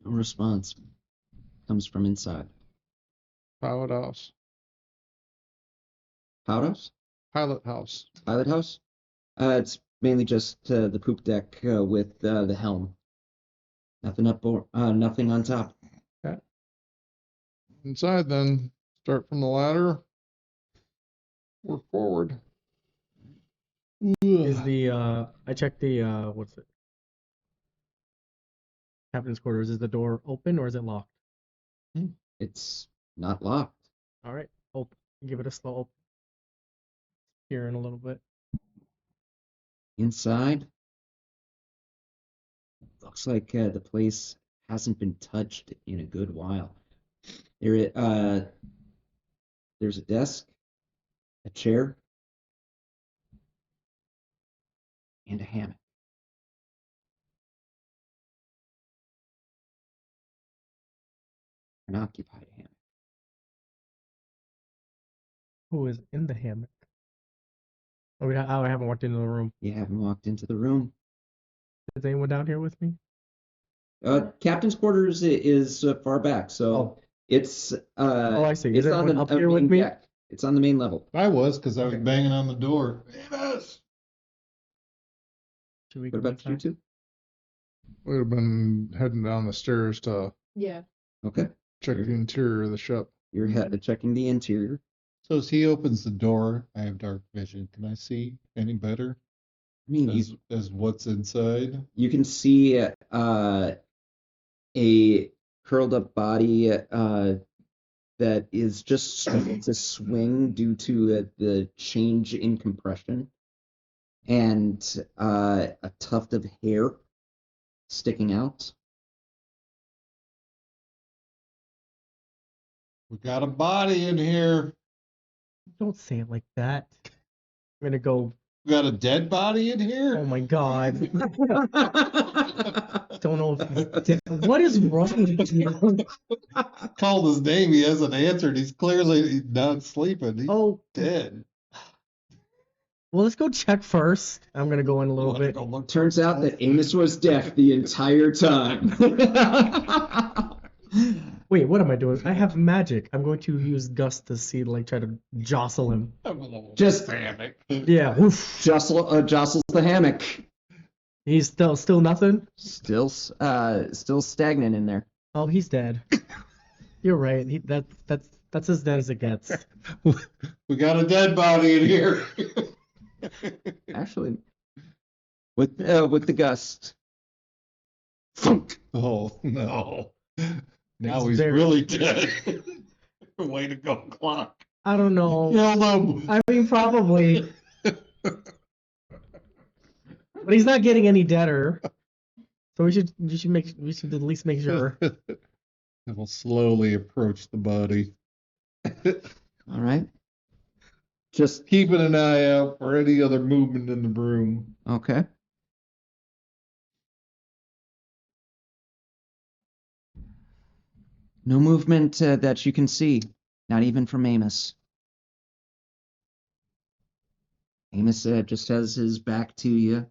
No response. Comes from inside. pilot house. Pilot house? Pilot house. Pilot house? It's mainly just the poop deck with the helm. Nothing up or nothing on top. Inside then, start from the ladder. Work forward. Is the I checked the what's it? Captain's quarters. Is the door open or is it locked? It's not locked. All right, open. Give it a slow open. Here in a little bit. Inside, looks like the place hasn't been touched in a good while. There's a desk, a chair, and a hammock. An occupied hammock. Who is in the hammock? Oh, I haven't walked into the room. You haven't walked into the room. Is anyone down here with me? Captain's quarters is far back, so Oh. it's Oh, I see. Is it's on anyone the up here with main me? deck. It's on the main level. I was, because I was Okay. banging on the door. Amos! Should we What go about you inside? two? We'd have been heading down the stairs to Yeah. Okay, check the interior of the ship. you're checking the interior. So as he opens the door, I have dark vision. Can I see any better I mean, as what's inside? you can see a curled up body that is just starting to swing due to the change in compression, and a tuft of hair sticking out. We got a body in here. Don't say it like that. I'm gonna go. We got a dead body in Oh here. my god. Don't know if what is wrong with you? Called his name. He hasn't answered. He's clearly not sleeping. He's Oh, dead. well, let's go check first. I'm gonna go in a little Wanna bit. go look Turns for out that Amos was deaf the entire time. Wait, what am I doing? I have magic. I'm going to use gust to see, like, try to jostle him. Just hammock. Yeah, oof. jostles the hammock. He's still nothing. Still stagnant in there. Oh, he's dead. You're right. That's as dead as it gets. We got a dead body in here. Actually, with the gust. Thunk. Oh no! Now It's he's very- really dead. Way to go, Clock. I don't know. Kill him. I mean, probably. But he's not getting any deader. So we should at least make sure. And we'll slowly approach the body. All right. Just Keeping an eye out for any other movement in the room. okay. No movement that you can see, not even from Amos. Amos just has his back to you,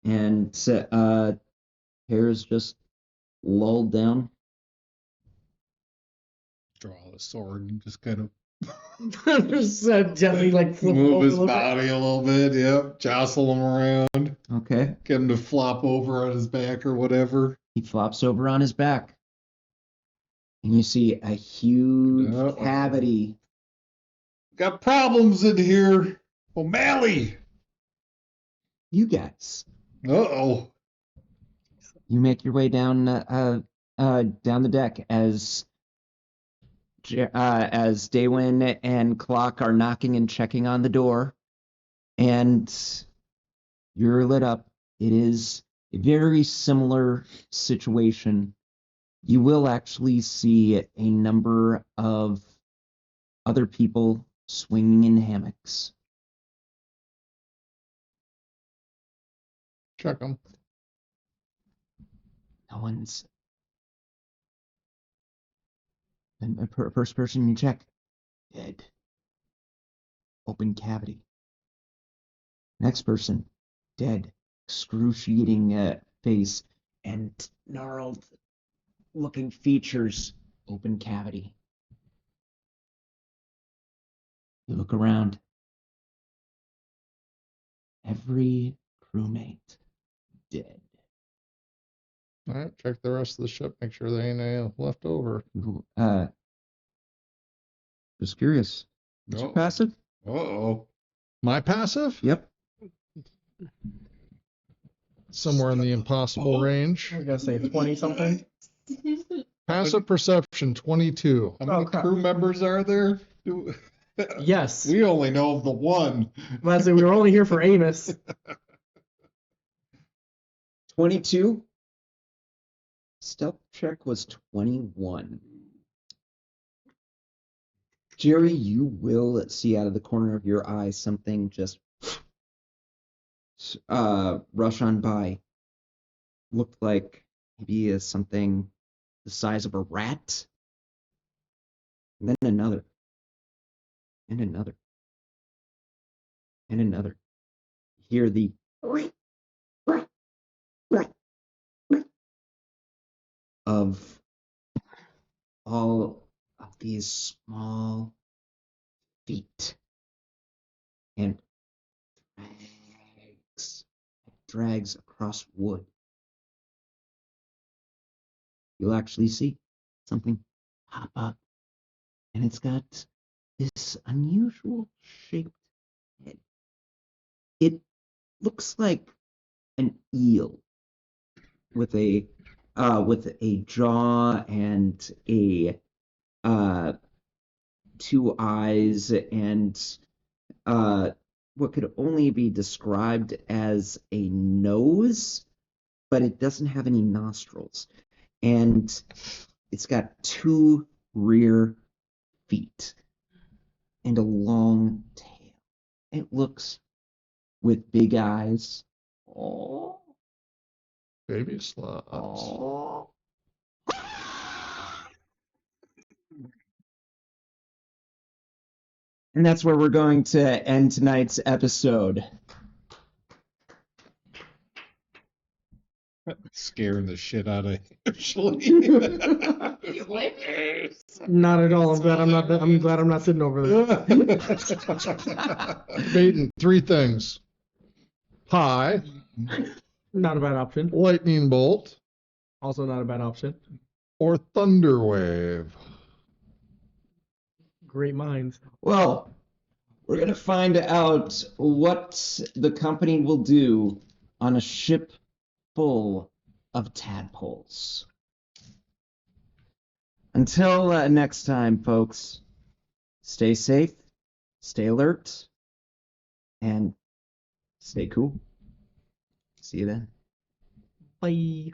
and hair is just lulled down. Draw the sword and just kind of Just gently like flip move over his a little bit. body a little bit. Yep, jostle him around, Okay. get him to flop over on his back or whatever. He flops over on his back, and you see a huge Uh-oh. cavity. Got problems in here. O'Malley. You guys, Uh-oh. you make your way down the deck as Daywin and Clock are knocking and checking on the door, and you're lit up. It is a very similar situation. You will actually see a number of other people swinging in hammocks. Check them. No one's. And the first person you check, dead. Open cavity. Next person, dead. Excruciating face and gnarled looking features. Open cavity. You look around. Every crewmate dead. All right, check the rest of the ship. Make sure there ain't any left over. Just curious. What's your passive? Uh-oh. My passive? Yep. Somewhere in the impossible range. I was gonna say 20 something. Passive perception 22. How many crap. crew members are there? Yes. We only know of the one. Let's say we were only here for Amos. 22. Stealth check was 21. Jerry, you will see out of the corner of your eye something just rush on by. Looked like maybe something the size of a rat. And then another. And another. And another. Hear the of all of these small feet and drags across wood. You'll actually see something pop up, and it's got this unusual shaped head. It looks like an eel with a jaw and a two eyes and what could only be described as a nose, but it doesn't have any nostrils. And it's got two rear feet and a long tail. It looks with big eyes. Oh. Baby sloths. And that's where we're going to end tonight's episode. Scaring the shit out of Ashley. Not at all. I'm glad I'm not sitting over there. Debating three things: pie, Not a bad option. lightning bolt, Also not a bad option. or thunder wave. Great minds. Well, we're gonna find out what the company will do on a ship full of tadpoles. Until next time, folks, stay safe, stay alert, and stay cool. See you then. Bye.